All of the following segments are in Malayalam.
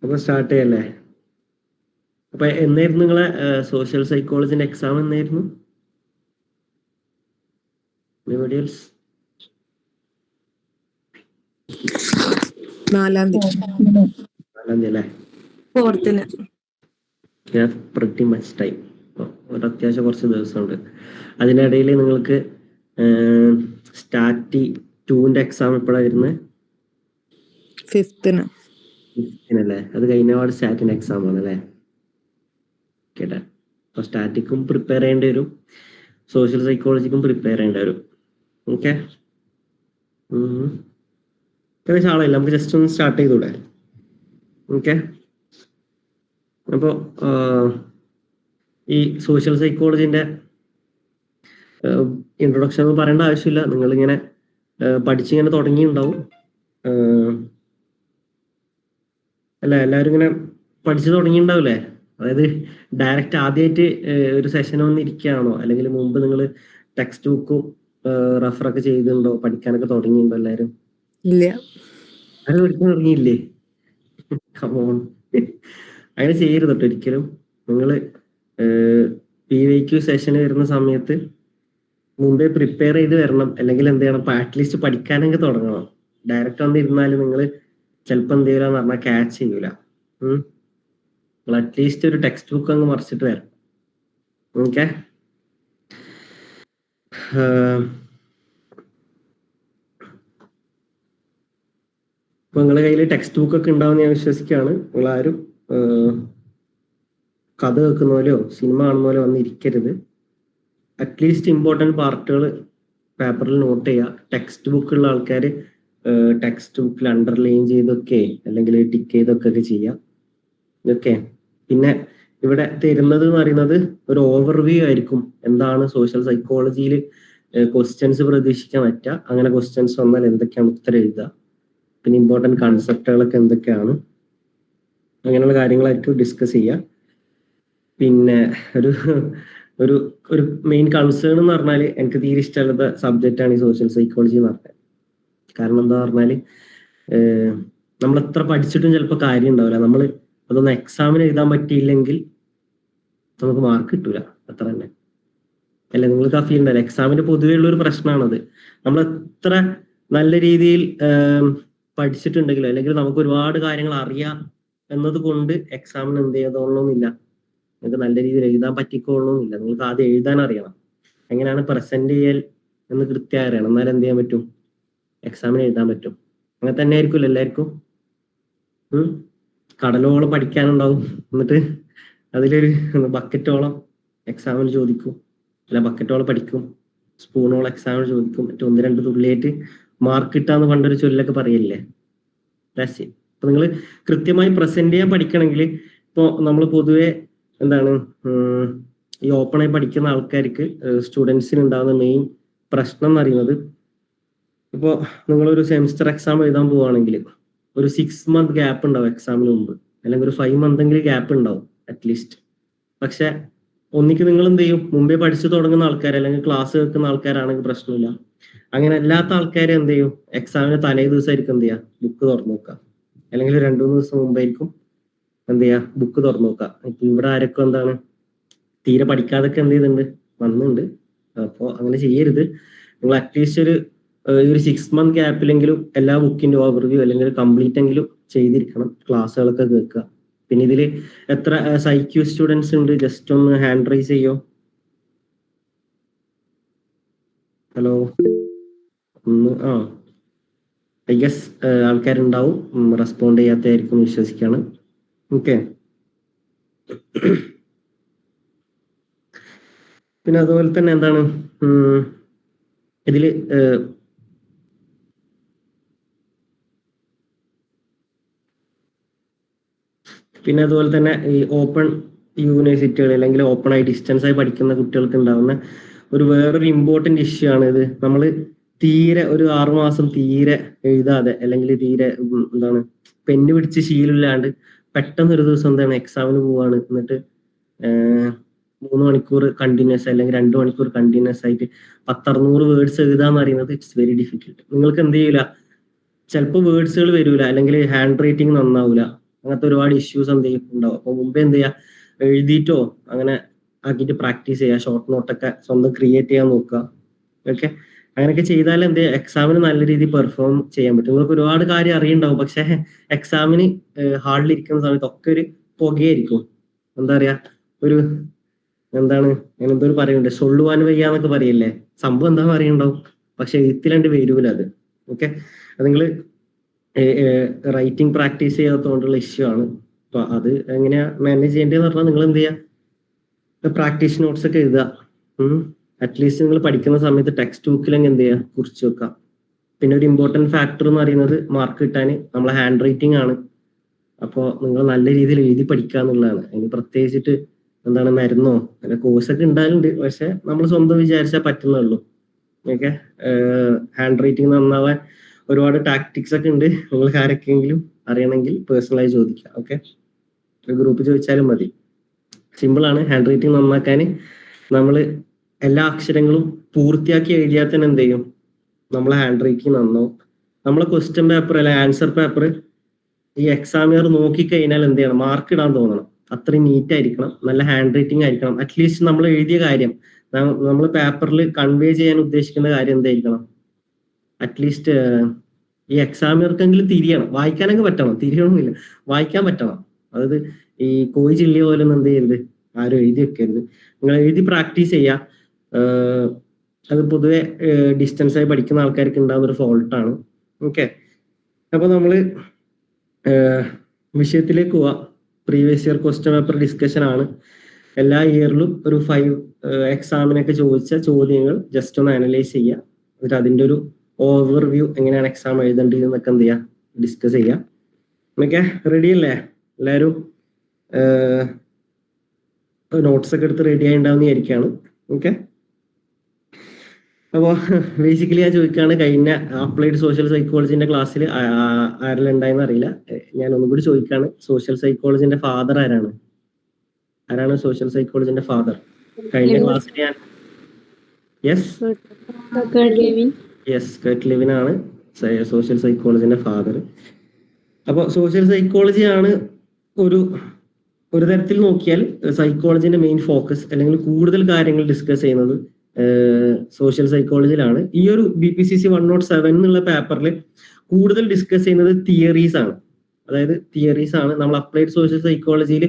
അപ്പൊ സ്റ്റാർട്ട് ചെയ്യല്ലേ? അപ്പൊ എന്നായിരുന്നു നിങ്ങളെ സോഷ്യൽ സൈക്കോളജിന്റെ എക്സാം എന്നായിരുന്നു? Anybody else? 4-ാം തീയതി. 4-ാം തീയതി അല്ലേ? 4th-ന്. pretty much time. ഒരു അത്യാവശ്യം കുറച്ച് ദിവസമുണ്ട്. അതിനിടയിൽ നിങ്ങൾക്ക് സ്റ്റാറ്റി 2ന്റെ എക്സാം എപ്പോഴാണ് വരുന്നത്? 5th-ന്. 5th-നല്ലേ? അത് കഴിഞ്ഞപാട് സ്റ്റാറ്റിന്റെ എക്സാം ആണ് അല്ലേ? കേട്ടെ. അപ്പൊ സ്റ്റാറ്റിക്കും പ്രിപ്പയർ ചെയ്യേണ്ടി വരും, സോഷ്യൽ സൈക്കോളജിക്കും പ്രിപ്പയർ ചെയ്യേണ്ടി വരും. ഓക്കെ, ആളില്ല, നമുക്ക് ജസ്റ്റ് ഒന്ന് സ്റ്റാർട്ട് ചെയ്തൂടെ? ഓക്കെ, അപ്പോൾ ഈ സോഷ്യൽ സൈക്കോളജിന്റെ ഇൻട്രൊഡക്ഷൻ ഒന്നും പറയേണ്ട ആവശ്യമില്ല. നിങ്ങളിങ്ങനെ പഠിച്ചിങ്ങനെ തുടങ്ങിയിട്ടുണ്ടാവും അല്ല? എല്ലാവരും ഇങ്ങനെ പഠിച്ചു തുടങ്ങിയിട്ടുണ്ടാവില്ലേ? അതായത് ഡയറക്റ്റ് ആദ്യമായിട്ട് ഒരു സെഷൻ വന്നിരിക്കുകയാണോ, അല്ലെങ്കിൽ മുമ്പ് നിങ്ങൾ ടെക്സ്റ്റ് ബുക്കും റെഫറൊക്കെ ചെയ്തിട്ടുണ്ടോ? പഠിക്കാനൊക്കെ തുടങ്ങിയിട്ടുണ്ടോ എല്ലാവരും? ഇല്ല. ആരും പഠിക്കാൻ തുടങ്ങിയില്ലേ? കമോൺ, അങ്ങനെ ചെയ്യരുത് കേട്ടോ ഒരിക്കലും. നിങ്ങൾ PYQ സെഷന് വരുന്ന സമയത്ത് മുമ്പേ പ്രിപ്പയർ ചെയ്ത് വരണം, അല്ലെങ്കിൽ എന്ത് ചെയ്യണം, അറ്റ്ലീസ്റ്റ് പഠിക്കാനൊക്കെ തുടങ്ങണം. ഡയറക്റ്റ് വന്നിരുന്നാൽ നിങ്ങൾ ചിലപ്പോൾ എന്ത് ചെയ്യൂലെന്ന് പറഞ്ഞാൽ ക്യാച്ച് ചെയ്യൂല. നിങ്ങൾ അറ്റ്ലീസ്റ്റ് ഒരു ടെക്സ്റ്റ് ബുക്ക് അങ്ങ് മറിച്ചിട്ട് വരണം. ഓക്കെ, അപ്പൊ നിങ്ങളുടെ കയ്യിൽ ടെക്സ്റ്റ് ബുക്ക് ഒക്കെ ഉണ്ടാവും ഞാൻ വിശ്വസിക്കുകയാണ്. നിങ്ങൾ ആരും കഥ കേൾക്കുന്ന സിനിമ കാണുന്ന പോലെ വന്നിരിക്കരുത്. അറ്റ്ലീസ്റ്റ് ഇമ്പോർട്ടൻറ്റ് പാർട്ടുകൾ പേപ്പറിൽ നോട്ട് ചെയ്യുക. ടെക്സ്റ്റ് ബുക്കുള്ള ആൾക്കാർ ടെക്സ്റ്റ് ബുക്കിൽ അണ്ടർലൈൻ ചെയ്തൊക്കെ അല്ലെങ്കിൽ ടിക്ക് ചെയ്തൊക്കെ ചെയ്യാം. ഓക്കെ, പിന്നെ ഇവിടെ തരുന്നത് എന്ന് പറയുന്നത് ഒരു ഓവർവ്യൂ ആയിരിക്കും. എന്താണ് സോഷ്യൽ സൈക്കോളജിയിൽ ക്വസ്റ്റ്യൻസ് പ്രതീക്ഷിക്കാൻ പറ്റുക, അങ്ങനെ ക്വസ്റ്റ്യൻസ് വന്നാൽ എന്തൊക്കെയാണ് ഉത്തരം എഴുതുക, പിന്നെ ഇമ്പോർട്ടൻറ്റ് കൺസെപ്റ്റുകളൊക്കെ എന്തൊക്കെയാണ്, അങ്ങനെയുള്ള കാര്യങ്ങളായിരിക്കും ഡിസ്കസ് ചെയ്യുക. പിന്നെ ഒരു ഒരു ഒരു മെയിൻ കൺസേൺ എന്ന് പറഞ്ഞാൽ എനിക്ക് തീരെ ഇഷ്ടമുള്ള സബ്ജക്റ്റാണ് ഈ സോഷ്യൽ സൈക്കോളജി എന്ന് പറഞ്ഞത്. കാരണം എന്താ പറഞ്ഞാൽ നമ്മൾ എത്ര പഠിച്ചിട്ടും ചിലപ്പോൾ കാര്യം ഉണ്ടാവില്ല. നമ്മൾ അതൊന്ന് എക്സാമിന് എഴുതാൻ പറ്റിയില്ലെങ്കിൽ നമുക്ക് മാർക്ക് കിട്ടൂല, അത്ര തന്നെ അല്ലെ? നിങ്ങൾക്ക് ആ ഫീൽ ഉണ്ടല്ലോ. എക്സാമിന് പൊതുവേ ഉള്ള ഒരു പ്രശ്നമാണത്. നമ്മൾ എത്ര നല്ല രീതിയിൽ പഠിച്ചിട്ടുണ്ടെങ്കിലും, അല്ലെങ്കിൽ നമുക്ക് ഒരുപാട് കാര്യങ്ങൾ അറിയാം എന്നത് കൊണ്ട് എക്സാമിന് എന്ത് ചെയ്തോളണമെന്നില്ല, നിങ്ങൾക്ക് നല്ല രീതിയിൽ എഴുതാൻ പറ്റിക്കോളണമെന്നില്ല. നിങ്ങൾക്ക് ആദ്യം എഴുതാൻ അറിയണം, എങ്ങനെയാണ് പ്രസന്റ് ചെയ്യൽ എന്ന് കൃത്യമായി അറിയണം. എന്നാലും എന്ത് ചെയ്യാൻ പറ്റും, എക്സാമിന് എഴുതാൻ പറ്റും. അങ്ങനെ തന്നെ ആയിരിക്കുമല്ലോ എല്ലാവർക്കും. കടലോളം പഠിക്കാനുണ്ടാവും, എന്നിട്ട് അതിലൊരു ബക്കറ്റോളം എക്സാമിന് ചോദിക്കും, അല്ല ബക്കറ്റോളം പഠിക്കും, സ്പൂണോളം എക്സാമിന് ചോദിക്കും, മറ്റേ 1-2 തുള്ളിയായിട്ട് മാർക്ക് കിട്ടാന്ന് പണ്ടൊരു ചൊല്ലൊക്കെ പറയില്ലേ? അപ്പൊ നിങ്ങൾ കൃത്യമായി പ്രസന്റ് ചെയ്യാൻ പഠിക്കണമെങ്കിൽ, ഇപ്പോൾ നമ്മൾ പൊതുവെ എന്താണ് ഈ ഓപ്പണായി പഠിക്കുന്ന ആൾക്കാർക്ക് സ്റ്റുഡൻസിന് ഉണ്ടാകുന്ന മെയിൻ പ്രശ്നം എന്ന് പറയുന്നത്, ഇപ്പോൾ നിങ്ങളൊരു സെമിസ്റ്റർ എക്സാം എഴുതാൻ പോവുകയാണെങ്കിൽ ഒരു 6 month ഗ്യാപ്പ് ഉണ്ടാവും എക്സാമിന് മുമ്പ്, അല്ലെങ്കിൽ ഒരു 5 month ഗ്യാപ്പ് ഉണ്ടാവും അറ്റ്ലീസ്റ്റ്. പക്ഷെ ഒന്നിക്ക് നിങ്ങൾ എന്ത് ചെയ്യും, മുമ്പേ പഠിച്ചു തുടങ്ങുന്ന ആൾക്കാർ അല്ലെങ്കിൽ ക്ലാസ് കേൾക്കുന്ന ആൾക്കാരാണെങ്കിൽ പ്രശ്നമില്ല. അങ്ങനെ അല്ലാത്ത ആൾക്കാർ എന്ത് ചെയ്യും, എക്സാമിന് തലേ ദിവസമായിരിക്കും എന്ത് ചെയ്യുക, ബുക്ക് തുറന്നു നോക്കുക, അല്ലെങ്കിൽ 2-3 ദിവസം മുമ്പായിരിക്കും എന്ത് ചെയ്യുക, ബുക്ക് തുറന്നു നോക്കുക. ഇപ്പൊ ഇവിടെ ആരൊക്കെ എന്താണ് തീരെ പഠിക്കാതൊക്കെ എന്ത് ചെയ്തിട്ടുണ്ട്, വന്നിട്ടുണ്ട്. അപ്പോൾ അങ്ങനെ ചെയ്യരുത്. നിങ്ങൾ അറ്റ്ലീസ്റ്റ് ഒരു 6 month ഗ്യാപ്പിലെങ്കിലും എല്ലാ ബുക്കിന്റെ ഓവർവ്യൂ അല്ലെങ്കിൽ കംപ്ലീറ്റ് എങ്കിലും ചെയ്തിരിക്കണം, ക്ലാസ്സുകളൊക്കെ കേൾക്കുക. പിന്നെ ഇതിൽ എത്ര സൈക്യൂ സ്റ്റുഡൻസ് ഉണ്ട്? ജസ്റ്റ് ഒന്ന് ഹാൻഡ് റൈസ് ചെയ്യോ. ഹലോ, ഒന്ന് ഐ ഗസ് ആൾക്കാരുണ്ടാവും, റെസ്പോണ്ട് ചെയ്യാത്തതായിരിക്കും വിശ്വസിക്കാണ്. ഓക്കെ, പിന്നെ അതുപോലെ തന്നെ എന്താണ് ഇതില് പിന്നെ അതുപോലെ തന്നെ ഈ ഓപ്പൺ യൂണിവേഴ്സിറ്റികൾ അല്ലെങ്കിൽ ഓപ്പൺ ആയി ഡിസ്റ്റൻസ് ആയി പഠിക്കുന്ന കുട്ടികൾക്ക് ഉണ്ടാകുന്ന ഒരു വേറൊരു ഇമ്പോർട്ടന്റ് ഇഷ്യൂ ആണ് ഇത്. നമ്മൾ തീരെ ഒരു 6 മാസം തീരെ എഴുതാതെ, അല്ലെങ്കിൽ തീരെ എന്താണ് പെന്ന് പിടിച്ച് ശീലമില്ലാണ്ട് പെട്ടെന്ന് ഒരു ദിവസം എന്താണ് എക്സാമിന് പോവാണ്, എന്നിട്ട് 3 മണിക്കൂർ കണ്ടിന്യൂസ് അല്ലെങ്കിൽ 2 മണിക്കൂർ കണ്ടിന്യൂസ് ആയിട്ട് 10-600 വേർഡ്സ് എഴുതാന്ന് പറയുന്നത് ഇറ്റ്സ് വെരി ഡിഫിക്കൽട്ട്. നിങ്ങൾക്ക് എന്ത് ചെയ്യൂല, ചിലപ്പോൾ വേർഡ്സുകൾ വരൂല, അല്ലെങ്കിൽ ഹാൻഡ് റൈറ്റിംഗ് നന്നാവൂല, അങ്ങനത്തെ ഒരുപാട് ഇഷ്യൂസ് എന്ത് ചെയ്യും ഉണ്ടാവും. അപ്പൊ മുമ്പേ എന്ത് ചെയ്യുക, എഴുതിയിട്ടോ അങ്ങനെ ആക്കിയിട്ട് പ്രാക്ടീസ് ചെയ്യുക, ഷോർട്ട് നോട്ടൊക്കെ സ്വന്തം ക്രിയേറ്റ് ചെയ്യാൻ നോക്കുക. ഓക്കെ, അങ്ങനെയൊക്കെ ചെയ്താൽ എന്ത് എക്സാമിന് നല്ല രീതിയിൽ പെർഫോം ചെയ്യാൻ പറ്റും. നിങ്ങൾക്ക് ഒരുപാട് കാര്യം അറിയുണ്ടാവും, പക്ഷെ എക്സാമിന് ഹാളിൽ ഇരിക്കുന്ന സമയത്ത് ഒക്കെ ഒരു പുകയായിരിക്കും. എന്താ പറയാ, ഒരു എന്താണ് എന്തോ ഒരു പറയുന്നുണ്ട്, സൊള്ളുവാൻ വയ്യാന്നൊക്കെ പറയില്ലേ, സംഭവം എന്താ പറയുണ്ടാവും, പക്ഷെ എഴുത്തിലാണ്ട് വരൂല അത്. ഓക്കെ, അത് നിങ്ങൾ റൈറ്റിംഗ് പ്രാക്ടീസ് ചെയ്യാത്തതുകൊണ്ടുള്ള ഇഷ്യൂ ആണ്. അപ്പൊ അത് എങ്ങനെയാ മാനേജ് ചെയ്യേണ്ടതെന്ന് പറഞ്ഞാൽ നിങ്ങൾ എന്ത് ചെയ്യുക, പ്രാക്ടീസ് നോട്ട്സ് ഒക്കെ എഴുതുക. അറ്റ്ലീസ്റ്റ് നിങ്ങൾ പഠിക്കുന്ന സമയത്ത് ടെക്സ്റ്റ് ബുക്കിലെങ്കിൽ എന്ത് ചെയ്യുക, കുറിച്ച് വെക്കുക. പിന്നെ ഒരു ഇമ്പോർട്ടൻറ്റ് ഫാക്ടർ എന്ന് പറയുന്നത് മാർക്ക് കിട്ടാൻ നമ്മളെ ഹാൻഡ് റൈറ്റിംഗ് ആണ്. അപ്പോൾ നിങ്ങൾ നല്ല രീതിയിൽ എഴുതി പഠിക്കുക എന്നുള്ളതാണ്. അതിന് പ്രത്യേകിച്ചിട്ട് എന്താണ് മരുന്നോ അല്ല കോഴ്സൊക്കെ ഉണ്ടാകുന്നുണ്ട്, പക്ഷെ നമ്മൾ സ്വന്തം വിചാരിച്ചാൽ പറ്റുന്നുള്ളൂ. ഓക്കെ, ഹാൻഡ് റൈറ്റിംഗ് നന്നാവാൻ ഒരുപാട് ടാക്ടിക്സ് ഒക്കെ ഉണ്ട്. നിങ്ങൾക്ക് ആരൊക്കെയെങ്കിലും അറിയണമെങ്കിൽ പേഴ്സണലായി ചോദിക്കാം. ഓക്കെ, ഗ്രൂപ്പ് ചോദിച്ചാലും മതി. സിമ്പിളാണ് ഹാൻഡ് റൈറ്റിംഗ് നന്നാക്കാൻ. നമ്മൾ എല്ലാ അക്ഷരങ്ങളും പൂർത്തിയാക്കി എഴുതിയാൽ തന്നെ എന്ത് ചെയ്യും, നമ്മളെ ഹാൻഡ് റൈറ്റിംഗ് നന്നാവും. നമ്മളെ ക്വസ്റ്റ്യൻ പേപ്പർ അല്ലെ ആൻസർ പേപ്പർ ഈ എക്സാമിയർ നോക്കിക്കഴിഞ്ഞാൽ എന്ത് ചെയ്യണം, മാർക്ക് ഇടാൻ തോന്നണം. അത്രയും നീറ്റ് ആയിരിക്കണം, നല്ല ഹാൻഡ് റൈറ്റിംഗ് ആയിരിക്കണം. അറ്റ്ലീസ്റ്റ് നമ്മൾ എഴുതിയ കാര്യം നമ്മൾ പേപ്പറിൽ കൺവേ ചെയ്യാൻ ഉദ്ദേശിക്കുന്ന കാര്യം എന്തായിരിക്കണം, അറ്റ്ലീസ്റ്റ് ഈ എക്സാമിയർക്കെങ്കിലും തിരിയണം. വായിക്കാനൊക്കെ പറ്റണം, തിരിയണമെന്നില്ല, വായിക്കാൻ പറ്റണം. അതായത് ഈ കോഴി ചില്ലിയ പോലെ ഒന്നും എന്ത് ചെയ്യരുത്, ആരും എഴുതി വെക്കരുത്. നിങ്ങൾ എഴുതി പ്രാക്ടീസ് ചെയ്യുക. അത് പൊതുവെ ഡിസ്റ്റൻസ് ആയി പഠിക്കുന്ന ആൾക്കാർക്ക് ഉണ്ടാകുന്ന ഒരു ഫോൾട്ടാണ്. ഓക്കെ, അപ്പൊ നമ്മള് വിഷയത്തിലേക്ക് പോവാം. Previous year question paper discussion ആണ്. എല്ലാ ഇയറിലും ഒരു 5 എക്സാമിനൊക്കെ ചോദിച്ച ചോദ്യങ്ങൾ ജസ്റ്റ് ഒന്ന് അനലൈസ് ചെയ്യുക. എന്നിട്ട് അതിൻ്റെ ഒരു ഓവർവ്യൂ, എങ്ങനെയാണ് എക്സാം എഴുതേണ്ടത് എന്നൊക്കെ എന്ത് ചെയ്യുക, ഡിസ്കസ് ചെയ്യാം. ഓക്കെ, റെഡി അല്ലേ എല്ലാവരും? നോട്ട്സ് ഒക്കെ എടുത്ത് റെഡി ആയി ഉണ്ടാവുന്ന വിചാരിക്കുകയാണ്. ഓക്കെ, അപ്പോൾ ബേസിക്കലി ഞാൻ ചോദിക്കുകയാണ്, കഴിഞ്ഞ അപ്ലൈഡ് സോഷ്യൽ സൈക്കോളജിന്റെ ക്ലാസ്സിൽ ആരെല്ലാം ഉണ്ടായെന്ന് അറിയില്ല, ഞാൻ ഒന്നും കൂടി ചോദിക്കുകയാണ്, സോഷ്യൽ സൈക്കോളജിന്റെ ഫാദർ ആരാണ്? ആരാണ് സോഷ്യൽ സൈക്കോളജിന്റെ ഫാദർ? കഴിഞ്ഞ ക്ലാസ്സിൽ ഞാൻ കർട്ട് ലെവിൻ ആണ് സോഷ്യൽ സൈക്കോളജിന്റെ ഫാദർ. അപ്പോൾ സോഷ്യൽ സൈക്കോളജി ആണ് ഒരു തരത്തിൽ നോക്കിയാൽ സൈക്കോളജിന്റെ മെയിൻ ഫോക്കസ്, അല്ലെങ്കിൽ കൂടുതൽ കാര്യങ്ങൾ ഡിസ്കസ് ചെയ്യുന്നത് സോഷ്യൽ സൈക്കോളജിയിലാണ്. ഈ ഒരു BPCC 107 എന്നുള്ള പേപ്പറിൽ കൂടുതൽ ഡിസ്കസ് ചെയ്യുന്നത് തിയറീസ് ആണ്. അതായത് തിയറീസ് ആണ്. നമ്മൾ അപ്ലൈഡ് സോഷ്യൽ സൈക്കോളജിയിൽ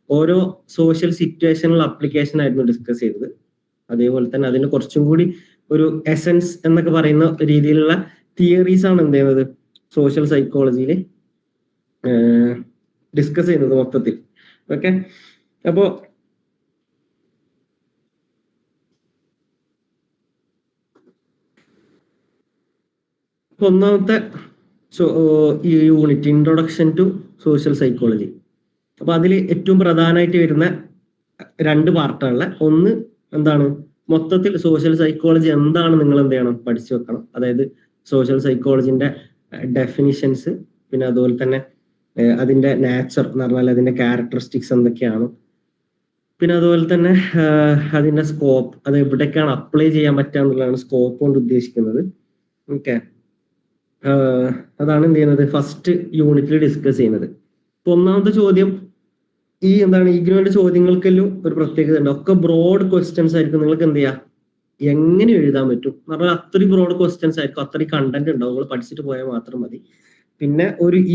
ഓരോ സോഷ്യൽ സിറ്റുവേഷനിൽ അപ്ലിക്കേഷൻ ആയിരുന്നു ഡിസ്കസ് ചെയ്തത്. അതേപോലെ തന്നെ അതിന് കുറച്ചും കൂടി ഒരു എസൻസ് എന്നൊക്കെ പറയുന്ന രീതിയിലുള്ള തിയറീസ് ആണ് എന്ത് ചെയ്യുന്നത്, സോഷ്യൽ സൈക്കോളജിയിൽ ഡിസ്കസ് ചെയ്യുന്നത് മൊത്തത്തിൽ. ഓക്കെ, അപ്പോ ഒന്നാമത്തെ unit introduction to social psychology. അപ്പൊ അതിൽ ഏറ്റവും പ്രധാനമായിട്ട് വരുന്ന 2 പാർട്ടാണ്. ഒന്ന് എന്താണ്, മൊത്തത്തിൽ സോഷ്യൽ സൈക്കോളജി എന്താണ് നിങ്ങൾ എന്ത് ചെയ്യണം, പഠിച്ചു വെക്കണം. അതായത് സോഷ്യൽ സൈക്കോളജിന്റെ ഡെഫിനിഷൻസ്, പിന്നെ അതുപോലെ തന്നെ അതിന്റെ നാച്ചർ എന്ന് പറഞ്ഞാൽ അതിന്റെ ക്യാരക്ടറിസ്റ്റിക്സ് എന്തൊക്കെയാണ്, പിന്നെ അതുപോലെ തന്നെ അതിന്റെ സ്കോപ്പ്, അത് എവിടേക്കാണ് അപ്ലൈ ചെയ്യാൻ പറ്റുക എന്നുള്ളതാണ് സ്കോപ്പ് കൊണ്ട് ഉദ്ദേശിക്കുന്നത്. ഓക്കെ, അതാണ് എന്ത് ചെയ്യുന്നത് ഫസ്റ്റ് യൂണിറ്റിൽ ഡിസ്കസ് ചെയ്യുന്നത്. ഇപ്പൊ ഒന്നാമത്തെ ചോദ്യം, ഈ ഇഗ്നോന്റെ ചോദ്യങ്ങൾക്കെല്ലാം ഒരു പ്രത്യേകത ഉണ്ട്. ഒക്കെ ബ്രോഡ് ക്വസ്റ്റ്യൻസ് ആയിരിക്കും. നിങ്ങൾക്ക് എന്ത് ചെയ്യാം, എങ്ങനെ എഴുതാൻ പറ്റും എന്ന് പറഞ്ഞാൽ അത്രയും ബ്രോഡ് ക്വസ്റ്റ്യൻസ് ആയിരിക്കും, അത്രയും കണ്ടന്റ് ഉണ്ടാവും. നിങ്ങൾ പഠിച്ചിട്ട് പോയാൽ മാത്രം മതി. പിന്നെ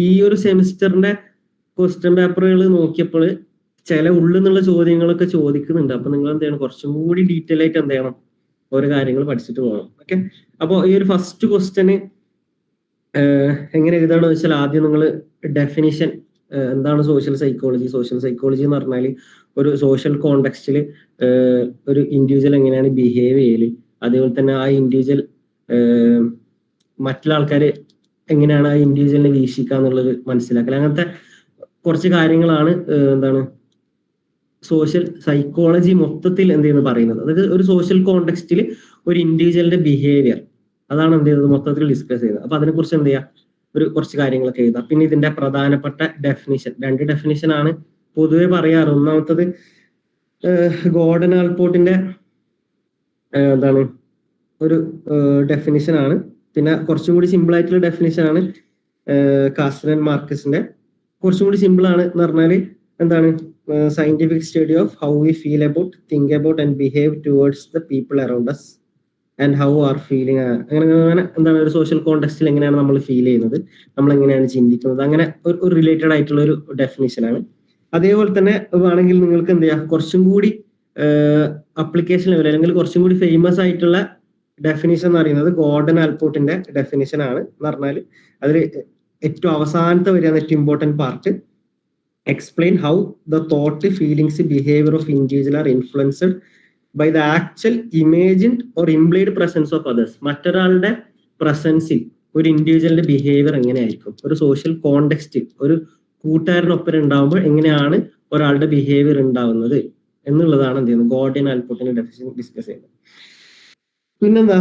ഈ ഒരു സെമിസ്റ്ററിന്റെ ക്വസ്റ്റ്യൻ പേപ്പറുകൾ നോക്കിയപ്പോൾ ചില ഉള്ളിൽ നിന്നുള്ള ചോദ്യങ്ങളൊക്കെ ചോദിക്കുന്നുണ്ട്. അപ്പൊ നിങ്ങൾ എന്ത് ചെയ്യണം, കുറച്ചും കൂടി ഡീറ്റെയിൽ ആയിട്ട് എന്ത് ചെയ്യണം, ഓരോ കാര്യങ്ങൾ പഠിച്ചിട്ട് പോകണം. ഓക്കെ, അപ്പോൾ ഈ ഒരു ഫസ്റ്റ് ക്വസ്റ്റ്യന് എങ്ങനെ എഴുതാണെന്ന് വെച്ചാൽ, ആദ്യം നിങ്ങൾ ഡെഫിനിഷൻ എന്താണ് സോഷ്യൽ സൈക്കോളജി. സോഷ്യൽ സൈക്കോളജി എന്ന് പറഞ്ഞാൽ ഒരു സോഷ്യൽ കോണ്ടെക്സ്റ്റിൽ ഒരു ഇൻഡിവിജ്വൽ എങ്ങനെയാണ് ബിഹേവ് ചെയ്യല്, അതേപോലെ തന്നെ ആ ഇൻഡിവിജ്വൽ മറ്റുള്ള ആൾക്കാർ എങ്ങനെയാണ് ആ ഇൻഡിവിജ്വലിനെ വീക്ഷിക്കുക എന്നുള്ളത് മനസ്സിലാക്കൽ. അങ്ങനത്തെ കുറച്ച് കാര്യങ്ങളാണ് സോഷ്യൽ സൈക്കോളജി മൊത്തത്തിൽ എന്ത് ചെയ്യുന്നത് പറയുന്നത്. അതായത് ഒരു സോഷ്യൽ കോണ്ടെക്സ്റ്റിൽ ഒരു ഇൻഡിവിജ്വലിന്റെ ബിഹേവിയർ, അതാണ് എന്ത് ചെയ്യുന്നത് മൊത്തത്തിൽ ഡിസ്കസ് ചെയ്യുന്നത്. അപ്പൊ അതിനെക്കുറിച്ച് എന്ത് ചെയ്യാം, കുറച്ച് കാര്യങ്ങളൊക്കെ എഴുതാം. പിന്നെ ഇതിന്റെ പ്രധാനപ്പെട്ട ഡെഫിനിഷൻ, 2 ഡെഫിനിഷൻ ആണ് പൊതുവെ പറയാറ്. ഒന്നാമത്തത് ഗോർഡൻ ആൽപോർട്ടിന്റെ ഒരു ഡെഫിനിഷൻ ആണ്. പിന്നെ കുറച്ചും കൂടി സിമ്പിൾ ആയിട്ടുള്ള ഡെഫിനിഷൻ ആണ് കാസ്റ്റൻ മാർക്കസിന്റെ കുറച്ചും കൂടി സിമ്പിൾ ആണ് എന്ന് പറഞ്ഞാല് എന്താണ് scientific study of how we feel about think about and behave towards the people around us and how are feeling. അങ്ങനെ എന്താണ് ഒരു സോഷ്യൽ കോണ്ടെക്സ്റ്റിൽ എങ്ങനെയാണ് നമ്മൾ ഫീൽ ചെയ്യുന്നത്, നമ്മൾ എങ്ങനെയാണ് ചിന്തിക്കുന്നത്, അങ്ങനെ ഒരു റിലേറ്റഡ് ആയിട്ടുള്ള ഒരു ഡെഫിനിഷനാണ്. അതേപോലെ തന്നെ വേണമെങ്കിൽ നിങ്ങൾക്ക് എന്ത് ചെയ്യാം, കുറച്ചും കൂടി അപ്ലിക്കേഷൻ ലെവൽ അല്ലെങ്കിൽ കുറച്ചും കൂടി ഫേമസ് ആയിട്ടുള്ള ഡെഫിനിഷൻ എന്ന് പറയുന്നത് ഗോർഡൻ ആൽപോർട്ടിന്റെ ഡെഫിനിഷൻ ആണ്. എന്ന് പറഞ്ഞാൽ അതിൽ ഏറ്റവും അവസാനത്തെ വരികയാണ് ഏറ്റവും important part. Explain how the thought feelings behaviour of individual are influenced by the actual imagined or implied presence of others. മറ്റൊരാളുടെ പ്രസൻസിൽ ഒരു ഇൻഡിവിജ്വലിന്റെ ബിഹേവിയർ എങ്ങനെയായിരിക്കും, ഒരു സോഷ്യൽ കോണ്ടെക്സ്റ്റിൽ ഒരു കൂട്ടുകാരനൊപ്പം ഉണ്ടാവുമ്പോൾ എങ്ങനെയാണ് ഒരാളുടെ ബിഹേവിയർ ഉണ്ടാവുന്നത് എന്നുള്ളതാണ് എന്ത് ചെയ്യുന്നത് ഗോർഡൻ ആൽപോർട്ടിന്റെ ഡെഫിനിഷൻ ഡിസ്കസ് ചെയ്യുന്നത്. പിന്നെന്താ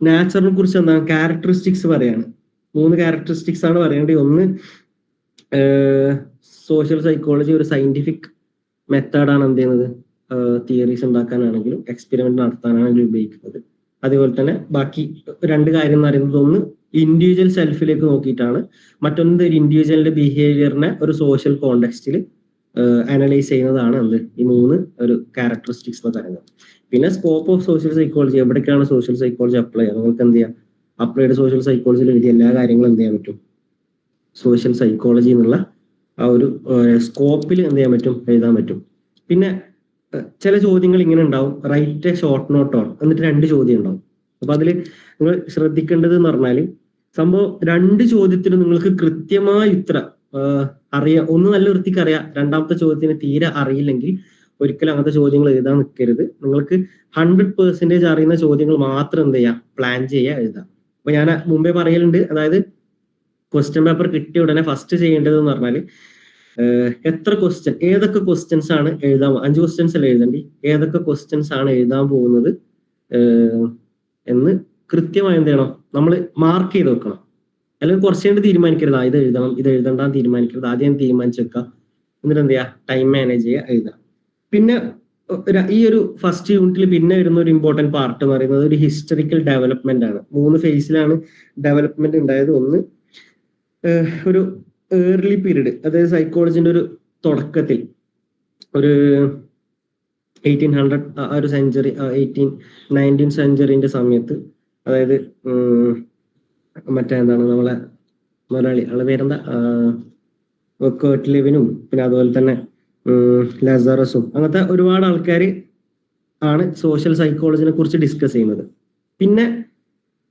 നാച്ചറിനെ കുറിച്ച് എന്താണ് ക്യാരക്ടറിസ്റ്റിക്സ് പറയാണ്. 3 ക്യാരക്ടറിസ്റ്റിക്സ് ആണ് പറയേണ്ടത്. ഒന്ന് സോഷ്യൽ സൈക്കോളജി ഒരു സയന്റിഫിക് മെത്തേഡാണ് എന്ത് ചെയ്യുന്നത് തിയറീസ് ഉണ്ടാക്കാനാണെങ്കിലും എക്സ്പെരിമെന്റ് നടത്താനാണെങ്കിലും ഉപയോഗിക്കുന്നത്. അതേപോലെ തന്നെ ബാക്കി 2 കാര്യം എന്ന് പറയുന്നത് ഒന്ന് ഇൻഡിവിജ്വൽ സെൽഫിലേക്ക് നോക്കിയിട്ടാണ്, മറ്റൊന്ന് ഒരു ഇൻഡിവിജ്വലിന്റെ ബിഹേവിയറിനെ ഒരു സോഷ്യൽ കോണ്ടെക്സ്റ്റിൽ അനലൈസ് ചെയ്യുന്നതാണ് ഈ 3 ഒരു ക്യാരക്ടറിസ്റ്റിക്സ് എന്ന് പറയുന്നത്. പിന്നെ സ്കോപ്പ് ഓഫ് സോഷ്യൽ സൈക്കോളജി, എവിടേക്കാണ് സോഷ്യൽ സൈക്കോളജി അപ്ലൈ ചെയ്യുക, നിങ്ങൾക്ക് എന്ത് ചെയ്യാം അപ്ലൈഡ് സോഷ്യൽ സൈക്കോളജിയിൽ എഴുതിയ എല്ലാ കാര്യങ്ങളും എന്ത് ചെയ്യാൻ പറ്റും സോഷ്യൽ സൈക്കോളജി എന്നുള്ള ആ ഒരു സ്കോപ്പിൽ എന്ത് ചെയ്യാൻ പറ്റും എഴുതാൻ പറ്റും. പിന്നെ ചില ചോദ്യങ്ങൾ ഇങ്ങനെ ഉണ്ടാവും, write a short note on, എന്നിട്ട് 2 ചോദ്യം ഉണ്ടാവും. അപ്പൊ അതിൽ നിങ്ങൾ ശ്രദ്ധിക്കേണ്ടത് എന്ന് പറഞ്ഞാൽ സംഭവം 2 ചോദ്യത്തിനും നിങ്ങൾക്ക് കൃത്യമായ ഉത്തരം അറിയാം. ഒന്ന് നല്ല വൃത്തിക്ക് അറിയാം, രണ്ടാമത്തെ ചോദ്യത്തിന് തീരെ അറിയില്ലെങ്കിൽ ഒരിക്കലും അങ്ങനത്തെ ചോദ്യങ്ങൾ എഴുതാൻ നിൽക്കരുത്. നിങ്ങൾക്ക് 100% അറിയുന്ന ചോദ്യങ്ങൾ മാത്രം എന്ത് ചെയ്യാം പ്ലാൻ ചെയ്യുക, എഴുതാം. അപ്പൊ ഞാൻ മുമ്പേ പറയലുണ്ട്, അതായത് ക്വസ്റ്റ്യൻ പേപ്പർ കിട്ടിയ ഉടനെ ഫസ്റ്റ് ചെയ്യേണ്ടത് എന്ന് പറഞ്ഞാൽ എത്ര ക്വസ്റ്റ്യൻ, ഏതൊക്കെ ക്വസ്റ്റ്യൻസ് ആണ് എഴുതാൻ, 5 ക്വസ്റ്റ്യൻസ് അല്ലേ എഴുതണ്ടി, ഏതൊക്കെ ക്വസ്റ്റ്യൻസ് ആണ് എഴുതാൻ പോകുന്നത് എന്ന് കൃത്യമായി എന്ത് ചെയ്യണം നമ്മൾ മാർക്ക് ചെയ്ത് വെക്കണം. അല്ലെങ്കിൽ കുറച്ചുകൊണ്ട് തീരുമാനിക്കരുത്, ഇത് എഴുതണം ഇത് എഴുതണ്ടാന്ന് തീരുമാനിക്കരുത്, ആദ്യം തീരുമാനിച്ച് വെക്കുക. എന്നിട്ട് എന്ത് ചെയ്യുക ടൈം മാനേജ് ചെയ്യുക, എഴുതാം. പിന്നെ ഈ ഒരു ഫസ്റ്റ് യൂണിറ്റിൽ പിന്നെ വരുന്ന ഒരു ഇമ്പോർട്ടന്റ് പാർട്ട് എന്ന് പറയുന്നത് ഒരു ഹിസ്റ്ററിക്കൽ ഡെവലപ്മെന്റ് ആണ്. 3 ഫേസിലാണ് ഡെവലപ്മെന്റ് ഉണ്ടായത്. ഒന്ന് ഒരു ഏർലി പീരീഡ്, അതായത് സൈക്കോളജിന്റെ ഒരു തുടക്കത്തിൽ ഒരു 1800 ആ ഒരു സെഞ്ചുറി 19th സെഞ്ചുറിന്റെ സമയത്ത്, അതായത് എന്താണ് നമ്മളെ മലയാളി ആളെ പേരെന്താ കേർട്ട് ലെവിനും പിന്നെ അതുപോലെ തന്നെ ലസാറസും അങ്ങനത്തെ ഒരുപാട് ആൾക്കാർ ആണ് സോഷ്യൽ സൈക്കോളജിനെ കുറിച്ച് ഡിസ്കസ് ചെയ്യുന്നത്. പിന്നെ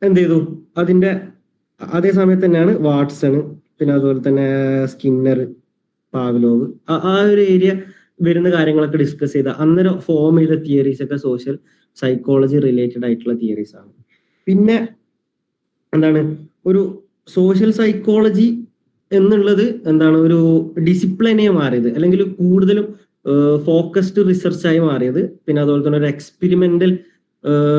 എന്ത് ചെയ്തു, അതിന്റെ അതേ സമയത്ത് തന്നെയാണ് വാട്സൺ, പിന്നെ അതുപോലെ തന്നെ സ്കിന്നർ, പാവ്ലോവ്, ആ ഒരു ഏരിയ വരുന്ന കാര്യങ്ങളൊക്കെ ഡിസ്കസ് ചെയ്ത അന്നേരം ഫോം ചെയ്ത തിയറീസ് ഒക്കെ സോഷ്യൽ സൈക്കോളജി റിലേറ്റഡ് ആയിട്ടുള്ള തിയറീസ് ആണ്. പിന്നെ എന്താണ് ഒരു സോഷ്യൽ സൈക്കോളജി എന്നുള്ളത് എന്താണ് ഒരു ഡിസിപ്ലിനെ മാറിയത്, അല്ലെങ്കിൽ കൂടുതലും ഫോക്കസ്ഡ് റിസർച്ചായി മാറിയത്. പിന്നെ അതുപോലെ തന്നെ ഒരു എക്സ്പെരിമെന്റൽ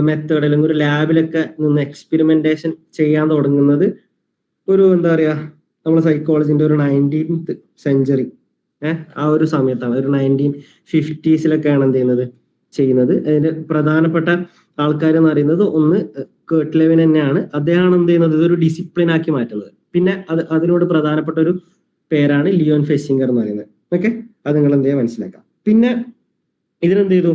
മെത്തേഡ് അല്ലെങ്കിൽ ഒരു ലാബിലൊക്കെ നിന്ന് എക്സ്പെരിമെന്റേഷൻ ചെയ്യാൻ തുടങ്ങുന്നത് ഒരു എന്താ പറയാ നമ്മളെ സൈക്കോളജിന്റെ ഒരു 19th സെഞ്ചുറി ആ ഒരു സമയത്താണ്. ഒരു 1950s എന്ത് ചെയ്യുന്നത്. അതിന്റെ പ്രധാനപ്പെട്ട ആൾക്കാർ എന്ന് പറയുന്നത് ഒന്ന് കേർട്ട് ലെവിൻ തന്നെയാണ്. അദ്ദേഹമാണ് എന്ത് ചെയ്യുന്നത് ഇതൊരു ഡിസിപ്ലിൻ ആക്കി മാറ്റുന്നത്. പിന്നെ അതിനോട് പ്രധാനപ്പെട്ട ഒരു പേരാണ് ലിയോൺ ഫെസിംഗർ എന്ന് പറയുന്നത്. ഓക്കെ, അത് നിങ്ങൾ എന്ത് ചെയ്യാൻ മനസ്സിലാക്കാം. പിന്നെ ഇതിനെന്ത് ചെയ്തു,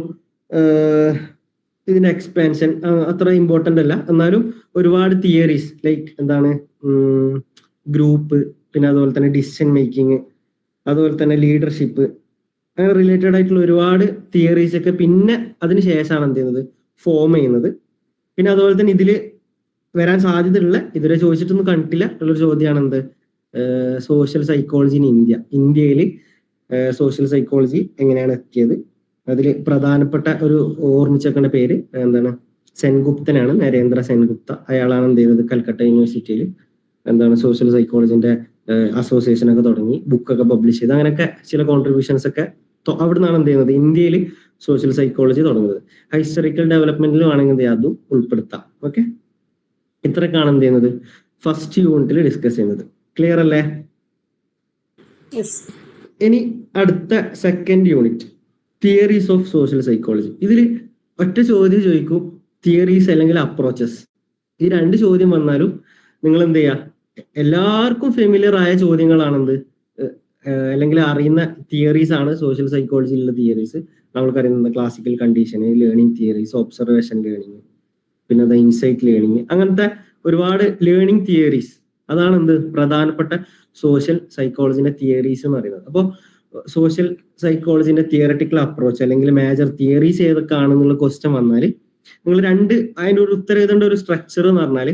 ഇതിന്റെ എക്സ്പാൻഷൻ അത്ര ഇമ്പോർട്ടന്റ് അല്ല, എന്നാലും ഒരുപാട് തിയറീസ് ലൈക്ക് എന്താണ് ഗ്രൂപ്പ്, പിന്നെ അതുപോലെ തന്നെ ഡിസിഷൻ മേക്കിംഗ്, അതുപോലെ തന്നെ ലീഡർഷിപ്പ്, അങ്ങനെ റിലേറ്റഡ് ആയിട്ടുള്ള ഒരുപാട് തിയറീസ് ഒക്കെ പിന്നെ അതിന് ശേഷമാണ് എന്ത് ചെയ്യുന്നത് ഫോം ചെയ്യുന്നത്. പിന്നെ അതുപോലെ തന്നെ ഇതിൽ വരാൻ സാധ്യതയുള്ള, ഇതുവരെ ചോദിച്ചിട്ടൊന്നും കണ്ടിട്ടില്ല ഉള്ളൊരു ചോദ്യമാണ് സോഷ്യൽ സൈക്കോളജി ഇൻ ഇന്ത്യയിൽ സോഷ്യൽ സൈക്കോളജി എങ്ങനെയാണ് എത്തിയത്. അതിൽ പ്രധാനപ്പെട്ട ഒരു ഓർമ്മിച്ചേക്കേണ്ട പേര് എന്താണ് സെൻഗുപ്തനാണ്, നരേന്ദ്ര സെൻഗുപ്ത. അയാളാണ് എന്ത് ചെയ്യുന്നത് കൽക്കട്ട യൂണിവേഴ്സിറ്റിയിൽ സോഷ്യൽ സൈക്കോളജിന്റെ അസോസിയേഷൻ ഒക്കെ തുടങ്ങി, ബുക്കൊക്കെ പബ്ലിഷ് ചെയ്ത്, അങ്ങനെയൊക്കെ ചില കോൺട്രിബ്യൂഷൻസ് ഒക്കെ അവിടെ നിന്നാണ് എന്ത് ചെയ്യുന്നത് ഇന്ത്യയിൽ സോഷ്യൽ സൈക്കോളജി തുടങ്ങുന്നത്. ഹിസ്റ്ററിക്കൽ ഡെവലപ്മെന്റിലും ആണെങ്കിൽ എന്ത് ചെയ്യാം അതും ഉൾപ്പെടുത്താം. ഓക്കെ, ഇത്രയൊക്കെയാണ് എന്ത് ചെയ്യുന്നത് ഫസ്റ്റ് യൂണിറ്റിൽ ഡിസ്കസ് ചെയ്യുന്നത്. ക്ലിയർ അല്ലേ? ഇനി അടുത്ത second unit theories of social psychology. ഇതിൽ ഒറ്റ ചോദ്യം ചോദിക്കും, തിയറീസ് അല്ലെങ്കിൽ അപ്രോച്ചസ്. ഈ 2 ചോദ്യം വന്നാലും നിങ്ങൾ എന്ത് ചെയ്യുക എല്ലാവർക്കും ഫെമിലിയർ ആയ ചോദ്യങ്ങളാണെന്ത്, അല്ലെങ്കിൽ അറിയുന്ന തിയറീസ് ആണ് സോഷ്യൽ സൈക്കോളജിയിലുള്ള തിയറീസ്. നമ്മൾക്കറിയുന്ന ക്ലാസിക്കൽ കണ്ടീഷന്, ലേണിംഗ് തിയറീസ്, ഒബ്സർവേഷൻ ലേണിംഗ്, പിന്നെ ഇൻസൈറ്റ് ലേണിംഗ്, അങ്ങനത്തെ ഒരുപാട് ലേണിംഗ് തിയറീസ്. അതാണ് എന്ത് പ്രധാനപ്പെട്ട സോഷ്യൽ സൈക്കോളജിന്റെ തിയറീസ് എന്ന് പറയുന്നത്. അപ്പോൾ സോഷ്യൽ സൈക്കോളജിന്റെ തിയററ്റിക്കൽ അപ്രോച്ച് അല്ലെങ്കിൽ മേജർ തിയറീസ് ഏതൊക്കെയാണെന്നുള്ള ക്വസ്റ്റ്യൻ വന്നാൽ നിങ്ങൾ അതിന്റെ ഒരു ഉത്തരം എഴുതേണ്ട ഒരു സ്ട്രക്ചർ എന്ന് പറഞ്ഞാൽ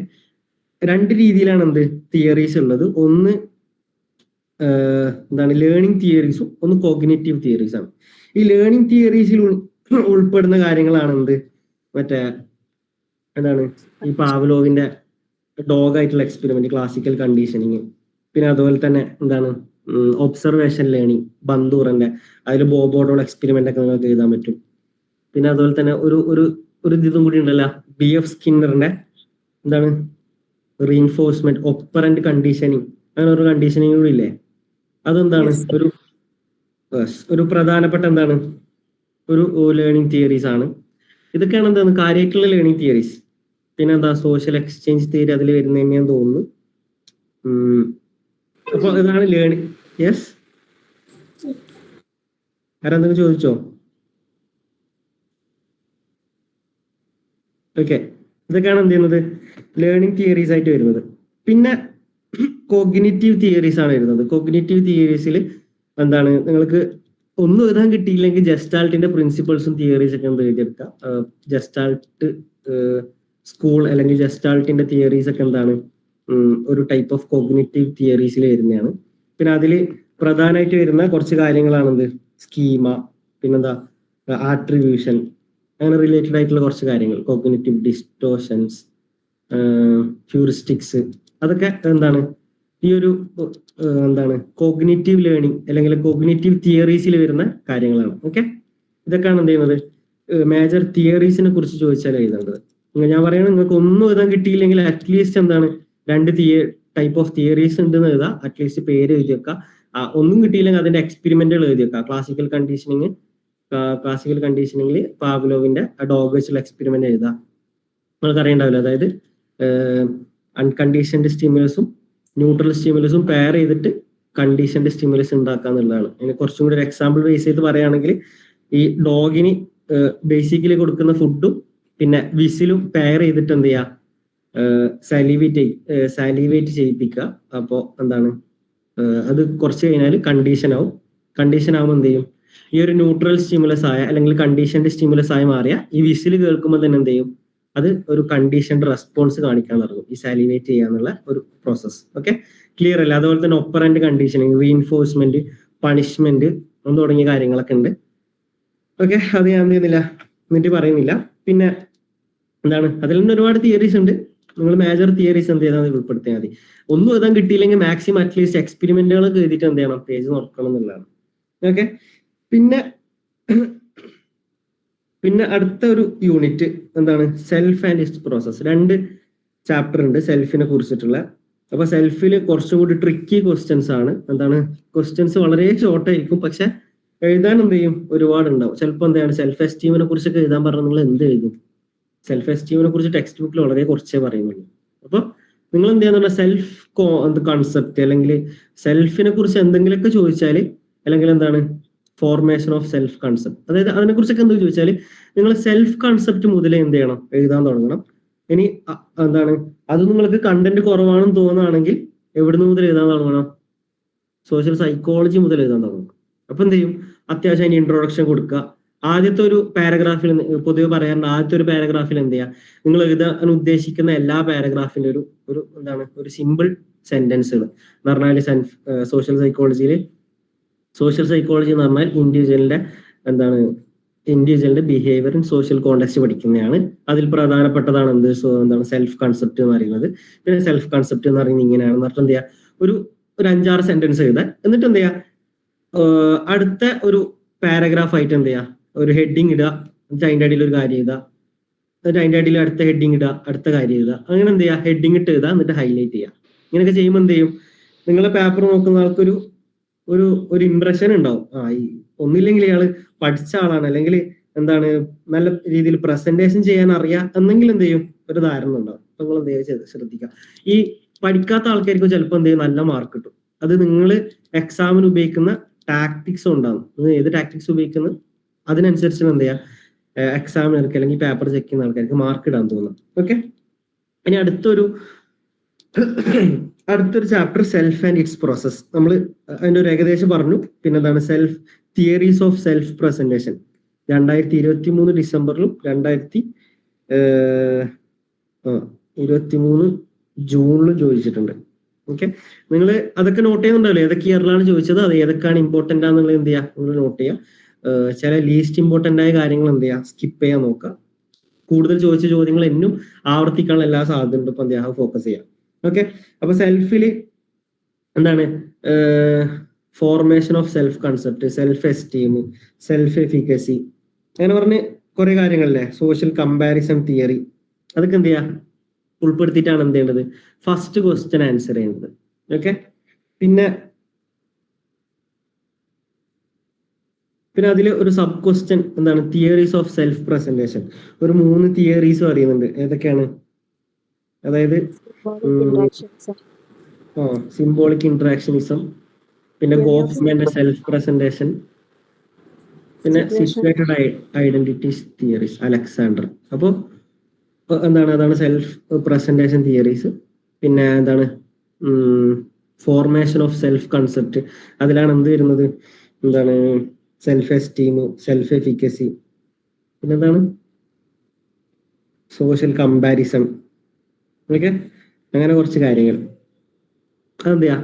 2 രീതിയിലാണ് എന്ത് തിയറീസ് ഉള്ളത്. ഒന്ന് എന്താണ് ലേണിംഗ് തിയറീസും, ഒന്ന് കോഗ്നിറ്റീവ് തിയറീസ് ആണ്. ഈ ലേണിംഗ് തിയറീസിൽ ഉൾപ്പെടുന്ന കാര്യങ്ങളാണ് എന്ത് മറ്റേ എന്താണ് ഈ പാവ്ലോവിന്റെ ഡോഗ് ആയിട്ടുള്ള എക്സ്പെരിമെന്റ്, ക്ലാസിക്കൽ കണ്ടീഷനിങ്, പിന്നെ അതുപോലെ തന്നെ എന്താണ് ഒബ്സർവേഷൻ ലേണിംഗ്, ബന്ദൂറിന്റെ അതിൽ ബോബോഡോൾ എക്സ്പെരിമെന്റ് ഒക്കെ നിങ്ങൾക്ക് എഴുതാൻ പറ്റും. പിന്നെ അതുപോലെ തന്നെ ഒരു ഇതും കൂടി ഉണ്ടല്ലോ, BF സ്കിന്നറിന്റെ എന്താണ് റീഇൻഫോഴ്സ്മെന്റ് ഓപ്പറന്റ് കണ്ടീഷനിങ്, അങ്ങനെ ഒരു കണ്ടീഷനിങ് കൂടി ഇല്ലേ? അതെന്താണ് ഒരു പ്രധാനപ്പെട്ട എന്താണ് ഒരു ലേണിംഗ് തിയറീസ് ആണ്. ഇതൊക്കെയാണ് എന്താണ് കാര്യമായിട്ടുള്ള ലേണിംഗ് തിയറീസ്. പിന്നെ എന്താ സോഷ്യൽ എക്സ്ചേഞ്ച് തിയറി അതിൽ വരുന്നതെന്ന് തോന്നുന്നു. അപ്പൊ ഇതാണ് ലേണിംഗ്. യെസ്, ആരെന്തെങ്കിലും ചോദിച്ചോ? ഓക്കെ, ഇതൊക്കെയാണ് എന്ത് ചെയ്യുന്നത് ലേണിംഗ് തിയറീസ് ആയിട്ട് വരുന്നത്. പിന്നെ കോഗ്നിറ്റീവ് തിയറീസ് ആണ് വരുന്നത്. കോഗ്നിറ്റീവ് തിയറീസിൽ എന്താണ് നിങ്ങൾക്ക് ഒന്നും എഴുതാൻ കിട്ടിയില്ലെങ്കിൽ ജസ്റ്റാൾട്ടിന്റെ പ്രിൻസിപ്പിൾസും തിയറീസ് ഒക്കെ എന്ത് എഴുതിയെടുക്കാം. ജസ്റ്റാൾട്ട് സ്കൂൾ അല്ലെങ്കിൽ ജസ്റ്റാൾട്ടിന്റെ തിയറീസ് ഒക്കെ എന്താണ് ഒരു ടൈപ്പ് ഓഫ് കോഗ്നിറ്റീവ് തിയറീസിൽ വരുന്നതാണ്. പിന്നെ അതിൽ പ്രധാനമായിട്ട് വരുന്ന കുറച്ച് കാര്യങ്ങളാണെന്ത് സ്കീമ, പിന്നെന്താ ആട്രിബ്യൂഷൻ, അങ്ങനെ റിലേറ്റഡ് ആയിട്ടുള്ള കുറച്ച് കാര്യങ്ങൾ, കോഗ്നിറ്റീവ് ഡിസ്റ്റോഷൻസ്, ഹ്യൂറിസ്റ്റിക്സ്, അതൊക്കെ എന്താണ് ഈ ഒരു എന്താണ് കോഗ്നിറ്റീവ് ലേണിംഗ് അല്ലെങ്കിൽ കോഗ്നിറ്റീവ് തിയറീസിൽ വരുന്ന കാര്യങ്ങളാണ്. ഓക്കെ, ഇതൊക്കെയാണ് എന്ത് ചെയ്യുന്നത് മേജർ തിയറീസിനെ കുറിച്ച് ചോദിച്ചാൽ എഴുതേണ്ടത്. ഞാൻ പറയുന്നത് നിങ്ങൾക്ക് ഒന്നും എഴുതാൻ കിട്ടിയില്ലെങ്കിൽ അറ്റ്ലീസ്റ്റ് എന്താണ് 2 ടൈപ്പ് ഓഫ് തിയറീസ് ഉണ്ടെന്ന് എഴുതാം. അറ്റ്ലീസ്റ്റ് പേര് എഴുതി വെക്കുക. ഒന്നും കിട്ടിയില്ലെങ്കിൽ അതിന്റെ എക്സ്പെരിമെന്റുകൾ എഴുതി വെക്കുക. ക്ലാസിക്കൽ കണ്ടീഷനിങ്ങിൽ പാവ്ലോവിന്റെ ഡോഗ് വെച്ചുള്ള എക്സ്പെരിമെന്റ് എഴുതാം. നിങ്ങൾക്ക് അറിയണ്ടാവില്ല, അതായത് അൺകണ്ടീഷൻഡ് സ്റ്റിമുലസും ന്യൂട്രൽ സ്റ്റിമുലസും പെയർ ചെയ്തിട്ട് കണ്ടീഷൻഡ് സ്റ്റിമുലസ് ഉണ്ടാക്കുക എന്നുള്ളതാണ്. അതിന് കുറച്ചും കൂടി ഒരു എക്സാമ്പിൾ ബേസ് ചെയ്ത് പറയുകയാണെങ്കിൽ ഈ ഡോഗിന് ബേസിക്കലി കൊടുക്കുന്ന ഫുഡും പിന്നെ വിസിലും പെയർ ചെയ്തിട്ട് എന്ത് ചെയ്യുക, സാലിവേറ്റ് ചെയ്യിപ്പിക്കുക. അപ്പോൾ എന്താണ് അത് കുറച്ച് കഴിഞ്ഞാൽ കണ്ടീഷൻ ആവുമ്പോൾ എന്ത് ചെയ്യും, ഈ ഒരു ന്യൂട്രൽ സ്റ്റിമുലസ് ആയ അല്ലെങ്കിൽ കണ്ടീഷൻഡ് സ്റ്റിമുലസ് ആയി മാറിയ ഈ വിസിൽ കേൾക്കുമ്പോൾ തന്നെ എന്ത് ചെയ്യും, അത് ഒരു കണ്ടീഷൻഡ് റെസ്പോൺസ് കാണിക്കാൻ തുടങ്ങും, ഈ സാലിവേറ്റ് ചെയ്യാന്നുള്ള ഒരു പ്രോസസ്. ഓക്കെ, ക്ലിയർ അല്ല? അതുപോലെ തന്നെ ഒപ്പറന്റ് കണ്ടീഷനിങ്, റീഇൻഫോഴ്സ്മെന്റ്, പണിഷ്മെന്റ് തുടങ്ങിയ കാര്യങ്ങളൊക്കെ ഉണ്ട്. ഓക്കെ, അത് ഞാൻ എന്ത് ചെയ്യുന്നില്ല എന്നിട്ട് പറയുന്നില്ല. പിന്നെ എന്താണ് അതിൽ നിന്ന് ഒരുപാട് തിയറീസ് ഉണ്ട്. നിങ്ങൾ മേജർ തിയറീസ് എന്ത് ചെയ്താൽ ഉൾപ്പെടുത്തിയാൽ മതി. ഒന്നും എഴുതാൻ കിട്ടിയില്ലെങ്കിൽ മാക്സിമം അറ്റ്ലീസ്റ്റ് എക്സ്പെരിമെന്റുകളൊക്കെ എഴുതിയിട്ട് എന്ത് ചെയ്യണം, പേജ് നോക്കണം എന്നുള്ളതാണ്. ഓക്കെ, പിന്നെ അടുത്ത ഒരു യൂണിറ്റ് എന്താണ് self and it's process. 2 chapter ഉണ്ട് സെൽഫിനെ കുറിച്ചിട്ടുള്ള. അപ്പൊ സെൽഫിൽ കുറച്ചും കൂടി ട്രിക്കി ക്വസ്റ്റ്യൻസ് ആണ്. എന്താണ് ക്വസ്റ്റ്യൻസ് വളരെ ഷോർട്ട് ആയിരിക്കും, പക്ഷെ എഴുതാൻ എന്ത് ചെയ്യും ഒരുപാടുണ്ടാവും. ചിലപ്പോൾ എന്താണ് സെൽഫ് എസ്റ്റീമിനെ കുറിച്ചൊക്കെ എഴുതാൻ പറഞ്ഞാൽ നിങ്ങൾ എന്ത് എഴുതും? സെൽഫ് എസ്റ്റീമിനെ കുറിച്ച് ടെക്സ്റ്റ് ബുക്കിൽ വളരെ കുറച്ചേ പറയുന്നുള്ളൂ. അപ്പൊ നിങ്ങൾ എന്ത് ചെയ്യാന്നുള്ള സെൽഫ് കൺസെപ്റ്റ് അല്ലെങ്കിൽ സെൽഫിനെ കുറിച്ച് എന്തെങ്കിലുമൊക്കെ ചോദിച്ചാൽ, അല്ലെങ്കിൽ എന്താണ് ഫോർമേഷൻ ഓഫ് സെൽഫ് കൺസെപ്റ്റ്, അതായത് അതിനെ കുറിച്ചൊക്കെ എന്താ ചോദിച്ചാൽ നിങ്ങൾ സെൽഫ് കൺസെപ്റ്റ് മുതലേ എന്ത് ചെയ്യണം, എഴുതാൻ തുടങ്ങണം. ഇനി എന്താണ് അത് നിങ്ങൾക്ക് കണ്ടന്റ് കുറവാണെന്ന് തോന്നുകയാണെങ്കിൽ എവിടുന്ന് മുതൽ എഴുതാൻ തുടങ്ങണം? സോഷ്യൽ സൈക്കോളജി മുതൽ എഴുതാൻ തുടങ്ങണം. അപ്പൊ എന്ത് ചെയ്യും, അത്യാവശ്യം അതിന് ഇൻട്രൊഡക്ഷൻ കൊടുക്കുക. ആദ്യത്തെ ഒരു പാരഗ്രാഫിൽ, പൊതുവെ പറയാറുണ്ട്, ആദ്യത്തെ ഒരു പാരഗ്രാഫിൽ എന്ത് ചെയ്യുക, നിങ്ങൾ എഴുതാൻ ഉദ്ദേശിക്കുന്ന എല്ലാ പാരഗ്രാഫിന്റെ ഒരു എന്താണ് ഒരു സിമ്പിൾ സെന്റൻസുകൾ എന്ന് പറഞ്ഞാൽ സോഷ്യൽ സൈക്കോളജി എന്ന് പറഞ്ഞാൽ ഇൻഡിവിജ്വലിന്റെ ബിഹേവിയർ ഇൻ സോഷ്യൽ കോണ്ടെക്സ്റ്റ് പഠിക്കുന്നതാണ്. അതിൽ പ്രധാനപ്പെട്ടതാണ് എന്താണ് സെൽഫ് കൺസെപ്റ്റ് എന്ന് പറയുന്നത്. പിന്നെ സെൽഫ് കൺസെപ്റ്റ് എന്ന് പറയുന്നത് ഇങ്ങനെയാണെന്ന് പറഞ്ഞിട്ട് എന്ത് ചെയ്യുക, ഒരു 5-6 സെന്റൻസ് എഴുതാൻ. എന്നിട്ട് എന്ത് ചെയ്യുക, അടുത്ത ഒരു പാരഗ്രാഫ് ആയിട്ട് എന്ത് ചെയ്യുക, ഒരു ഹെഡിങ് ഇടുക, എന്നിട്ട് അതിൻ്റെ അടിയിൽ ഒരു കാര്യം എഴുതുക, എന്നിട്ട് അതിൻ്റെ അടിയിൽ അടുത്ത ഹെഡിങ് ഇടുക, അടുത്ത കാര്യം എഴുതുക. അങ്ങനെ എന്ത് ചെയ്യുക, ഹെഡിങ് ഇട്ട് എഴുതുക, എന്നിട്ട് ഹൈലൈറ്റ് ചെയ്യുക. ഇങ്ങനെയൊക്കെ ചെയ്യുമ്പോൾ എന്ത് ചെയ്യും, നിങ്ങളെ പേപ്പർ നോക്കുന്ന ആൾക്കൊരു ഒരു ഇംപ്രഷൻ ഉണ്ടാവും. ഒന്നില്ലെങ്കിൽ ഇയാള് പഠിച്ച ആളാണ്, അല്ലെങ്കിൽ എന്താണ് നല്ല രീതിയിൽ പ്രസന്റേഷൻ ചെയ്യാൻ അറിയാം എന്നെങ്കിലും എന്ത് ചെയ്യും, ഒരു ധാരണ ഉണ്ടാവും. അപ്പൊ നിങ്ങൾ എന്ത് ചെയ്യുക ശ്രദ്ധിക്കുക. ഈ പഠിക്കാത്ത ആൾക്കാർക്ക് ചിലപ്പോൾ എന്ത് ചെയ്യും നല്ല മാർക്ക് കിട്ടും. അത് നിങ്ങൾ എക്സാമിന് ഉപയോഗിക്കുന്ന ടാക്ടിക്സ് ഉണ്ടാകും. നിങ്ങൾ ഏത് ടാക്ടിക്സ് ഉപയോഗിക്കുന്നത് അതിനനുസരിച്ച് എന്ത് ചെയ്യുക, എക്സാമിനർക്ക് അല്ലെങ്കിൽ പേപ്പർ ചെക്ക് ചെയ്യുന്ന ആൾക്കാർക്ക് മാർക്ക് ഇടാൻ തോന്നും. ഓക്കെ, ഇനി അടുത്തൊരു chapter self and it's process. നമ്മൾ അതിന്റെ ഒരു ഏകദേശം പറഞ്ഞു. പിന്നെ എന്താണ് തിയറീസ് ഓഫ് സെൽഫ് പ്രസന്റേഷൻ 2023 ഡിസംബറിലും 2023 ജൂണിലും ചോദിച്ചിട്ടുണ്ട്. ഓക്കെ, നിങ്ങൾ അതൊക്കെ നോട്ട് ചെയ്യുന്നുണ്ടല്ലോ, ഏതൊക്കെ ഇയറിലാണ് ചോദിച്ചത്, അത് ഏതൊക്കെയാണ് ഇമ്പോർട്ടന്റ് ആണെന്നുള്ളത് എന്ത് ചെയ്യുക, നിങ്ങൾ നോട്ട് ചെയ്യുക. ചില ലീസ്റ്റ് ഇമ്പോർട്ടന്റ് ആയ കാര്യങ്ങൾ എന്ത് ചെയ്യുക, സ്കിപ്പ് ചെയ്യാൻ നോക്കുക. കൂടുതൽ ചോദിച്ച ചോദ്യങ്ങൾ എന്നും ആവർത്തിക്കാനുള്ള എല്ലാ സാധ്യതയുണ്ട്, ഇപ്പൊ എന്ത് ചെയ്യുക, ഫോക്കസ് ചെയ്യാം. ഓക്കെ, അപ്പൊ സെൽഫില് എന്താണ് formation of self concept, self esteem, self efficacy, അങ്ങനെ പറഞ്ഞ് കുറെ കാര്യങ്ങളല്ലേ. സോഷ്യൽ കമ്പാരിസൺ തിയറി, അതൊക്കെ എന്ത് ചെയ്യുക, ഉൾപ്പെടുത്തിയിട്ടാണ് എന്ത് ചെയ്യേണ്ടത്, ഫസ്റ്റ് ക്വസ്റ്റ്യൻ ആൻസർ ചെയ്യേണ്ടത്. ഓക്കെ, പിന്നെ അതിൽ ഒരു സബ് ക്വസ്റ്റ്യൻ എന്താണ്, തിയറീസ് ഓഫ് സെൽഫ് പ്രസന്റേഷൻ. ഒരു 3 തിയറീസ് പറയുന്നുണ്ട്. ഏതൊക്കെയാണ്? അതായത് സിംബോളിക് ഇന്ററാക്ഷനിസം, പിന്നെ ഗോഫ്മാന്റെ സെൽഫ് പ്രസന്റേഷൻ, പിന്നെ സിറ്റുവേറ്റഡ് ഐഡന്റിറ്റീസ് തിയറീസ്, അലക്സാണ്ടർ. അപ്പോൾ എന്താണ്, അതാണ് സെൽഫ് പ്രസന്റേഷൻ തിയറീസ്. പിന്നെ എന്താണ് ഫോർമേഷൻ ഓഫ് സെൽഫ് കൺസെപ്റ്റ്, അതിലാണ് എന്ത് വരുന്നത്, എന്താണ് സെൽഫ് എസ്റ്റീം, സെൽഫ് എഫിക്കസി, പിന്നെന്താണ് സോഷ്യൽ കമ്പാരിസൺ. ഓക്കെ, അങ്ങനെ കുറച്ച് കാര്യങ്ങൾ അതെന്ത് ചെയ്യാം,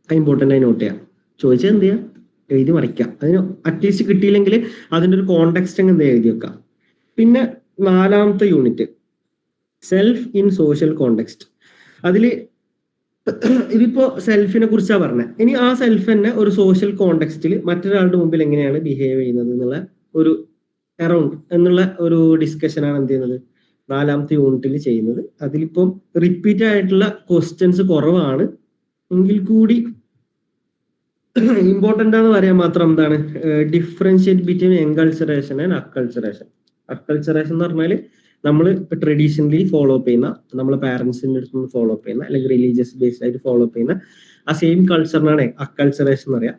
ഇമ്പോർട്ടൻ്റ് ആയി നോട്ട് ചെയ്യാം. ചോദിച്ചാൽ എന്ത് ചെയ്യാം, എഴുതി മറിക്കാം. അതിന് അറ്റ്ലീസ്റ്റ് കിട്ടിയില്ലെങ്കിൽ അതിൻ്റെ ഒരു കോണ്ടെക്സ്റ്റ് എന്ത് എഴുതി വെക്കാം. പിന്നെ 4ാമത്തെ unit self in social context. അതിൽ ഇതിപ്പോ സെൽഫിനെ കുറിച്ചാണ് പറഞ്ഞത്. ഇനി ആ സെൽഫ് തന്നെ ഒരു സോഷ്യൽ കോണ്ടെക്സ്റ്റിൽ മറ്റൊരാളുടെ മുമ്പിൽ എങ്ങനെയാണ് ബിഹേവ് ചെയ്യുന്നത് എന്നുള്ള ഒരു അറൗണ്ട് എന്നുള്ള ഒരു ഡിസ്കഷനാണ് എന്ത് ചെയ്യുന്നത് 4ാമത്തെ യൂണിറ്റിൽ ചെയ്യുന്നത്. അതിലിപ്പം റിപ്പീറ്റ് ആയിട്ടുള്ള ക്വസ്റ്റ്യൻസ് കുറവാണ് എങ്കിൽ കൂടി ഇമ്പോർട്ടൻ്റ് ആണെന്ന് പറയാൻ മാത്രം എന്താണ്, differentiate between enculturation and acculturation. Acculturation എന്ന് പറഞ്ഞാൽ നമ്മൾ ട്രഡീഷണലി ഫോളോ അപ്പ് ചെയ്യുന്ന, നമ്മളെ പാരന്റ്സിന്റെ അടുത്ത് നിന്ന് ഫോളോ അപ്പ് ചെയ്യുന്ന, അല്ലെങ്കിൽ റിലീജിയസ് ബേസ്ഡ് ആയിട്ട് ഫോളോ അപ്പ് ചെയ്യുന്ന ആ സെയിം കൾച്ചറിനാണ് അക്കൾച്ചറേഷൻ എന്ന് പറയാം.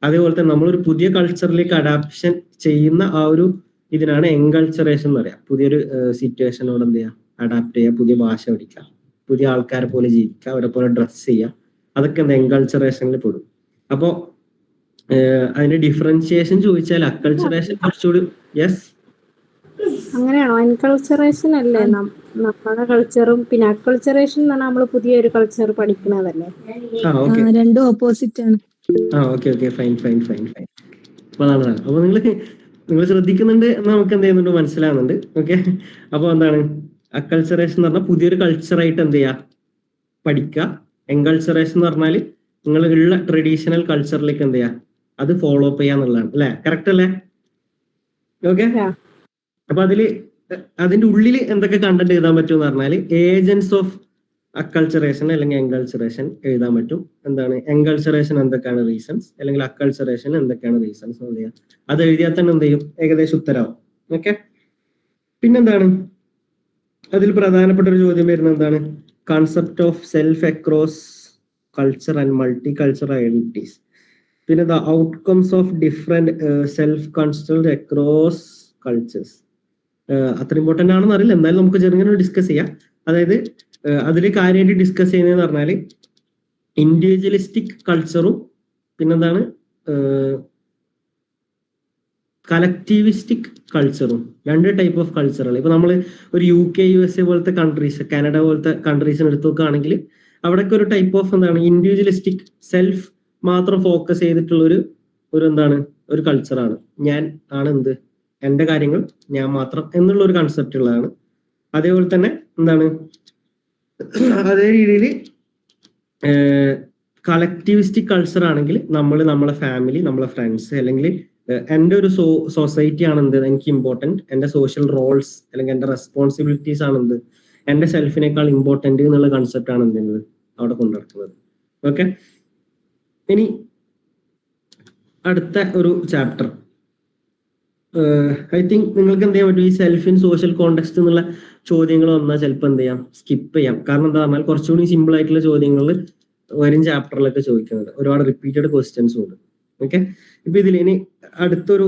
അതേപോലെ തന്നെ നമ്മളൊരു പുതിയ കൾച്ചറിലേക്ക് അഡാപ്ഷൻ ചെയ്യുന്ന ആ ഒരു ഇതിനാണ് എൻകൾച്ചറേഷൻ എന്ന് പറയാം. പുതിയൊരു സിറ്റുവേഷനോട് എന്ത് ചെയ്യുക, അഡാപ്റ്റ് ചെയ്യുക, പുതിയ ഭാഷ പഠിക്കുക, പുതിയ ആൾക്കാരെ പോലെ ജീവിക്കുക, അവരെ പോലെ ഡ്രസ് ചെയ്യുക, അതൊക്കെ എന്താ എൻകൾച്ചറേഷനിൽ പെടും. അപ്പോൾ അതിന്റെ ഡിഫറൻഷിയേഷൻ ചോദിച്ചാൽ അക്കൾച്ചറേഷൻ കുറച്ചുകൂടി. യെസ്, അങ്ങനെയാണോ? എൻകൾച്ചറേഷൻ അല്ലേ നമ്മുടെ കൾച്ചറും, പിന്നെ അക്കൾച്ചറേഷൻ എന്ന് പറഞ്ഞാൽ നമ്മൾ പുതിയൊരു കൾച്ചർ പഠിക്കണതല്ലേ? രണ്ടും ഓപ്പോസിറ്റ് ആണ്. Okay fine. അപ്പൊ അതാണ്. അപ്പൊ നിങ്ങൾ ശ്രദ്ധിക്കുന്നുണ്ട് എന്ന് നമുക്ക് എന്ത് ചെയ്യുന്നുണ്ട്, മനസ്സിലാവുന്നുണ്ട്. ഓക്കെ, അപ്പൊ എന്താണ് അക്കൾച്ചറേഷൻ എന്ന് പറഞ്ഞാൽ പുതിയൊരു കൾച്ചറായിട്ട് എന്ത് ചെയ്യുക, പഠിക്കുക. എൻകൾച്ചറേഷൻ എന്ന് പറഞ്ഞാൽ നിങ്ങൾ ഉള്ള ട്രഡീഷണൽ കൾച്ചറിലേക്ക് എന്ത് ചെയ്യുക, അത് ഫോളോ അപ്പ് ചെയ്യാന്നുള്ളതാണ്. അല്ലെ? കറക്റ്റ് അല്ലേ? ഓക്കെ, അപ്പൊ അതിന്റെ ഉള്ളിൽ എന്തൊക്കെ കണ്ടന്റ് എഴുതാൻ പറ്റും എന്ന് പറഞ്ഞാൽ ഏജൻസ് ഓഫ് അക്കൾച്ചറേഷൻ അല്ലെങ്കിൽ എൻകൾച്ചറേഷൻ എഴുതാൻ പറ്റും. എന്താണ് എൻകൾച്ചറേഷൻ, എന്തൊക്കെയാണ് റീസൺസ്, അല്ലെങ്കിൽ അക്കൾച്ചറേഷൻ എന്തൊക്കെയാണ് റീസൺസ് എന്ന് ചെയ്യാം. അത് എഴുതിയാൽ തന്നെ എന്ത് ചെയ്യും, ഏകദേശം ഉത്തരവാകും. ഓക്കെ, പിന്നെന്താണ് അതിൽ പ്രധാനപ്പെട്ട ഒരു ചോദ്യം വരുന്നത് എന്താണ്, concept of self across culture and multi cultural identities. പിന്നെ the outcomes of different self construct across cultures. അത്ര ഇമ്പോർട്ടൻ്റ് ആണെന്ന് അറിയില്ല, എന്നാലും നമുക്ക് ചെറുങ്ങനെ ഡിസ്കസ് ചെയ്യാം. അതായത് അതിൽ കാര്യമായിട്ട് ഡിസ്കസ് ചെയ്യുന്നതെന്ന് പറഞ്ഞാൽ ഇൻഡിവിജ്വലിസ്റ്റിക് കൾച്ചറും പിന്നെന്താണ് കളക്റ്റീവിസ്റ്റിക് കൾച്ചറും. 2 ടൈപ്പ് ഓഫ് കൾച്ചറുകൾ. ഇപ്പൊ നമ്മൾ ഒരു UK USA പോലത്തെ കൺട്രീസ്, കാനഡ പോലത്തെ കൺട്രീസിന് എടുത്തു നോക്കുകയാണെങ്കിൽ അവിടെയൊക്കെ ഒരു ടൈപ്പ് ഓഫ് എന്താണ് ഇൻഡിവിജ്വലിസ്റ്റിക് സെൽഫ് മാത്രം ഫോക്കസ് ചെയ്തിട്ടുള്ള ഒരു എന്താണ് ഒരു കൾച്ചറാണ്. ഞാൻ ആണ് എന്ത്, എന്റെ കാര്യങ്ങൾ ഞാൻ മാത്രം എന്നുള്ള ഒരു കൺസെപ്റ്റ് ഉള്ളതാണ്. അതേപോലെ തന്നെ എന്താണ് അതേ രീതിയിൽ കളക്റ്റീവിസ്റ്റിക് കൾച്ചർ ആണെങ്കിൽ നമ്മളെ ഫാമിലി, നമ്മളെ ഫ്രണ്ട്സ്, അല്ലെങ്കിൽ എൻ്റെ ഒരു സൊസൈറ്റി ആണ് എന്ത് എനിക്ക് ഇമ്പോർട്ടൻറ്റ്, എൻ്റെ സോഷ്യൽ റോൾസ് അല്ലെങ്കിൽ എൻ്റെ റെസ്പോൺസിബിലിറ്റീസ് ആണ് എന്ത് എൻ്റെ സെൽഫിനേക്കാൾ ഇമ്പോർട്ടൻറ്റ് എന്നുള്ള കൺസെപ്റ്റ് ആണ് എന്ത് അവിടെ കൊണ്ടുനടക്കുന്നത്. ഓക്കെ, ഇനി അടുത്ത ഒരു ചാപ്റ്റർ ഐ തിങ്ക് നിങ്ങൾക്ക് എന്ത് ചെയ്യാൻ പറ്റും, ഈ സെൽഫ് ഇൻ സോഷ്യൽ കോണ്ടെക്സ്റ്റ് എന്നുള്ള ചോദ്യങ്ങൾ വന്നാൽ ചിലപ്പോൾ എന്ത് ചെയ്യാം, സ്കിപ്പ് ചെയ്യാം. കാരണം എന്താ പറഞ്ഞാൽ കുറച്ചുകൂടി സിമ്പിൾ ആയിട്ടുള്ള ചോദ്യങ്ങൾ വരും ചാപ്റ്ററിലൊക്കെ ചോദിക്കുന്നുണ്ട്, ഒരുപാട് റിപ്പീറ്റഡ് ക്വസ്റ്റ്യൻസും ഉണ്ട്. ഓക്കെ, ഇപ്പൊ ഇതിൽ ഇനി അടുത്തൊരു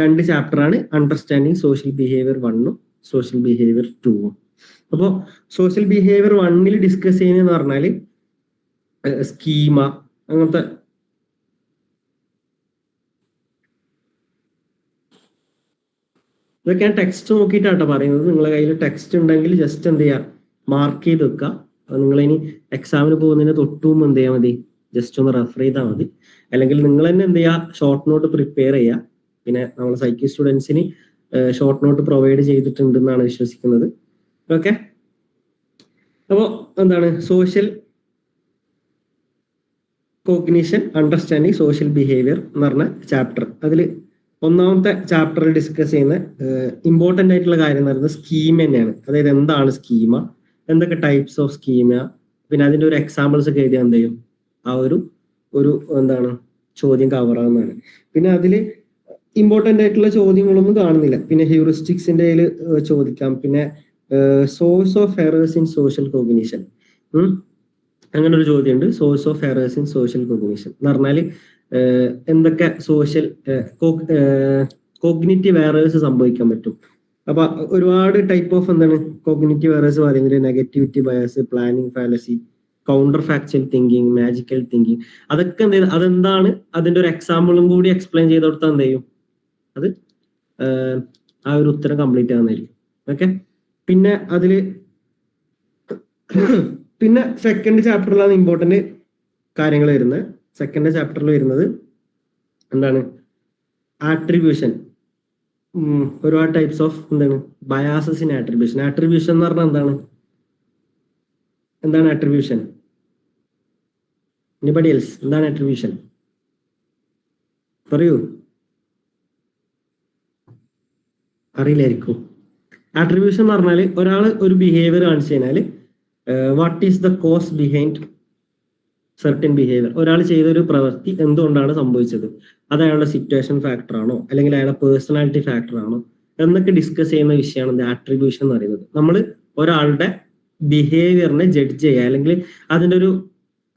2 ചാപ്റ്ററാണ് അണ്ടർസ്റ്റാൻഡിങ് സോഷ്യൽ ബിഹേവിയർ 1ഉം സോഷ്യൽ ബിഹേവിയർ 2ഉം. അപ്പോൾ സോഷ്യൽ ബിഹേവിയർ 1ൽ ഡിസ്കസ് ചെയ്യുന്നതെന്ന് പറഞ്ഞാൽ സ്കീമ, അങ്ങനത്തെ ഇതൊക്കെ ഞാൻ ടെക്സ്റ്റ് നോക്കിയിട്ടാട്ടോ പറയുന്നത്. നിങ്ങളെ കയ്യിൽ ടെക്സ്റ്റ് ഉണ്ടെങ്കിൽ ജസ്റ്റ് എന്ത് ചെയ്യുക, മാർക്ക് ചെയ്ത് വെക്കുക. നിങ്ങളിനി എക്സാമിന് പോകുന്നതിന് തൊട്ടും എന്ത് ചെയ്യാൽ മതി, ജസ്റ്റ് ഒന്ന് റെഫർ ചെയ്താൽ മതി. അല്ലെങ്കിൽ നിങ്ങൾ തന്നെ എന്ത് ചെയ്യുക, ഷോർട്ട് നോട്ട് പ്രിപ്പയർ ചെയ്യുക. പിന്നെ നമ്മൾ സൈക്കി സ്റ്റുഡൻസിന് ഷോർട്ട് നോട്ട് പ്രൊവൈഡ് ചെയ്തിട്ടുണ്ടെന്നാണ് വിശ്വസിക്കുന്നത്. ഓക്കെ, അപ്പോൾ എന്താണ് social cognition understanding social behaviour എന്ന് പറഞ്ഞ ചാപ്റ്റർ. അതിൽ ഒന്നാമത്തെ ചാപ്റ്ററിൽ ഡിസ്കസ് ചെയ്യുന്ന ഇമ്പോർട്ടൻ്റ് ആയിട്ടുള്ള കാര്യം എന്ന് പറയുന്നത് സ്കീം തന്നെയാണ്. അതായത് എന്താണ് സ്കീമ, എന്തൊക്കെ ടൈപ്സ് ഓഫ് സ്കീമ, പിന്നെ അതിൻ്റെ ഒരു എക്സാമ്പിൾസ് ഒക്കെ എഴുതിയാൽ എന്ത് ചെയ്യും, ആ ഒരു എന്താണ് ചോദ്യം കവർ ആവുന്നതാണ്. പിന്നെ അതിൽ ഇമ്പോർട്ടൻ്റ് ആയിട്ടുള്ള ചോദ്യങ്ങളൊന്നും കാണുന്നില്ല. പിന്നെ ഹ്യൂറിസ്റ്റിക്സിൻ്റെ ചോദിക്കാം. പിന്നെ source of errors in social cognition, അങ്ങനെ ഒരു ചോദ്യമുണ്ട്. Source of errors in social cognition എന്ന് പറഞ്ഞാൽ എന്തൊക്കെ സോഷ്യൽ കോഗ്നിറ്റീവ് എറേഴ്സ് സംഭവിക്കാൻ പറ്റും. അപ്പൊ ഒരുപാട് ടൈപ്പ് ഓഫ് എന്താണ് കോഗ്നിറ്റീവ് എറേഴ്സ് പറയുന്നത്, negativity bias, planning fallacy, counter factual thinking, magical thinking. അതൊക്കെ അതെന്താണ്, അതിന്റെ ഒരു എക്സാമ്പിളും കൂടി എക്സ്പ്ലെയിൻ ചെയ്ത് കൊടുത്താൽ എന്ത് ചെയ്യും, അത് ആ ഒരു ഉത്തരം കംപ്ലീറ്റ് ആവുന്നതായിരിക്കും. ഓക്കെ, പിന്നെ അതില് പിന്നെ സെക്കൻഡ് ചാപ്റ്ററിലാണ് ഇമ്പോർട്ടന്റ് കാര്യങ്ങൾ വരുന്നത്. സെക്കൻഡ് ചാപ്റ്ററിൽ വരുന്നത് എന്താണ്, ആട്രിബ്യൂഷൻ. ഒരുപാട് ടൈപ്സ് ഓഫ് എന്താണ് ബയാസസ് ഇൻ ആട്രിബ്യൂഷൻ. ആട്രിബ്യൂഷൻ എന്ന് പറഞ്ഞാൽ എന്താണ് ആട്രിബ്യൂഷൻ? എനിബഡി എൽസ്, എന്താണ് ആട്രിബ്യൂഷൻ? പറയൂ, അറിയില്ലായിരിക്കും. ആട്രിബ്യൂഷൻ എന്ന് പറഞ്ഞാൽ ഒരാൾ ഒരു ബിഹേവിയർ കാണിച്ചു കഴിഞ്ഞാൽ what is the cause behind certain behaviour. ഒരാൾ ചെയ്തൊരു പ്രവൃത്തി എന്തുകൊണ്ടാണ് സംഭവിച്ചത്, അത് അയാളുടെ സിറ്റുവേഷൻ ഫാക്ടർ ആണോ അല്ലെങ്കിൽ അയാളുടെ പേഴ്സണാലിറ്റി ഫാക്ടർ ആണോ എന്നൊക്കെ ഡിസ്കസ് ചെയ്യുന്ന വിഷയമാണ് ആട്രിബ്യൂഷൻ എന്ന് പറയുന്നത്. നമ്മൾ ഒരാളുടെ ബിഹേവിയറിനെ ജഡ്ജ് ചെയ്യുക അല്ലെങ്കിൽ അതിൻ്റെ ഒരു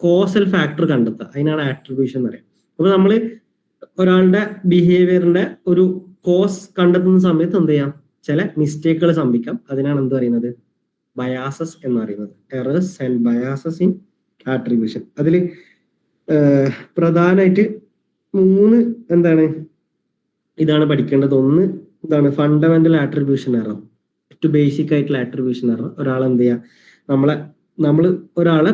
കോസൽ ഫാക്ടർ കണ്ടെത്തുക, അതിനാണ് ആട്രിബ്യൂഷൻ എന്ന് പറയുന്നത്. അപ്പൊ നമ്മൾ ഒരാളുടെ ബിഹേവിയറിന്റെ ഒരു കോസ് കണ്ടെത്തുന്ന സമയത്ത് എന്ത് ചെയ്യാം, ചില മിസ്റ്റേക്കുകൾ സംഭവിക്കാം. അതിനാണ് എന്ത് പറയുന്നത്, ബയാസസ് എന്ന് പറയുന്നത്. Errors and biases in attribution. അതിൽ പ്രധാനമായിട്ട് 3 എന്താണ് ഇതാണ് പഠിക്കേണ്ടത്. ഒന്ന് എന്താണ് ഫണ്ടമെന്റൽ ആട്രിബ്യൂഷൻ എറർ, ഏറ്റവും ബേസിക് ആയിട്ടുള്ള ആട്രിബ്യൂഷൻ എറർ. ഒരാൾ എന്ത് ചെയ്യുക, നമ്മൾ ഒരാളെ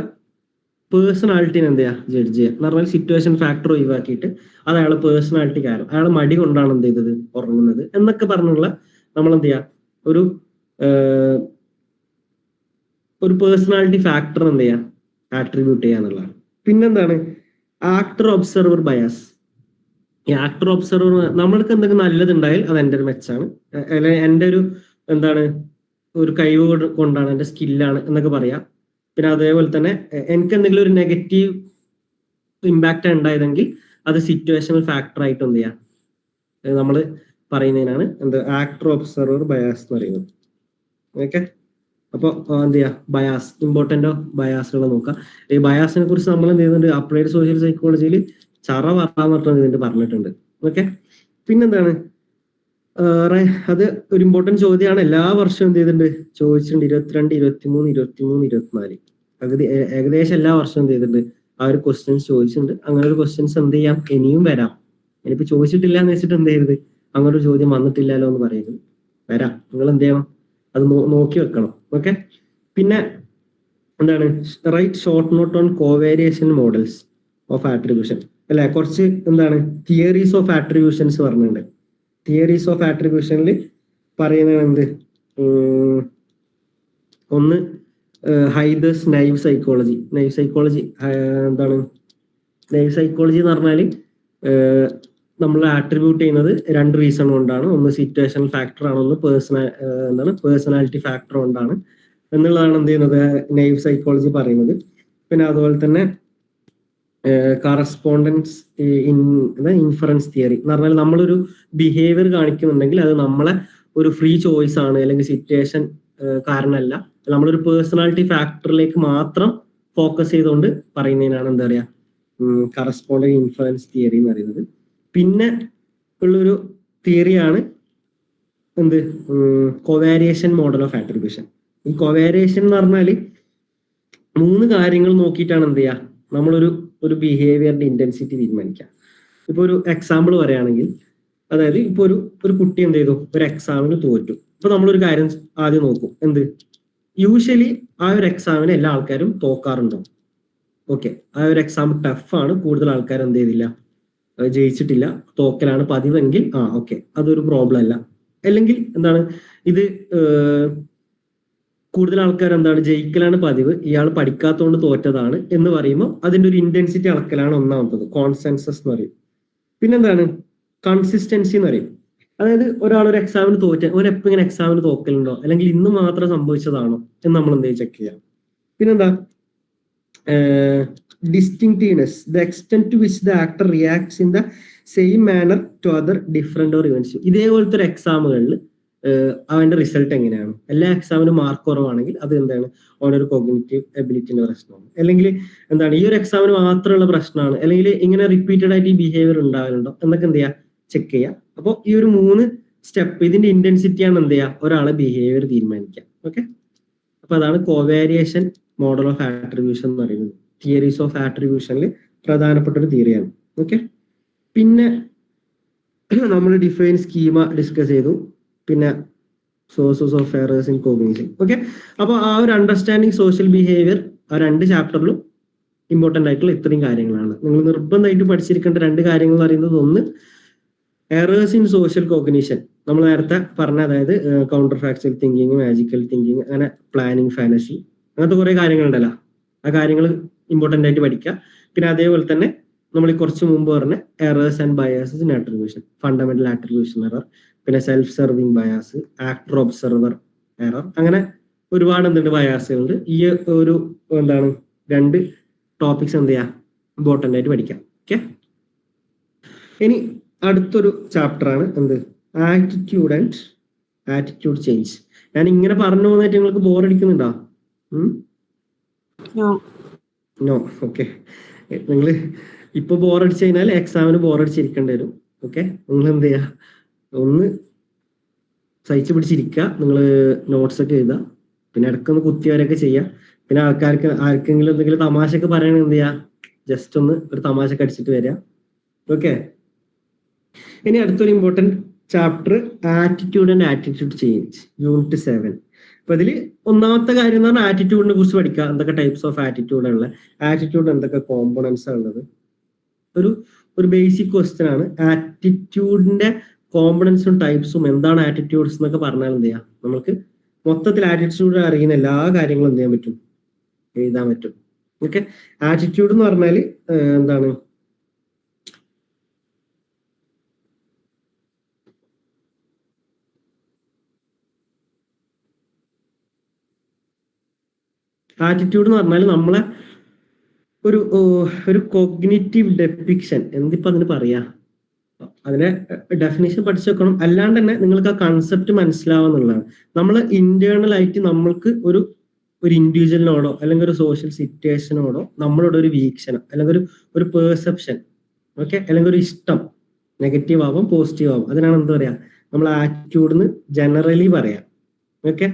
പേഴ്സണാലിറ്റിനെ എന്ത് ചെയ്യുക, ജഡ്ജ് ചെയ്യുക എന്ന് പറഞ്ഞാൽ സിറ്റുവേഷൻ ഫാക്ടർ ഒഴിവാക്കിയിട്ട് അത് അയാളെ പേഴ്സണാലിറ്റി കാരണം അയാൾ മടി കൊണ്ടാണ് എന്ത് ചെയ്തത്, ഉറങ്ങുന്നത് എന്നൊക്കെ പറഞ്ഞുള്ള നമ്മൾ എന്ത് ചെയ്യുക, ഒരു പേഴ്സണാലിറ്റി ഫാക്ടർ എന്ത് ചെയ്യുക, ആട്രിബ്യൂട്ട് ചെയ്യുക എന്നുള്ളതാണ്. പിന്നെന്താണ് ആക്ടർ ഒബ്സർവർ ബയാസ്. ഈ ആക്ടർ ഒബ്സർവർ നമ്മൾക്ക് എന്തെങ്കിലും നല്ലതുണ്ടായാൽ അത് എൻ്റെ ഒരു മെച്ചാണ്, അല്ലെങ്കിൽ എൻ്റെ ഒരു എന്താണ് ഒരു കഴിവ് കൊണ്ടാണ്, എൻ്റെ സ്കില്ലാണ് എന്നൊക്കെ പറയാം. പിന്നെ അതേപോലെ തന്നെ എനിക്ക് എന്തെങ്കിലും ഒരു നെഗറ്റീവ് ഇമ്പാക്റ്റ് ഉണ്ടായതെങ്കിൽ അത് സിറ്റുവേഷണൽ ഫാക്ടർ ആയിട്ട് എന്ത് ചെയ്യാം, നമ്മൾ പറയുന്നതിനാണ് ആക്ടർ ഒബ്സർവർ ബയാസ് എന്ന് പറയുന്നത്. ഓക്കെ, അപ്പോൾ എന്ത് ചെയ്യുക, ബയാസ്, ഇമ്പോർട്ടൻ്റ് ഓഫ് ബയാസുകൾ നോക്കാം. ഈ ബയാസിനെ കുറിച്ച് നമ്മൾ എന്ത് ചെയ്യുന്നുണ്ട്, അപ്ലൈഡ് സോഷ്യൽ സൈക്കോളജിയിൽ ചറ പറഞ്ഞിട്ട് പറഞ്ഞിട്ടുണ്ട്. ഓക്കെ, പിന്നെന്താണ് അത് ഒരു ഇമ്പോർട്ടൻറ്റ് ചോദ്യമാണ്. എല്ലാ വർഷവും എന്ത് ചെയ്തിട്ടുണ്ട്, ചോദിച്ചിട്ടുണ്ട്. 22, 23, 24 ഏകദേശം എല്ലാ വർഷവും എന്ത് ചെയ്തിട്ടുണ്ട്, ആ ഒരു ക്വസ്റ്റ്യൻസ് ചോദിച്ചിട്ടുണ്ട്. അങ്ങനെ ഒരു ക്വസ്റ്റ്യൻസ് എന്ത് ചെയ്യാം, ഇനിയും വരാം. ഇനിയിപ്പോൾ ചോദിച്ചിട്ടില്ല എന്ന് വെച്ചിട്ട് എന്ത് ചെയ്യരുത്, അങ്ങനെ ഒരു ചോദ്യം വന്നിട്ടില്ലല്ലോ എന്ന് പറയരുത്, വരാം. നിങ്ങൾ എന്ത് ചെയ്യണം, അത് നോക്കി വെക്കണം. ഓക്കെ, പിന്നെ എന്താണ് write short note on covariation models of attribution. അല്ലെ, കുറച്ച് എന്താണ് തിയറീസ് ഓഫ് ആട്രിബ്യൂഷൻസ് പറഞ്ഞിട്ടുണ്ട്. തിയറീസ് ഓഫ് ആട്രിബ്യൂഷനിൽ പറയുന്നത് എന്ത്, ഒന്ന് ഹൈദേഴ്സ് നൈവ് സൈക്കോളജി. എന്താണ് നൈവ് സൈക്കോളജി എന്ന് പറഞ്ഞാൽ നമ്മൾ ആട്രിബ്യൂട്ട് ചെയ്യുന്നത് 2 റീസൺ കൊണ്ടാണ്. ഒന്ന് സിറ്റുവേഷണൽ ഫാക്ടർ ആണ്, ഒന്ന് പേഴ്സണാലിറ്റി ഫാക്ടർ കൊണ്ടാണ് എന്നുള്ളതാണ് എന്ത് ചെയ്യുന്നത് നൈവ് സൈക്കോളജി പറയുന്നത്. പിന്നെ അതുപോലെ തന്നെ കറസ്പോണ്ടൻസ് ഇൻഫറൻസ് തിയറി എന്ന് പറഞ്ഞാൽ നമ്മളൊരു ബിഹേവിയർ കാണിക്കുന്നുണ്ടെങ്കിൽ അത് നമ്മളെ ഒരു ഫ്രീ ചോയ്സ് ആണ്, അല്ലെങ്കിൽ സിറ്റുവേഷൻ കാരണമല്ല, നമ്മളൊരു പേഴ്സണാലിറ്റി ഫാക്ടറിലേക്ക് മാത്രം ഫോക്കസ് ചെയ്തുകൊണ്ട് പറയുന്നതിനാണ് എന്താ പറയാ കറസ്പോണ്ടന്റ് ഇൻഫറൻസ് തിയറി എന്ന് പറയുന്നത്. പിന്നെ ഉള്ളൊരു തിയറിയാണ് എന്ത് കൊവാരിയേഷൻ മോഡൽ ഓഫ് ആട്രിബ്യൂഷൻ. ഈ കൊവാരിയേഷൻ എന്ന് പറഞ്ഞാൽ 3 കാര്യങ്ങൾ നോക്കിയിട്ടാണ് എന്ത് ചെയ്യുക നമ്മളൊരു ബിഹേവിയറിന്റെ ഇന്റൻസിറ്റി തീരുമാനിക്കുക. ഇപ്പൊ ഒരു എക്സാമ്പിൾ പറയുകയാണെങ്കിൽ, അതായത് ഇപ്പൊ ഒരു കുട്ടി എന്ത് ചെയ്തു, ഒരു എക്സാമിന് തോറ്റു. ഇപ്പൊ നമ്മളൊരു കാര്യം ആദ്യം നോക്കും, എന്ത് യൂഷ്വലി ആ ഒരു എക്സാമിന് എല്ലാ ആൾക്കാരും തോക്കാറുണ്ടോ? ഓക്കെ, ആ ഒരു എക്സാം ടഫാണ്, കൂടുതൽ ആൾക്കാർ എന്ത് ചെയ്തില്ല, ജയിച്ചിട്ടില്ല, തോക്കലാണ് പതിവെങ്കിൽ ഓക്കെ, അതൊരു പ്രോബ്ലം അല്ല. അല്ലെങ്കിൽ എന്താണ് ഇത് കൂടുതൽ ആൾക്കാർ എന്താണ് ജയിക്കലാണ് പതിവ്, ഇയാൾ പഠിക്കാത്തതുകൊണ്ട് തോറ്റതാണ് എന്ന് പറയുമ്പോൾ അതിന്റെ ഒരു ഇന്റൻസിറ്റി അളക്കലാണ് ഒന്നാമത്തത്, കോൺസെൻസസ് എന്ന് പറയും. പിന്നെന്താണ് കൺസിസ്റ്റൻസി എന്ന് പറയും. അതായത് ഒരാൾ ഒരു എക്സാമിന് തോറ്റ, എപ്പോഴും ഇങ്ങനെ എക്സാമിന് തോക്കലുണ്ടോ, അല്ലെങ്കിൽ ഇന്ന് മാത്രം സംഭവിച്ചതാണോ എന്ന് നമ്മൾ എന്ത് ചെക്ക് ചെയ്യാം. പിന്നെന്താ distinctiveness, the extent to which the actor reacts in the same manner to other different or events. ഇതേപോലത്തെ ഒരു എക്സാമുകളിൽ അവന്റെ റിസൾട്ട് എങ്ങനെയാണ്? എല്ലാ എക്സാമിനും മാർക്ക് കുറവാണെങ്കിൽ അത് എന്താണ്, അവനൊരു കോഗ്നിറ്റീവ് എബിലിറ്റിന്റെ പ്രശ്നമാണ്. അല്ലെങ്കിൽ എന്താണ് ഈ ഒരു എക്സാമിന് മാത്രമുള്ള പ്രശ്നമാണ്, അല്ലെങ്കിൽ ഇങ്ങനെ റിപ്പീറ്റഡ് ആയിട്ട് ഈ ബിഹേവിയർ ഉണ്ടാകലുണ്ടോ എന്നൊക്കെ എന്ത് ചെയ്യുക, ചെക്ക് ചെയ്യുക. അപ്പോൾ ഈ ഒരു 3 സ്റ്റെപ്പ്, ഇതിന്റെ ഇന്റൻസിറ്റിയാണ് എന്ത് ചെയ്യുക ഒരാളെ ബിഹേവിയർ തീരുമാനിക്കുക. ഓക്കെ, അപ്പൊ അതാണ് കോവാരിയേഷൻ മോഡൽ ഓഫ് ആട്രിബ്യൂഷൻ എന്ന് പറയുന്നത്. തിയറീസ് ഓഫ് ആട്രിബ്യൂഷനിൽ പ്രധാനപ്പെട്ട ഒരു തിയറിയാണ്. ഓക്കെ, പിന്നെ നമ്മൾ ഡിഫൈൻ സ്കീമ ഡിസ്കസ് ചെയ്തു, പിന്നെ sources of errors in cognition. Okay, അപ്പോൾ ആ ഒരു അണ്ടർസ്റ്റാൻഡിങ് സോഷ്യൽ ബിഹേവിയർ ആ 2 ചാപ്റ്ററിലും ഇമ്പോർട്ടൻ്റ് ആയിട്ടുള്ള ഇത്രയും കാര്യങ്ങളാണ്. നിങ്ങൾ നിർബന്ധമായിട്ട് പഠിച്ചിരിക്കേണ്ട 2 കാര്യങ്ങൾ എന്ന് പറയുന്നത്, ഒന്ന് എറേഴ്സ് ഇൻ സോഷ്യൽ കോഗ്നിഷൻ, നമ്മൾ നേരത്തെ പറഞ്ഞ, അതായത് counter factual thinking, magical thinking, അങ്ങനെ പ്ലാനിങ്, ഫാനസി, അങ്ങനത്തെ കുറെ കാര്യങ്ങളുണ്ടല്ലോ, ആ കാര്യങ്ങൾ ഇമ്പോർട്ടൻ്റ് ആയിട്ട് പഠിക്കുക. പിന്നെ അതേപോലെ തന്നെ നമ്മൾ കുറച്ച് മുമ്പ് പറഞ്ഞ errors and biases in attribution, fundamental attribution error, പിന്നെ self serving bias, actor observer error, അങ്ങനെ ഒരുപാട് എന്തുണ്ട് ബയാസുകളുണ്ട്. ഈ ഒരു എന്താണ് 2 ടോപ്പിക്സ് എന്ത് ചെയ്യുക ഇമ്പോർട്ടൻ്റ് ആയിട്ട് പഠിക്കാം. ഓക്കെ, ഇനി അടുത്തൊരു ചാപ്റ്റർ ആണ് എന്ത് ആറ്റിറ്റ്യൂഡ് ആൻഡ് ആറ്റിറ്റ്യൂഡ് ചേഞ്ച്. ഞാൻ ഇങ്ങനെ പറഞ്ഞു പോകുന്നതായിട്ട് നിങ്ങൾക്ക് ബോറടിക്കുന്നുണ്ടോ? നോ. ഓക്കെ, നിങ്ങൾ ഇപ്പൊ ബോറടിച്ചു കഴിഞ്ഞാൽ എക്സാമിന് ബോറടിച്ചിരിക്കേണ്ടി വരും. ഓക്കെ, നിങ്ങൾ എന്ത് ചെയ്യുക, ഒന്ന് സഹിച്ചു പിടിച്ചിരിക്കുക, നിങ്ങൾ നോട്ട്സ് ഒക്കെ എഴുതുക, പിന്നെ ഇടയ്ക്കൊന്ന് കുത്തിയവരൊക്കെ ചെയ്യുക. പിന്നെ ആർക്കെങ്കിലും എന്തെങ്കിലും തമാശയൊക്കെ പറയണമെങ്കിൽ എന്ത് ചെയ്യുക, ജസ്റ്റ് ഒന്ന് ഒരു തമാശയൊക്കെ അടിച്ചിട്ട് വരിക. ഓക്കെ, ഇനി അടുത്തൊരു important chapter attitude and attitude change, unit 7. അപ്പൊ ഇതിൽ ഒന്നാമത്തെ കാര്യം എന്ന് പറഞ്ഞാൽ ആറ്റിറ്റ്യൂഡിനെ കുറിച്ച് പഠിക്കുക, എന്തൊക്കെ ടൈപ്സ് ഓഫ് ആറ്റിറ്റ്യൂഡ് ഉള്ളത്, ആറ്റിറ്റ്യൂഡ് എന്തൊക്കെ കോമ്പണൻസ് ഉള്ളത്. ഒരു ബേസിക് ക്വസ്റ്റ്യൻ ആണ്. ആറ്റിറ്റ്യൂഡിന്റെ കോമ്പണൻസും ടൈപ്സും എന്താണ് ആറ്റിറ്റ്യൂഡ്സ് എന്നൊക്കെ പറഞ്ഞാൽ എന്ത് ചെയ്യാം, നമുക്ക് മൊത്തത്തിൽ ആറ്റിറ്റ്യൂഡ് അറിയുന്ന എല്ലാ കാര്യങ്ങളും എന്ത് ചെയ്യാൻ പറ്റും, എഴുതാൻ പറ്റും. ഓക്കെ, ആറ്റിറ്റ്യൂഡ് എന്ന് പറഞ്ഞാൽ എന്താണ്, ആറ്റിറ്റ്യൂഡ് എന്ന് പറഞ്ഞാൽ നമ്മളെ ഒരു കോഗ്നിറ്റീവ് ഡെപ്പിക്ഷൻ, എന്തിപ്പോ അതിന് പറയാ, അതിനെ ഡെഫിനേഷൻ പഠിച്ചു വെക്കണം. അല്ലാണ്ട് തന്നെ നിങ്ങൾക്ക് ആ കൺസെപ്റ്റ് മനസ്സിലാവുന്നുള്ളതാണ്. നമ്മൾ ഇന്റേണൽ ആയിട്ട് നമ്മൾക്ക് ഒരു ഇൻഡിവിജ്വലിനോടോ അല്ലെങ്കിൽ ഒരു സോഷ്യൽ സിറ്റുവേഷനോടോ നമ്മളോട് ഒരു വീക്ഷണം, അല്ലെങ്കിൽ ഒരു പെർസെപ്ഷൻ, ഓക്കെ, അല്ലെങ്കിൽ ഒരു ഇഷ്ടം, നെഗറ്റീവ് ആവാം പോസിറ്റീവ് ആവാം, അതിനാണ് എന്താ പറയാ നമ്മൾ ആറ്റിറ്റ്യൂഡ് എന്ന് ജനറലി പറയാം. ഓക്കെ,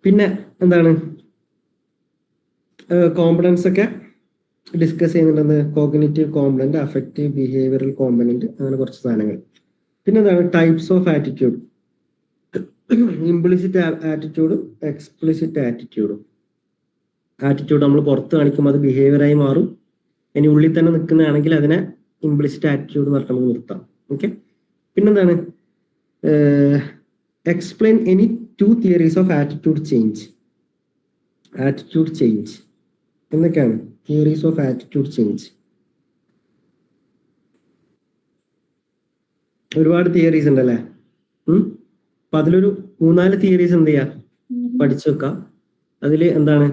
പിന്നെ എന്താണ് കോമ്പണൻസ് ഒക്കെ ഡിസ്കസ് ചെയ്യുന്നുണ്ടെന്ന്, cognitive component, affective behavioural component, അങ്ങനെ കുറച്ച് സാധനങ്ങൾ. പിന്നെ എന്താണ് ടൈപ്സ് ഓഫ് ആറ്റിറ്റ്യൂഡ്, ഇംപ്ലിസിറ്റ് ആറ്റിറ്റ്യൂഡും എക്സ്പ്ലിസിറ്റ് ആറ്റിറ്റ്യൂഡും. ആറ്റിറ്റ്യൂഡ് നമ്മൾ പുറത്ത് കാണിക്കുമ്പോൾ അത് ബിഹേവിയറായി മാറും. ഇനി ഉള്ളിൽ തന്നെ നിൽക്കുന്നതാണെങ്കിൽ അതിനെ ഇംപ്ലിസിറ്റ് ആറ്റിറ്റ്യൂഡ് എന്ന് പറഞ്ഞാൽ നമുക്ക് നിർത്താം. ഓക്കെ, പിന്നെന്താണ് explain any 2 theories of attitude change. Attitude change എന്തൊക്കെയാണ് തിയറീസ് ഓഫ് ആറ്റിറ്റ്യൂഡ് ചേഞ്ച്? ഒരുപാട് തിയറീസ് ഉണ്ടല്ലേ. അപ്പൊ അതിലൊരു 3-4 തിയറീസ് എന്ത് ചെയ്യാ പഠിച്ചു വെക്കാം. അതില് എന്താണ്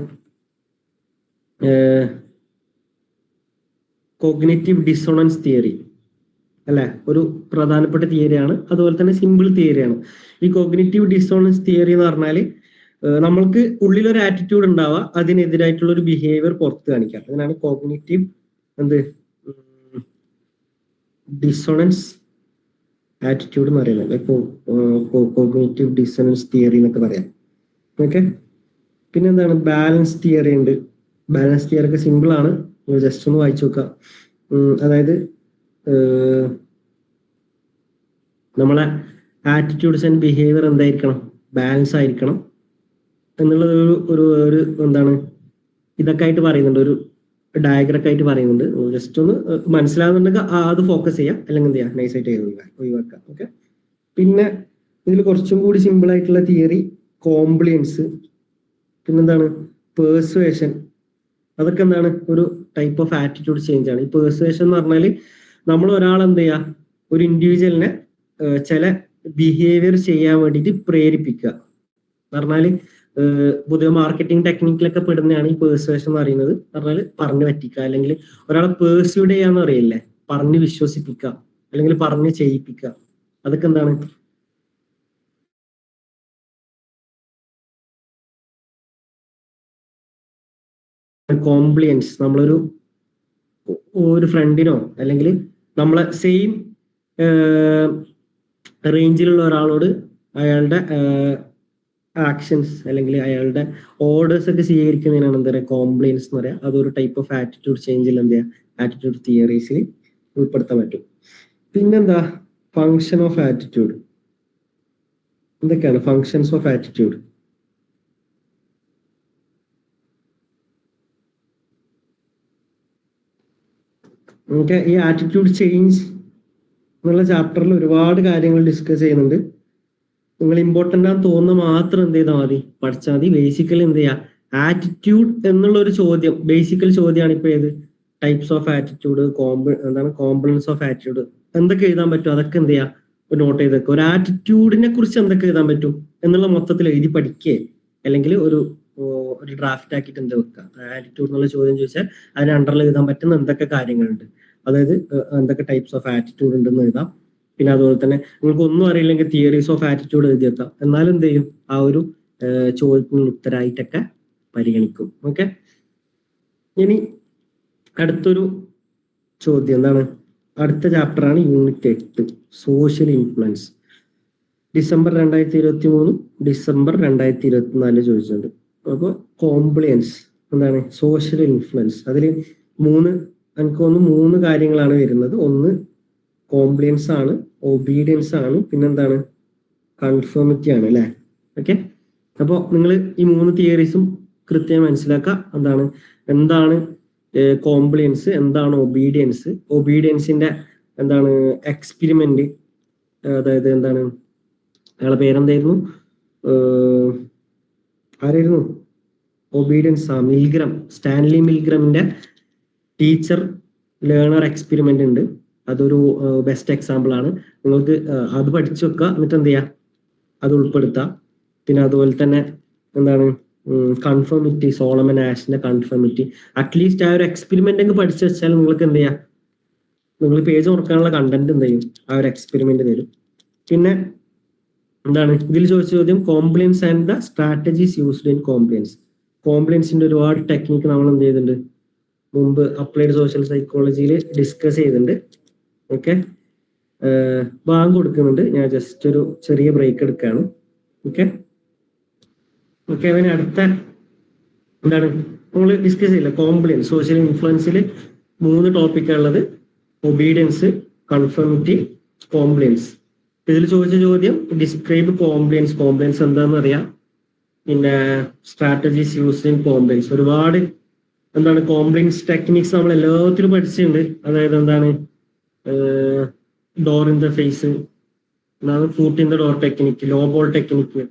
കോഗ്നിറ്റീവ് ഡിസോണൻസ് തിയറി അല്ലെ, ഒരു പ്രധാനപ്പെട്ട തിയറിയാണ്. അതുപോലെ തന്നെ സിമ്പിൾ തിയറിയാണ്. ഈ കോഗ്നിറ്റീവ് ഡിസോണൻസ് തിയറി എന്ന് പറഞ്ഞാൽ നമ്മൾക്ക് ഉള്ളിലൊരു ആറ്റിറ്റ്യൂഡ് ഉണ്ടാവുക, അതിനെതിരായിട്ടുള്ള ഒരു ബിഹേവിയർ പുറത്ത് കാണിക്കുക. അതിനാണ് കോഗ്നിറ്റീവ് ഡിസോണൻസ് ആറ്റിറ്റ്യൂഡ് എന്ന് പറയുന്നത്, കോഗ്നിറ്റീവ് ഡിസോണൻസ് തിയറി എന്നൊക്കെ പറയാം. ഓക്കെ, പിന്നെ എന്താണ് ബാലൻസ് തിയറി ഉണ്ട്. ബാലൻസ് തിയറി ഒക്കെ സിമ്പിൾ ആണ്, ജസ്റ്റ് ഒന്ന് വായിച്ചു നോക്കാം. അതായത് നമ്മളെ ആറ്റിറ്റ്യൂഡ്സ് ആൻഡ് ബിഹേവിയർ എന്തായിരിക്കണം, ബാലൻസ് ആയിരിക്കണം എന്നുള്ളത് ഒരു എന്താണ് ഇതൊക്കെ ആയിട്ട് പറയുന്നുണ്ട്, ഒരു ഡയഗ്രൊക്കെ ആയിട്ട് പറയുന്നുണ്ട്. ജസ്റ്റ് ഒന്ന് മനസ്സിലാകുന്നുണ്ടെങ്കിൽ അത് ഫോക്കസ് ചെയ്യാം, അല്ലെങ്കിൽ എന്ത് ചെയ്യാം, നൈസായിട്ട് ഒഴിവാക്കാം. ഓക്കെ, പിന്നെ ഇതിൽ കുറച്ചും കൂടി സിമ്പിൾ ആയിട്ടുള്ള തിയറി കോംപ്ലിയൻസ്, പിന്നെന്താണ് പേഴ്സുവേഷൻ. അതൊക്കെ എന്താണ് ഒരു ടൈപ്പ് ഓഫ് ആറ്റിറ്റ്യൂഡ് ചേഞ്ച് ആണ്. ഈ പേഴ്സുവേഷൻ എന്ന് പറഞ്ഞാൽ നമ്മൾ ഒരാൾ എന്ത് ചെയ്യുക, ഒരു ഇൻഡിവിജ്വലിനെ ചില ബിഹേവിയർ ചെയ്യാൻ വേണ്ടിയിട്ട് പ്രേരിപ്പിക്കുക എന്ന് പറഞ്ഞാൽ പൊതുവെ മാർക്കറ്റിംഗ് ടെക്നിക്കിലൊക്കെ പെടുന്നതാണ് ഈ പേഴ്സുവേഷൻ എന്ന് പറയുന്നത്. പറഞ്ഞാൽ പറഞ്ഞു പറ്റിക്കുക, അല്ലെങ്കിൽ ഒരാളെ പേഴ്സ്യൂഡ് ചെയ്യാന്ന് അറിയില്ലേ, പറഞ്ഞ് വിശ്വസിപ്പിക്കുക അല്ലെങ്കിൽ പറഞ്ഞ് ചെയ്യിപ്പിക്കുക. അതൊക്കെ എന്താണ് കോംപ്ലിയൻസ്. നമ്മളൊരു ഫ്രണ്ടിനോ അല്ലെങ്കിൽ നമ്മളെ സെയിം റേഞ്ചിലുള്ള ഒരാളോട് അയാളുടെ ആക്ഷൻസ് അല്ലെങ്കിൽ അയാളുടെ ഓർഡേഴ്സ് ഒക്കെ സ്വീകരിക്കുന്നതിനാണ് എന്താ പറയുക, കോംപ്ലിയൻസ് എന്ന് പറയാം. അതൊരു ടൈപ്പ് ഓഫ് ആറ്റിറ്റ്യൂഡ് ചേഞ്ചിൽ എന്താ ആറ്റിറ്റ്യൂഡ് തിയറീസിൽ ഉൾപ്പെടുത്താൻ പറ്റും. പിന്നെന്താ ഫങ്ഷൻ ഓഫ് ആറ്റിറ്റ്യൂഡ്. എന്തൊക്കെയാണ് ഫങ്ഷൻസ് ഓഫ് ആറ്റിറ്റ്യൂഡ്? നമുക്ക് ഈ ആറ്റിറ്റ്യൂഡ് ചേഞ്ച് എന്നുള്ള ചാപ്റ്ററിൽ ഒരുപാട് കാര്യങ്ങൾ ഡിസ്കസ് ചെയ്യുന്നുണ്ട്. നിങ്ങൾ ഇമ്പോർട്ടൻ്റ് ആണെന്ന് തോന്നുന്ന മാത്രം എന്ത് ചെയ്താൽ മതി, പഠിച്ചാൽ മതി. ബേസിക്കലി എന്ത് ചെയ്യുക, ആറ്റിറ്റ്യൂഡ് എന്നുള്ള ഒരു ചോദ്യം, ബേസിക്കൽ ചോദ്യമാണ് ഇപ്പൊ ഏത്, ടൈപ്സ് ഓഫ് ആറ്റിറ്റ്യൂഡ്, എന്താണ് കോമ്പണൻസ് ഓഫ് ആറ്റിറ്റ്യൂഡ്, എന്തൊക്കെ എഴുതാൻ പറ്റും അതൊക്കെ എന്ത് ചെയ്യുക, നോട്ട് ചെയ്ത് വെക്കുക. ഒരു ആറ്റിറ്റ്യൂഡിനെ കുറിച്ച് എന്തൊക്കെ എഴുതാൻ പറ്റും എന്നുള്ള മൊത്തത്തിൽ എഴുതി പഠിക്കുക, അല്ലെങ്കിൽ ഒരു ഡ്രാഫ്റ്റ് ആക്കിയിട്ട് എന്താ വെക്കുക. ആറ്റിറ്റ്യൂഡ് എന്നുള്ള ചോദ്യം ചോദിച്ചാൽ അതിന് അണ്ടറിൽ എഴുതാൻ പറ്റുന്ന എന്തൊക്കെ കാര്യങ്ങളുണ്ട്, അതായത് എന്തൊക്കെ ടൈപ്സ് ഓഫ് ആറ്റിറ്റ്യൂഡ് ഉണ്ടെന്ന് എഴുതാം. പിന്നെ അതുപോലെ തന്നെ നിങ്ങൾക്ക് ഒന്നും അറിയില്ലെങ്കിൽ തിയറീസ് ഓഫ് ആറ്റിറ്റ്യൂഡ് എഴുതിയെത്താം. എന്നാലും എന്ത് ചെയ്യും, ആ ഒരു ചോദ്യത്തിന് ഉത്തരമായിട്ടൊക്കെ പരിഗണിക്കും. ഓക്കെ, ഇനി അടുത്തൊരു ചോദ്യം എന്താണ്, അടുത്ത ചാപ്റ്ററാണ് unit 8 social influence. December 2023, December 2024 ചോദിച്ചിട്ടുണ്ട്. അപ്പോൾ കോംപ്ലിയൻസ് എന്താണ്, സോഷ്യൽ ഇൻഫ്ലുവൻസ്. അതിൽ എനിക്ക് തോന്നുന്നു 3 കാര്യങ്ങളാണ് വരുന്നത്. ഒന്ന് കോംപ്ലിയൻസ് ആണ്, ഒബീഡിയൻസ് ആണ്, പിന്നെന്താണ് കൺഫേമിറ്റി ആണ് അല്ലെ. ഓക്കെ, അപ്പോൾ നിങ്ങൾ ഈ 3 തിയറീസും കൃത്യമായി മനസ്സിലാക്കുക. എന്താണ് കോംപ്ലിയൻസ്, എന്താണ് ഒബീഡിയൻസ്, ഒബീഡിയൻസിന്റെ എന്താണ് എക്സ്പെരിമെന്റ്, അതായത് എന്താണ് അയാളുടെ പേരെന്തായിരുന്നു, ആരായിരുന്നു, ഒബീഡിയൻസ് മിൽഗ്രം, സ്റ്റാൻലി മിൽഗ്രമിന്റെ ടീച്ചർ ലേണർ എക്സ്പെരിമെന്റ് ഉണ്ട്. അതൊരു ബെസ്റ്റ് എക്സാമ്പിൾ ആണ്. നിങ്ങൾക്ക് അത് പഠിച്ചു വെക്കുക, എന്നിട്ട് എന്ത് ചെയ്യുക, അത് ഉൾപ്പെടുത്താം. പിന്നെ അതുപോലെ തന്നെ എന്താണ് കൺഫർമിറ്റി, സോളമൻ ആഷിന്റെ കൺഫർമിറ്റി. അറ്റ്ലീസ്റ്റ് ആ ഒരു എക്സ്പെരിമെന്റ് ഒക്കെ പഠിച്ചു വെച്ചാൽ നിങ്ങൾക്ക് എന്ത് ചെയ്യാം, നിങ്ങൾ പേജ് തുറക്കാനുള്ള കണ്ടന്റ് എന്ത് ചെയ്യും, ആ ഒരു എക്സ്പെരിമെന്റ് തരും. പിന്നെ എന്താണ് ഇതിൽ ചോദിച്ച ചോദ്യം, compliance and the strategies used in compliance. കോംപ്ലിയൻസിന്റെ ഒരുപാട് ടെക്നിക്ക് നമ്മൾ എന്ത് ചെയ്തിട്ടുണ്ട്, മുമ്പ് അപ്ലൈഡ് സോഷ്യൽ സൈക്കോളജിയിൽ ഡിസ്കസ് ചെയ്തിട്ടുണ്ട്. ഓക്കെ, ബാങ്ക് കൊടുക്കുന്നുണ്ട്, ഞാൻ ജസ്റ്റ് ഒരു ചെറിയ ബ്രേക്ക് എടുക്കുകയാണ്. ഓക്കെ ഓക്കെ അതിന് അടുത്ത എന്താണ് നമ്മൾ ഡിസ്കസ് ചെയ്യില്ല, കോംപ്ലിയൻസ്. സോഷ്യൽ ഇൻഫ്ലുവൻസിൽ 3 ടോപ്പിക്കാണ് ഉള്ളത്, ഒബീഡിയൻസ്, കൺഫർമിറ്റി, കോംപ്ലിയൻസ്. ഇതിൽ ചോദിച്ച ചോദ്യം ഡിസ്ക്രൈബ് കോംപ്ലിയൻസ്. കോംപ്ലിയൻസ് എന്താണെന്ന് അറിയാം. പിന്നെ സ്ട്രാറ്റജീസ് യൂസ്ഡ് ഇൻ കോംപ്ലിയൻസ്. ഒരുപാട് എന്താണ് കോംപ്ലിയൻസ് ടെക്നിക്സ് നമ്മൾ എല്ലാത്തിലും പഠിച്ചിട്ടുണ്ട്. അതായത് എന്താണ് ഡോർ ഇൻ ദ ഫേസ്, എന്താണ് foot in the door technique, low ball technique,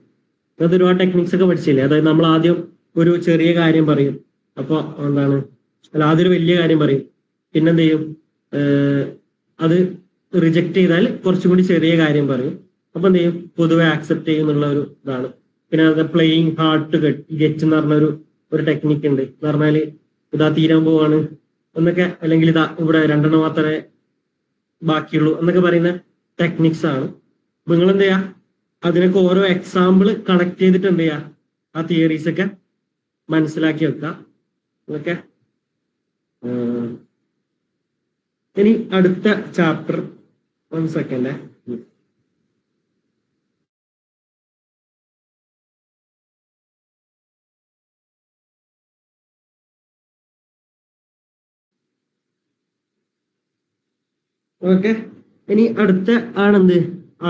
അങ്ങനത്തെ ഒരുപാട് ടെക്നിക്സ് ഒക്കെ പഠിച്ചില്ലേ. അതായത് നമ്മൾ ആദ്യം ഒരു ചെറിയ കാര്യം പറയും, അപ്പൊ എന്താണ് ആദ്യം ഒരു വലിയ കാര്യം പറയും, പിന്നെന്ത് ചെയ്യും, അത് റിജക്ട് ചെയ്താൽ കുറച്ചും കൂടി ചെറിയ കാര്യം പറയും, അപ്പൊ എന്ത് ചെയ്യും, പൊതുവെ ആക്സെപ്റ്റ് ചെയ്യുന്നുള്ള ഒരു ഇതാണ്. പിന്നെ അത് പ്ലേയിങ് ഹാർഡ് ടു ഗെറ്റ് എന്ന് പറഞ്ഞ ഒരു ടെക്നിക്ക് ഉണ്ട്. എന്ന് പറഞ്ഞാല് ഇതാ തീരാൻ പോവാണ്, എന്നൊക്കെ, അല്ലെങ്കിൽ ഇതാ ഇവിടെ 2 മാത്രമേ ബാക്കിയുള്ളൂ എന്നൊക്കെ പറയുന്ന ടെക്നിക്സ് ആണ്. നിങ്ങൾ എന്ത് ചെയ്യാ, അതിനൊക്കെ ഓരോ എക്സാമ്പിൾ കണക്ട് ചെയ്തിട്ട് എന്ത് ചെയ്യാ, ആ തിയറീസ് ഒക്കെ മനസ്സിലാക്കി വെക്കുക. ഓക്കെ, ഇനി അടുത്ത ചാപ്റ്റർ 1 സെക്കൻഡ്. ഓക്കെ, ഇനി അടുത്ത ആണെന്ത്,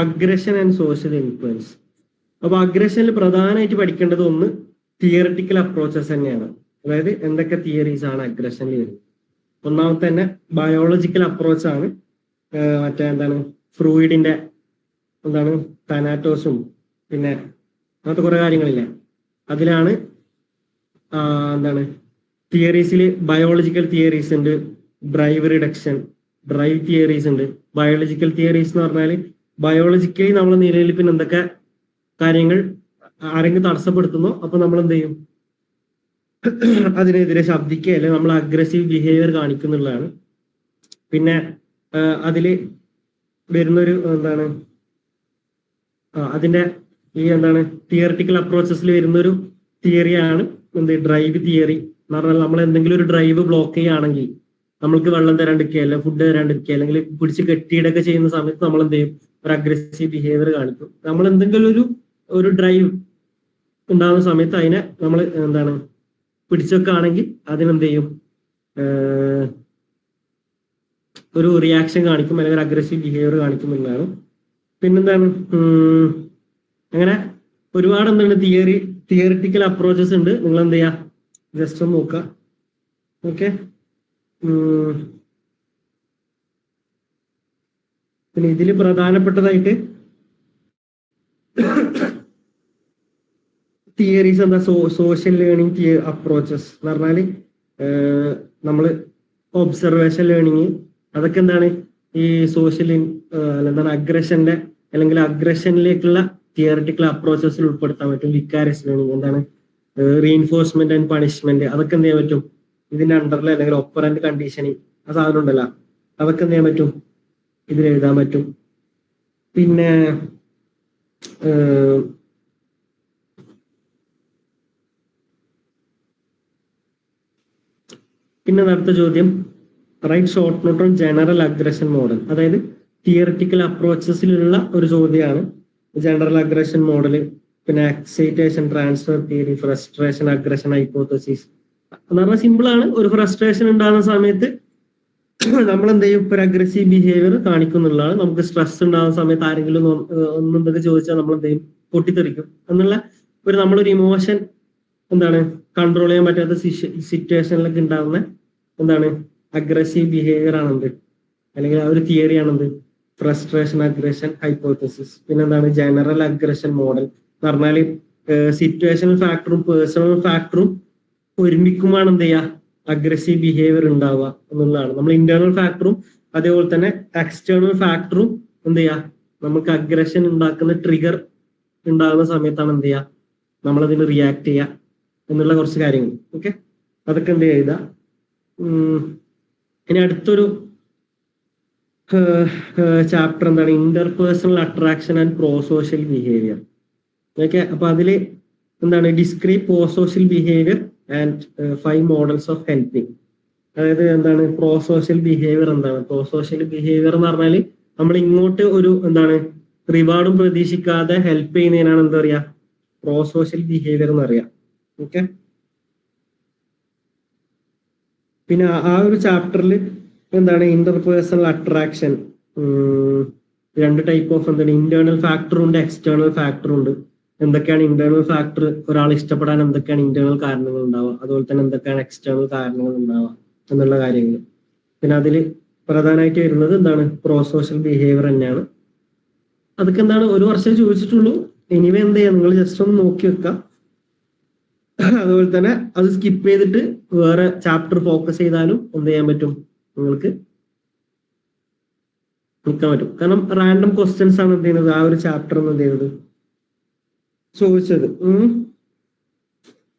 അഗ്രഷൻ ആൻഡ് സോഷ്യൽ ഇൻഫ്ലുവൻസ്. അപ്പൊ അഗ്രഷനിൽ പ്രധാനമായിട്ട് പഠിക്കേണ്ടത് ഒന്ന് തിയററ്റിക്കൽ അപ്രോച്ചസ് തന്നെയാണ്. അതായത് എന്തൊക്കെ തിയറീസ് ആണ് അഗ്രഷനിൽ വരുന്നത്. ഒന്നാമത്തെ തന്നെ ബയോളജിക്കൽ അപ്രോച്ച് ആണ്. മറ്റേ എന്താണ്, ഫ്രൂയിഡിന്റെ എന്താണ് തനാറ്റോസും പിന്നെ അങ്ങനത്തെ കുറെ കാര്യങ്ങളില്ലേ, അതിലാണ് എന്താണ് തിയറീസിൽ ബയോളജിക്കൽ തിയറീസ് ഉണ്ട്, ഡ്രൈവ് റിഡക്ഷൻ, ഡ്രൈവ് തിയറീസ് ഉണ്ട്. ബയോളജിക്കൽ തിയറീസ് എന്ന് പറഞ്ഞാൽ ബയോളജിക്കലി നമ്മളെ നിലനിൽപ്പിന് എന്തൊക്കെ കാര്യങ്ങൾ ആരെങ്കിലും തടസ്സപ്പെടുത്തുന്നോ അപ്പൊ നമ്മൾ എന്ത് ചെയ്യും, അതിനെതിരെ ശബ്ദിക്കുക അല്ലെങ്കിൽ നമ്മൾ അഗ്രസീവ് ബിഹേവിയർ കാണിക്കുന്നുള്ളതാണ്. പിന്നെ അതില് വരുന്നൊരു എന്താണ്, അതിന്റെ ഈ എന്താണ് തിയററ്റിക്കൽ അപ്രോച്ചസിൽ വരുന്നൊരു തിയറിയാണ് എന്ത്, ഡ്രൈവ് തിയറി എന്ന് പറഞ്ഞാൽ നമ്മൾ എന്തെങ്കിലും ഒരു ഡ്രൈവ് ബ്ലോക്ക് ചെയ്യുകയാണെങ്കിൽ, നമ്മൾക്ക് വെള്ളം തരാണ്ടിരിക്കുക അല്ലെങ്കിൽ ഫുഡ് തരാണ്ടിരിക്കുക അല്ലെങ്കിൽ പിടിച്ച് കെട്ടിയിടൊക്കെ ചെയ്യുന്ന സമയത്ത് നമ്മൾ എന്ത് ചെയ്യും, ഒരു അഗ്രസീവ് ബിഹേവിയർ കാണിക്കും. നമ്മൾ എന്തെങ്കിലും ഒരു ഡ്രൈവ് ഉണ്ടാകുന്ന സമയത്ത് അതിനെ നമ്മൾ എന്താണ് പിടിച്ചൊക്കെയാണെങ്കിൽ അതിനെന്ത് ചെയ്യും, ഒരു റിയാക്ഷൻ കാണിക്കും അല്ലെങ്കിൽ ഒരു അഗ്രസീവ് ബിഹേവിയർ കാണിക്കും എന്നുള്ളതാണ്. പിന്നെന്താണ്, അങ്ങനെ ഒരുപാട് എന്താണ് തിയറിറ്റിക്കൽ അപ്രോച്ചസ് ഉണ്ട്. നിങ്ങൾ എന്ത് ചെയ്യാ, ജസ്റ്റ് ഒന്ന് നോക്കുക. ഓക്കെ, പിന്നെ ഇതിൽ പ്രധാനപ്പെട്ടതായിട്ട് തിയറീസ് എന്താ, സോഷ്യൽ ലേണിംഗ് അപ്രോച്ചസ് എന്ന് പറഞ്ഞാല് നമ്മള് ഒബ്സർവേഷൻ ലേണിംഗ്, അതൊക്കെ എന്താണ് ഈ സോഷ്യൽ എന്താണ് അഗ്രഷന്റെ അല്ലെങ്കിൽ അഗ്രഷനിലേക്കുള്ള തിയററ്റിക്കൽ അപ്രോച്ചസിൽ ഉൾപ്പെടുത്താൻ പറ്റും. വിക്കാരിയസ് ലേണിംഗ് എന്താണ്, റീഇൻഫോഴ്സ്മെന്റ് ആൻഡ് പണിഷ്മെന്റ്, അതൊക്കെ എന്ത് ചെയ്യാൻ പറ്റും ഇതിന്റെ അണ്ടറിൽ, അല്ലെങ്കിൽ ഒപ്പറന്റ് കണ്ടീഷനിങ് ആ സാധനം ഉണ്ടല്ലോ, അതൊക്കെ എന്ത് ചെയ്യാൻ പറ്റും ഇതിൽ എഴുതാൻ പറ്റും. പിന്നെ അടുത്ത ചോദ്യം, right short note on general aggression model. അതായത് തിയറിറ്റിക്കൽ അപ്രോച്ചസിലുള്ള ഒരു ചോദ്യമാണ് ജനറൽ അഗ്രഷൻ മോഡൽ. പിന്നെ excitation transfer theory, frustration aggression hypothesis എന്ന് പറഞ്ഞാൽ സിമ്പിൾ ആണ്. ഒരു ഫ്രസ്ട്രേഷൻ ഉണ്ടാകുന്ന സമയത്ത് നമ്മൾ എന്ത് ചെയ്യും, ഒരു അഗ്രസീവ് ബിഹേവിയർ കാണിക്കുന്നുള്ളതാണ്. നമുക്ക് സ്ട്രെസ് ഉണ്ടാകുന്ന സമയത്ത് ആരെങ്കിലും ഒന്നുണ്ടെങ്കിൽ ചോദിച്ചാൽ നമ്മൾ എന്ത് ചെയ്യും, പൊട്ടിത്തെറിക്കും എന്നുള്ള നമ്മളൊരു ഇമോഷൻ എന്താണ് കൺട്രോൾ ചെയ്യാൻ പറ്റാത്ത സിറ്റുവേഷനിലൊക്കെ ഉണ്ടാകുന്ന എന്താണ് അഗ്രസീവ് ബിഹേവിയർ ആണെന്ത്, അല്ലെങ്കിൽ ആ ഒരു തിയറി ആണെന്ത്, ഫ്രസ്ട്രേഷൻ അഗ്രഷൻ ഹൈപ്പോത്തസിസ്. പിന്നെന്താണ് ജനറൽ അഗ്രഷൻ മോഡൽ എന്ന് പറഞ്ഞാൽ സിറ്റുവേഷണൽ ഫാക്ടറും പേഴ്സണൽ ഫാക്ടറും ഒരുമിക്കുമാണ് എന്ത് ചെയ്യുക, അഗ്രസീവ് ബിഹേവിയർ ഉണ്ടാവുക എന്നുള്ളതാണ്. നമ്മൾ ഇന്റേണൽ ഫാക്ടറും അതേപോലെ തന്നെ എക്സ്റ്റേണൽ ഫാക്ടറും എന്ത് ചെയ്യുക, നമുക്ക് അഗ്രഷൻ ഉണ്ടാക്കുന്ന ട്രിഗർ ഉണ്ടാകുന്ന സമയത്താണ് എന്ത് ചെയ്യുക, നമ്മളതിന് റിയാക്ട് ചെയ്യുക എന്നുള്ള കുറച്ച് കാര്യങ്ങൾ. ഓക്കെ, അതൊക്കെ എന്ത് ചെയ്യുക. ഇനി അടുത്തൊരു ചാപ്റ്റർ എന്താണ്, interpersonal attraction and prosocial behaviour. Okay, അപ്പൊ അതില് എന്താണ് discrete prosocial behaviour and 5 models of helping. അതായത് എന്താണ് പ്രോസോഷ്യൽ ബിഹേവിയർ, എന്താണ് പ്രോസോഷ്യൽ ബിഹേവിയർ എന്ന് പറഞ്ഞാൽ നമ്മൾ ഇങ്ങോട്ട് ഒരു എന്താണ് റിവാർഡും പ്രതീക്ഷിക്കാതെ ഹെൽപ്പ് ചെയ്യുന്നതിനാണ് എന്താ പറയാ, പ്രോസോഷ്യൽ ബിഹേവിയർ എന്ന് പറയാം. ഓക്കെ, പിന്നെ ആ ഒരു ചാപ്റ്ററിൽ എന്താണ് ഇന്റർപേഴ്സണൽ അട്രാക്ഷൻ, 2 ടൈപ്പ് ഓഫ് എന്താണ് ഇന്റേണൽ ഫാക്ടറും ഉണ്ട് എക്സ്റ്റേണൽ ഫാക്ടറും ഉണ്ട്. എന്തൊക്കെയാണ് ഇന്റേണൽ ഫാക്ടർ, ഒരാൾ ഇഷ്ടപ്പെടാൻ എന്തൊക്കെയാണ് ഇന്റേണൽ കാരണങ്ങൾ ഉണ്ടാവുക, അതുപോലെ തന്നെ എന്തൊക്കെയാണ് എക്സ്റ്റേണൽ കാരണങ്ങൾ ഉണ്ടാവുക എന്നുള്ള കാര്യങ്ങൾ. പിന്നെ അതിൽ പ്രധാനമായിട്ട് വരുന്നത് എന്താണ് പ്രോസോഷ്യൽ ബിഹേവിയർ തന്നെയാണ്. അതൊക്കെ എന്താണ് 1 വർഷം ചോദിച്ചിട്ടുള്ളൂ. എനിവേ എന്ത് ചെയ്യാം, നിങ്ങൾ ജസ്റ്റ് ഒന്ന് നോക്കി വെക്കാം. അതുപോലെ തന്നെ അത് സ്കിപ്പ് ചെയ്തിട്ട് വേറെ ചാപ്റ്റർ ഫോക്കസ് ചെയ്താലും എന്ത് ചെയ്യാൻ പറ്റും, നിങ്ങൾക്ക് നിൽക്കാൻ പറ്റും. കാരണം റാൻഡം ക്വസ്റ്റ്യൻസ് ആണ് എന്ത് ചെയ്യുന്നത്, ആ ഒരു ചാപ്റ്റർ എന്ന് എന്ത് ചെയ്യുന്നത് ചോദിച്ചത്.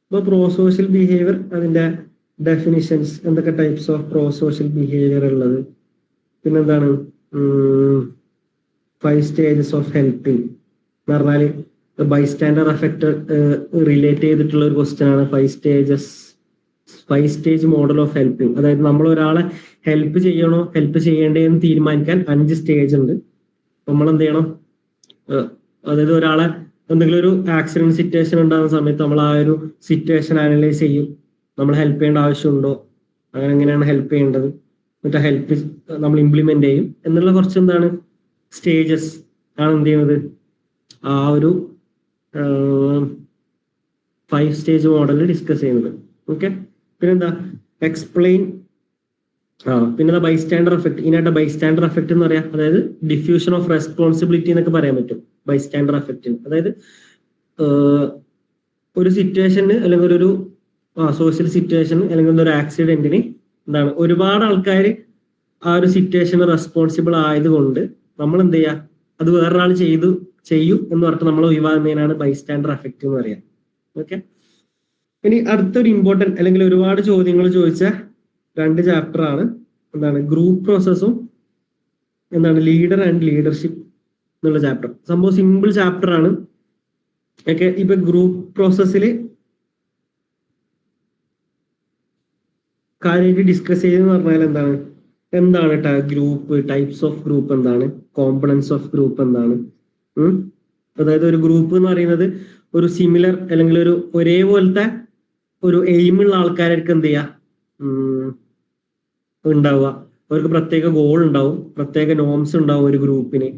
ഇപ്പൊ പ്രോസോഷ്യൽ ബിഹേവിയർ അതിന്റെ ഡെഫിനിഷൻസ്, എന്തൊക്കെ types of pro social behaviour ഉള്ളത്. പിന്നെന്താണ് 5 സ്റ്റേജസ് ഓഫ് ഹെൽപ്പിംഗ് എന്ന് പറഞ്ഞാൽ ബൈസ്റ്റാൻഡർ എഫക്ട് റിലേറ്റ് ചെയ്തിട്ടുള്ള ഒരു ക്വസ്റ്റ്യൻ ആണ് 5 സ്റ്റേജ് മോഡൽ ഓഫ് ഹെൽപ്പിംഗ്. അതായത് നമ്മൾ ഒരാളെ ഹെൽപ്പ് ചെയ്യണോ ഹെൽപ്പ് ചെയ്യേണ്ടതെന്ന് തീരുമാനിക്കാൻ 5 സ്റ്റേജ് ഉണ്ട്. നമ്മൾ എന്ത് ചെയ്യണം, അതായത് ഒരാളെ എന്തെങ്കിലും ഒരു ആക്സിഡന്റ് സിറ്റുവേഷൻ ഉണ്ടാകുന്ന സമയത്ത് നമ്മൾ ആ ഒരു സിറ്റുവേഷൻ അനലൈസ് ചെയ്യും. നമ്മൾ ഹെൽപ്പ് ചെയ്യേണ്ട ആവശ്യമുണ്ടോ, അങ്ങനെ എങ്ങനെയാണ് ഹെൽപ്പ് ചെയ്യേണ്ടത്, എന്നിട്ട് ഹെൽപ്പ് നമ്മൾ ഇംപ്ലിമെന്റ് ചെയ്യും എന്നുള്ള കുറച്ച് എന്താണ് സ്റ്റേജസ് ആണ് എന്ത് ചെയ്യുന്നത് ആ ഒരു 5 സ്റ്റേജ് മോഡലിൽ ഡിസ്കസ് ചെയ്യുന്നത്. ഓക്കെ, പിന്നെന്താ എക്സ്പ്ലെയിൻ. പിന്നെ ബൈസ്റ്റാൻഡർ എഫക്ട്. ഇതിനായിട്ട് ബൈസ്റ്റാൻഡർ എഫക്ട് എന്ന് പറയാം, അതായത് ഡിഫ്യൂഷൻ ഓഫ് റെസ്പോൺസിബിലിറ്റി എന്നൊക്കെ പറയാൻ പറ്റും ബൈസ്റ്റാൻഡർ എഫക്റ്റിന്. അതായത് ഒരു സിറ്റുവേഷന് അല്ലെങ്കിൽ ഒരു സോഷ്യൽ സിറ്റുവേഷന് അല്ലെങ്കിൽ ഒരു ആക്സിഡന്റിന് എന്താണ് ഒരുപാട് ആൾക്കാർ ആ ഒരു സിറ്റുവേഷന് റെസ്പോൺസിബിൾ ആയതുകൊണ്ട് നമ്മൾ എന്ത് ചെയ്യുക, അത് വേറൊരാൾ ചെയ്യും എന്ന് പറഞ്ഞിട്ട് നമ്മൾ ഒഴിവാകുന്നതിനാണ് ബൈസ്റ്റാൻഡർ എഫക്റ്റ് എന്ന് പറയാം. ഓക്കെ, ഇനി അടുത്തൊരു ഇമ്പോർട്ടൻറ്റ് അല്ലെങ്കിൽ ഒരുപാട് ചോദ്യങ്ങൾ ചോദിച്ച 2 ചാപ്റ്റർ ആണ്. എന്താണ് ഗ്രൂപ്പ് പ്രോസസ്സും എന്താണ് ലീഡർ ആൻഡ് ലീഡർഷിപ്പ് എന്നുള്ള ചാപ്റ്റർ. സംഭവം സിമ്പിൾ ചാപ്റ്റർ ആണ്. ഓക്കെ, ഇപ്പൊ ഗ്രൂപ്പ് പ്രോസസ്സിൽ കാര്യമായിട്ട് ഡിസ്കസ് ചെയ്തെന്ന് പറഞ്ഞാൽ എന്താണ് ഗ്രൂപ്പ്, ടൈപ്സ് ഓഫ് ഗ്രൂപ്പ് എന്താണ്, കോമ്പണൻസ് ഓഫ് ഗ്രൂപ്പ് എന്താണ്. അതായത് ഒരു ഗ്രൂപ്പ് എന്ന് പറയുന്നത് ഒരു സിമിലർ അല്ലെങ്കിൽ ഒരു ഒരേപോലത്തെ ഒരു എയിമുള്ള ആൾക്കാർക്ക് എന്ത് ചെയ്യുക ഉണ്ടാവുക. അവർക്ക് പ്രത്യേക ഗോൾ ഉണ്ടാവും, പ്രത്യേക നോംസ് ഉണ്ടാവും. ഒരു ഗ്രൂപ്പിന്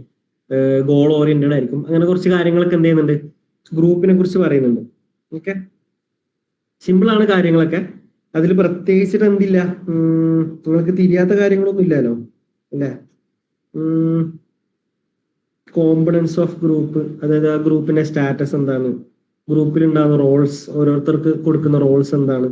ഗോൾ ഓറിയന്റഡ് ആയിരിക്കും. അങ്ങനെ കുറച്ച് കാര്യങ്ങളൊക്കെ എന്ത് ചെയ്യുന്നുണ്ട് ഗ്രൂപ്പിനെ കുറിച്ച് പറയുന്നുണ്ട്. ഓക്കെ, സിമ്പിൾ ആണ് കാര്യങ്ങളൊക്കെ. അതിൽ പ്രത്യേകിച്ചിട്ട് എന്തില്ല, നിങ്ങൾക്ക് തിരിയാത്ത കാര്യങ്ങളൊന്നും ഇല്ലല്ലോ അല്ലേ. കോമ്പണൻസ് ഓഫ് ഗ്രൂപ്പ്, അതായത് ആ ഗ്രൂപ്പിന്റെ സ്റ്റാറ്റസ് എന്താണ്, ഗ്രൂപ്പിൽ ഉണ്ടാകുന്ന റോൾസ്, ഓരോരുത്തർക്ക് കൊടുക്കുന്ന റോൾസ് എന്താണ്.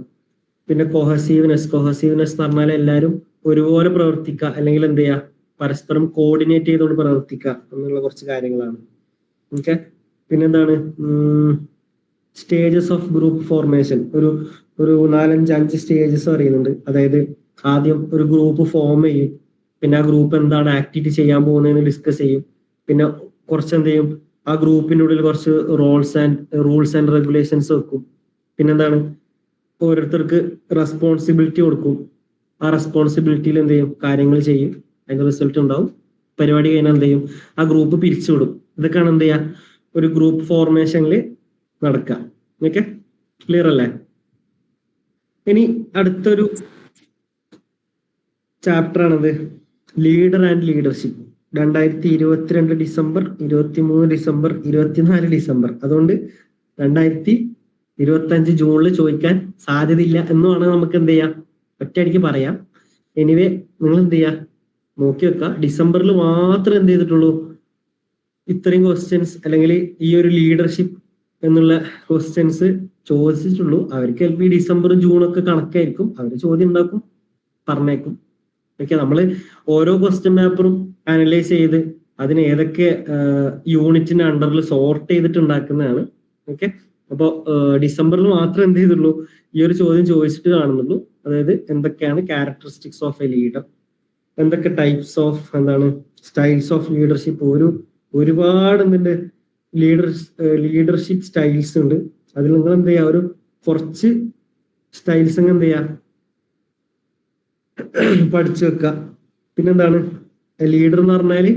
പിന്നെ കൊഹസീവ്നെസ് എന്ന് പറഞ്ഞാൽ എല്ലാവരും ഒരുപോലെ പ്രവർത്തിക്കുക അല്ലെങ്കിൽ എന്ത് ചെയ്യുക പരസ്പരം കോർഡിനേറ്റ് ചെയ്തുകൊണ്ട് പ്രവർത്തിക്കുക എന്നുള്ള കുറച്ച് കാര്യങ്ങളാണ്. ഓക്കെ, പിന്നെന്താണ് സ്റ്റേജസ് ഓഫ് ഗ്രൂപ്പ് ഫോർമേഷൻ. ഒരു 4-5 സ്റ്റേജസ് പറയുന്നുണ്ട്. അതായത് ആദ്യം ഒരു ഗ്രൂപ്പ് ഫോം ചെയ്യും, പിന്നെ ആ ഗ്രൂപ്പ് എന്താണ് ആക്ടിവിറ്റി ചെയ്യാൻ പോകുന്നതെന്ന് ഡിസ്കസ് ചെയ്യും, പിന്നെ കുറച്ച് എന്ത് ചെയ്യും ആ ഗ്രൂപ്പിനുള്ളിൽ കുറച്ച് റൂൾസ് ആൻഡ് റെഗുലേഷൻസ് വെക്കും. പിന്നെന്താണ് ഓരോരുത്തർക്ക് റെസ്പോൺസിബിലിറ്റി കൊടുക്കും. ആ റെസ്പോൺസിബിലിറ്റിയിൽ എന്ത് ചെയ്യും കാര്യങ്ങൾ ചെയ്യും, അതിന്റെ റിസൾട്ട് ഉണ്ടാവും. പരിപാടി കഴിഞ്ഞാൽ എന്ത് ചെയ്യും ആ ഗ്രൂപ്പ് പിരിച്ചുവിടും. ഇതൊക്കെയാണ് എന്ത് ചെയ്യുക ഒരു ഗ്രൂപ്പ് ഫോർമേഷനിൽ നടക്കുക. ഓക്കെ, ക്ലിയർ അല്ലേ. ഇനി അടുത്തൊരു ചാപ്റ്റർ ആണത് leader and leadership. 2022 December, 23 December, 24 December. അതുകൊണ്ട് 2025 ജൂണിൽ ചോദിക്കാൻ സാധ്യതയില്ല എന്നുമാണ് നമുക്ക് എന്ത് ചെയ്യാം ഒറ്റയടിക്ക് പറയാം. എനിവേ നിങ്ങൾ എന്ത് ചെയ്യുക നോക്കി വെക്കുക. ഡിസംബറിൽ മാത്രം എന്ത് ചെയ്തിട്ടുള്ളൂ ഇത്രയും ക്വസ്റ്റ്യൻസ് അല്ലെങ്കിൽ ഈ ഒരു ലീഡർഷിപ്പ് എന്നുള്ള ക്വസ്റ്റ്യൻസ് ചോദിച്ചിട്ടുള്ളൂ. അവർക്ക് ചിലപ്പോൾ ഈ ഡിസംബറും ജൂണൊക്കെ കണക്കായിരിക്കും, അവർ ചോദ്യം ഉണ്ടാക്കും പറഞ്ഞേക്കും. ഓക്കെ, നമ്മൾ ഓരോ ക്വസ്റ്റ്യൻ പേപ്പറും അനലൈസ് ചെയ്ത് അതിന് ഏതൊക്കെ യൂണിറ്റിന്റെ അണ്ടറിൽ സോർട്ട് ചെയ്തിട്ട് ഉണ്ടാക്കുന്നതാണ്. ഓക്കെ, അപ്പോൾ ഡിസംബറിൽ മാത്രം എന്ത് ചെയ്തുള്ളൂ ഈ ഒരു ചോദ്യം ചോദിച്ചിട്ട് കാണുന്നുള്ളൂ. അതായത് എന്തൊക്കെയാണ് ക്യാരക്ടറിസ്റ്റിക്സ് ഓഫ് എ ലീഡർ, എന്തൊക്കെ types of styles of leadership. ഒരുപാട് എന്തുണ്ട് ലീഡർഷിപ്പ് സ്റ്റൈൽസ് ഉണ്ട്. അതിൽ നിങ്ങൾ എന്ത് ചെയ്യുക ഒരു കുറച്ച് സ്റ്റൈൽസ് എന്ത് ചെയ്യുക പഠിച്ചു വെക്കുക. പിന്നെന്താണ് ലീഡർ എന്ന് പറഞ്ഞാല്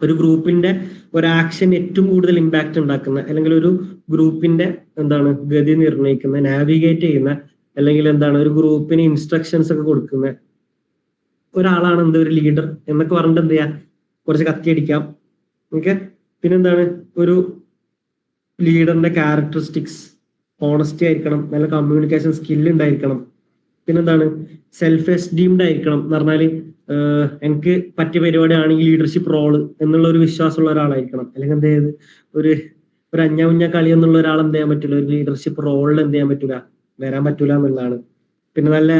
ഒരു ഗ്രൂപ്പിന്റെ ഒരു ആക്ഷൻ ഏറ്റവും കൂടുതൽ ഇമ്പാക്ട് ഉണ്ടാക്കുന്ന അല്ലെങ്കിൽ ഒരു ഗ്രൂപ്പിന്റെ ഗതി നിർണ്ണയിക്കുന്ന, നാവിഗേറ്റ് ചെയ്യുന്ന, അല്ലെങ്കിൽ ഒരു ഗ്രൂപ്പിന് ഇൻസ്ട്രക്ഷൻസ് ഒക്കെ കൊടുക്കുന്ന ഒരാളാണ് ഒരു ലീഡർ എന്നൊക്കെ പറഞ്ഞിട്ട് എന്ത് ചെയ്യാം കുറച്ച് കത്തിയടിക്കാം. ഓക്കെ, പിന്നെന്താണ് ഒരു ലീഡറിന്റെ ക്യാരക്ടറിസ്റ്റിക്സ് ഓണസ്റ്റി ആയിരിക്കണം, നല്ല കമ്മ്യൂണിക്കേഷൻ സ്കില്ല് ഉണ്ടായിരിക്കണം. പിന്നെന്താണ് സെൽഫ് എസ്റ്റീംഡ് ആയിരിക്കണം എന്ന് പറഞ്ഞാല് എനിക്ക് പറ്റിയ പരിപാടിയാണ് ഈ ലീഡർഷിപ്പ് റോള് എന്നുള്ള ഒരു വിശ്വാസമുള്ള ഒരാളായിരിക്കണം. അല്ലെങ്കിൽ എന്ത് ചെയ്ത് ഒരു അഞ്ഞ കളി എന്നുള്ള ഒരാൾ എന്ത് ചെയ്യാൻ പറ്റില്ല, ഒരു ലീഡർഷിപ്പ് റോളിൽ എന്ത് ചെയ്യാൻ പറ്റൂല, വരാൻ പറ്റൂല എന്നുള്ളതാണ്. പിന്നെ നല്ല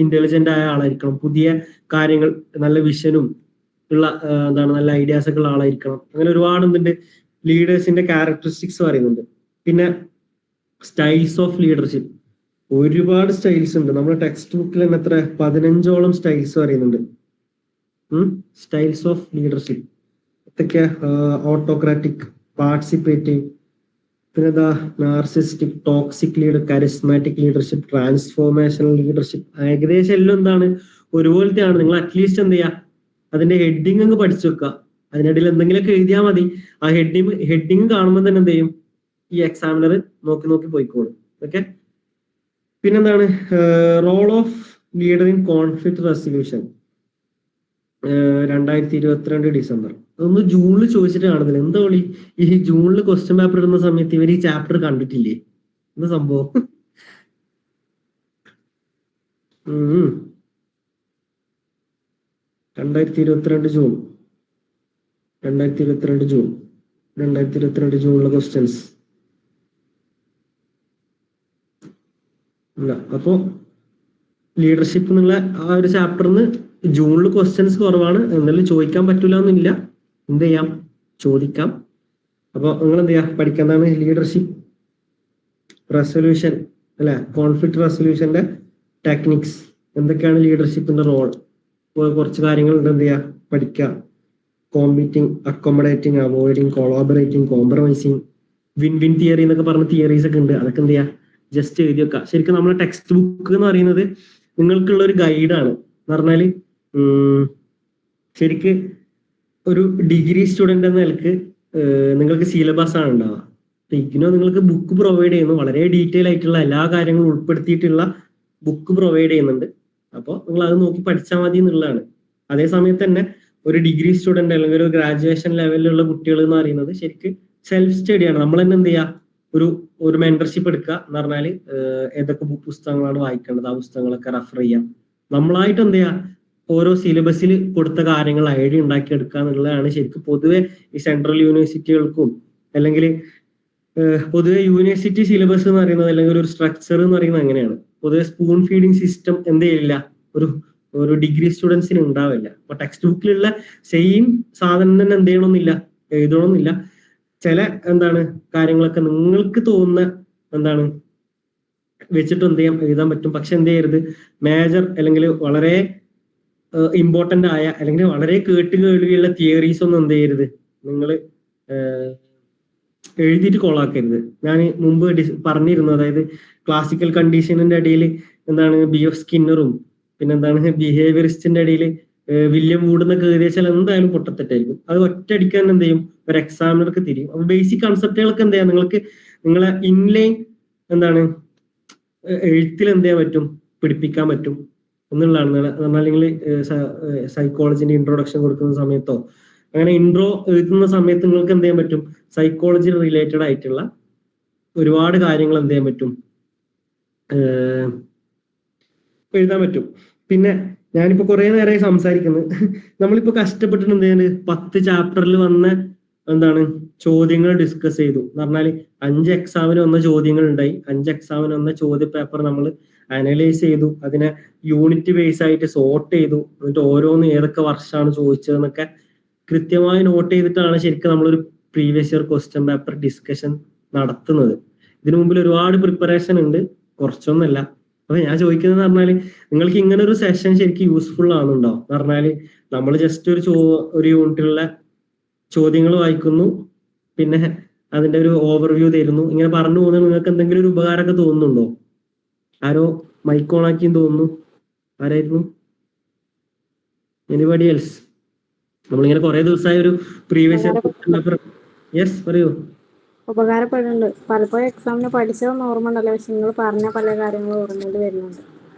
ഇന്റലിജന്റ് ആയ ആളായിരിക്കണം, പുതിയ കാര്യങ്ങൾ നല്ല വിഷനും ഉള്ള നല്ല ഐഡിയാസ് ഒക്കെ ഉള്ള ആളായിരിക്കണം. അങ്ങനെ ഒരുപാട് ലീഡേഴ്സിന്റെ ക്യാരക്ടറിസ്റ്റിക്സ് പറയുന്നുണ്ട്. പിന്നെ സ്റ്റൈൽസ് ഓഫ് ലീഡർഷിപ്പ്, ഒരുപാട് സ്റ്റൈൽസ് ഉണ്ട്. നമ്മുടെ ടെക്സ്റ്റ് ബുക്കിൽ തന്നെ എത്ര 15ഓളം സ്റ്റൈൽസ് പറയുന്നുണ്ട്. സ്റ്റൈൽസ് ഓഫ് ലീഡർഷിപ്പ് എന്തൊക്കെയാ? ഓട്ടോക്രാറ്റിക്, പാർട്ടിസിപ്പേറ്റീവ്, പിന്നെ എന്താ narcissistic, toxic leader, charismatic leadership, transformational leadership. ഏകദേശം എല്ലാം എന്താണ് ഒരുപോലത്തെയാണ്. നിങ്ങൾ അറ്റ്ലീസ്റ്റ് എന്ത് ചെയ്യുക, അതിന്റെ ഹെഡിങ് അങ്ങ് പഠിച്ചു വെക്കുക. അതിനിടയിൽ എന്തെങ്കിലുമൊക്കെ എഴുതിയാൽ മതി. ആ ഹെഡിങ് കാണുമ്പോൾ തന്നെ എന്ത് ചെയ്യും, ഈ എക്സാമിനർ നോക്കി നോക്കി പോയിക്കോളും. ഓക്കെ. പിന്നെന്താണ് role of leader in conflict resolution, 2022 December. അതൊന്ന് ജൂണിൽ ചോദിച്ചിട്ട് കാണുന്നില്ല. എന്താ വിളി, ഈ ജൂണിൽ ക്വസ്റ്റ്യൻ പേപ്പർ ഇടുന്ന സമയത്ത് ഇവർ ഈ ചാപ്റ്റർ കണ്ടിട്ടില്ലേ? എന്താ സംഭവം? 2022 ജൂൺ, 2022 ജൂണിലെ ക്വസ്റ്റ്യൻസ് ഇല്ല. അപ്പോ ലീഡർഷിപ്പ് എന്നുള്ള ആ ഒരു ചാപ്റ്ററിന് ജൂണിൽ ക്വസ്റ്റ്യൻസ് കുറവാണ്. എന്നാലും ചോദിക്കാൻ പറ്റൂല എന്നില്ല. എന്ത് ചെയ്യാം, ചോദിക്കാം. അപ്പൊ നിങ്ങൾ എന്ത് ചെയ്യാം, പഠിക്കുന്നതാണ് ലീഡർഷിപ്പ് റെസൊല്യൂഷൻ അല്ലെ, കോൺഫ്ലിക്ട് റെസൊല്യൂഷന്റെ ടെക്നിക്സ്, എന്തൊക്കെയാണ് ലീഡർഷിപ്പിന്റെ റോൾ, കുറച്ച് കാര്യങ്ങളുണ്ട്. എന്ത് ചെയ്യാ, പഠിക്കുക. Competing, accommodating, avoiding, collaborating, compromising, win win theory എന്നൊക്കെ പറഞ്ഞ തിയറീസ് ഒക്കെ ഉണ്ട്. അതൊക്കെ എന്ത് ചെയ്യാ, ജസ്റ്റ് എഴുതി വെക്കുക. ശരിക്കും നമ്മുടെ ടെക്സ്റ്റ് ബുക്ക് എന്ന് പറയുന്നത് നിങ്ങൾക്കുള്ള ഒരു ഗൈഡാണ്. എന്ന് പറഞ്ഞാല് ശരിക്ക് ഒരു ഡിഗ്രി സ്റ്റുഡന്റ് എന്ന നിലക്ക് നിങ്ങൾക്ക് സിലബസ് ആണ് ഉണ്ടാവുക. ഇഗ്നോ നിങ്ങൾക്ക് ബുക്ക് പ്രൊവൈഡ് ചെയ്യുന്നു, വളരെ ഡീറ്റെയിൽ ആയിട്ടുള്ള എല്ലാ കാര്യങ്ങളും ഉൾപ്പെടുത്തിയിട്ടുള്ള ബുക്ക് പ്രൊവൈഡ് ചെയ്യുന്നുണ്ട്. അപ്പോൾ നിങ്ങൾ അത് നോക്കി പഠിച്ചാൽ മതി എന്നുള്ളതാണ്. അതേ സമയത്ത് തന്നെ ഒരു ഡിഗ്രി സ്റ്റുഡന്റ് അല്ലെങ്കിൽ ഒരു ഗ്രാജുവേഷൻ ലെവലിലുള്ള കുട്ടികൾ എന്ന് പറയുന്നത് ശരിക്ക് സെൽഫ് സ്റ്റഡിയാണ്. നമ്മൾ തന്നെ എന്ത് ചെയ്യുക, ഒരു മെന്റർഷിപ്പ് എടുക്കുക എന്ന് പറഞ്ഞാൽ ഏതൊക്കെ പുസ്തകങ്ങളാണ് വായിക്കേണ്ടത്, ആ പുസ്തകങ്ങളൊക്കെ റെഫർ ചെയ്യാം. നമ്മളായിട്ട് എന്ത് ചെയ്യുക, ഓരോ സിലബസിൽ കൊടുത്ത കാര്യങ്ങൾ ഐഡിയ ഉണ്ടാക്കി എടുക്കുക എന്നുള്ളതാണ് ശരിക്കും പൊതുവെ ഈ സെൻട്രൽ യൂണിവേഴ്സിറ്റികൾക്കും അല്ലെങ്കിൽ പൊതുവെ യൂണിവേഴ്സിറ്റി സിലബസ് എന്ന് പറയുന്നത് അല്ലെങ്കിൽ ഒരു സ്ട്രക്ചർ എന്ന് പറയുന്നത് അങ്ങനെയാണ്. പൊതുവെ സ്പൂൺ ഫീഡിങ് സിസ്റ്റം എന്ത് ചെയ്യില്ല, ഒരു ഡിഗ്രി സ്റ്റുഡൻസിന് ഉണ്ടാവില്ല. അപ്പൊ ടെക്സ്റ്റ് ബുക്കിലുള്ള സെയിം സാധനം തന്നെ എന്ത് ചെയ്യണമെന്നില്ല, എഴുതണമെന്നില്ല. ചില കാര്യങ്ങളൊക്കെ നിങ്ങൾക്ക് തോന്നുന്ന വെച്ചിട്ട് എന്ത് ചെയ്യാം, എഴുതാൻ പറ്റും. പക്ഷെ എന്ത് ചെയ്യരുത്, മേജർ അല്ലെങ്കിൽ വളരെ ഇമ്പോർട്ടന്റ് ആയ അല്ലെങ്കിൽ വളരെ കേട്ടുകേൾവിയുള്ള തിയറീസ് ഒന്നും എന്ത് ചെയ്യരുത്, നിങ്ങൾ എഴുതിയിട്ട് കോളാക്കരുത്. ഞാൻ മുമ്പ് പറഞ്ഞിരുന്നു, അതായത് ക്ലാസിക്കൽ കണ്ടീഷനിന്റെ അടിയിൽ BF സ്കിന്നറും ബിഹേവിയറിസ്റ്റിന്റെ അടിയിൽ വില്യം വൂഡ് എന്നൊക്കെ എഴുതിയാൽ എന്തായാലും പൊട്ടത്തെറ്റായിരിക്കും. അത് ഒറ്റയടിക്കാൻ എന്ത് ചെയ്യും, ഒരു എക്സാമിനർക്ക് തിരിയും. അപ്പൊ ബേസിക് കൺസെപ്റ്റുകളൊക്കെ എന്ത് ചെയ്യാം, നിങ്ങളെ ഇൻലൈൻ എഴുത്തിൽ എന്ത് ചെയ്യാൻ പറ്റും, പിടിപ്പിക്കാൻ പറ്റും എന്നുള്ളതാണ്. എന്നാൽ നിങ്ങൾ സൈക്കോളജിന്റെ ഇൻട്രൊഡക്ഷൻ കൊടുക്കുന്ന സമയത്തോ അങ്ങനെ ഇൻട്രോ എഴുതുന്ന സമയത്ത് നിങ്ങൾക്ക് എന്ത് ചെയ്യാൻ പറ്റും, സൈക്കോളജി റിലേറ്റഡ് ആയിട്ടുള്ള ഒരുപാട് കാര്യങ്ങൾ എന്ത് ചെയ്യാൻ പറ്റും, എഴുതാൻ പറ്റും. പിന്നെ ഞാനിപ്പോ കുറെ നേരമായി സംസാരിക്കുന്നത്. നമ്മളിപ്പോ കഷ്ടപ്പെട്ടിട്ട് എന്ത് ചെയ്യുന്നത്, 10 ചാപ്റ്ററിൽ വന്ന ചോദ്യങ്ങൾ ഡിസ്കസ് ചെയ്തു എന്ന് പറഞ്ഞാൽ 5 എക്സാമിന് വന്ന ചോദ്യങ്ങൾ ഉണ്ടായി. 5 എക്സാമിന് വന്ന ചോദ്യ പേപ്പർ നമ്മൾ അനലൈസ് ചെയ്തു, അതിനെ യൂണിറ്റ് ബേസ് ആയിട്ട് സോർട്ട് ചെയ്തു, എന്നിട്ട് ഓരോന്ന് ഏതൊക്കെ വർഷമാണ് ചോദിച്ചതെന്നൊക്കെ കൃത്യമായി നോട്ട് ചെയ്തിട്ടാണ് ശരിക്കും നമ്മളൊരു previous year question paper discussion നടത്തുന്നത്. ഇതിനു മുമ്പിൽ ഒരുപാട് പ്രിപ്പറേഷൻ ഉണ്ട്, കുറച്ചൊന്നുമല്ല. അപ്പൊ ഞാൻ ചോദിക്കുന്നത് പറഞ്ഞാല് നിങ്ങൾക്ക് ഇങ്ങനെ ഒരു സെഷൻ ശരിക്കും യൂസ്ഫുൾ ആണെന്നുണ്ടോ എന്ന് പറഞ്ഞാല്, നമ്മൾ ജസ്റ്റ് ഒരു യൂണിറ്റിലുള്ള ചോദ്യങ്ങൾ വായിക്കുന്നു, പിന്നെ അതിന്റെ ഒരു ഓവർവ്യൂ തരുന്നു, ഇങ്ങനെ പറഞ്ഞു പോകുന്നത് നിങ്ങൾക്ക് എന്തെങ്കിലും ഒരു ഉപകാരമൊക്കെ തോന്നുന്നുണ്ടോ? ആരോ മൈക്ക് ഓൺ ആക്കിയും തോന്നുന്നു. ആരായിരുന്നു? Anybody else? നമ്മളിങ്ങനെ കുറെ ദിവസമായി ഒരു previous year question paper. Yes, പറയൂ. ഉപകാരപ്പെടുന്നുണ്ട്. പലപ്പോഴും എക്സാമിന് പഠിച്ചതൊന്നും ഓർമ്മ ഉണ്ടല്ലോ, പക്ഷെ നിങ്ങൾ പറഞ്ഞ പല കാര്യങ്ങളും ഓർമ്മയിൽ വരുന്നുണ്ട്.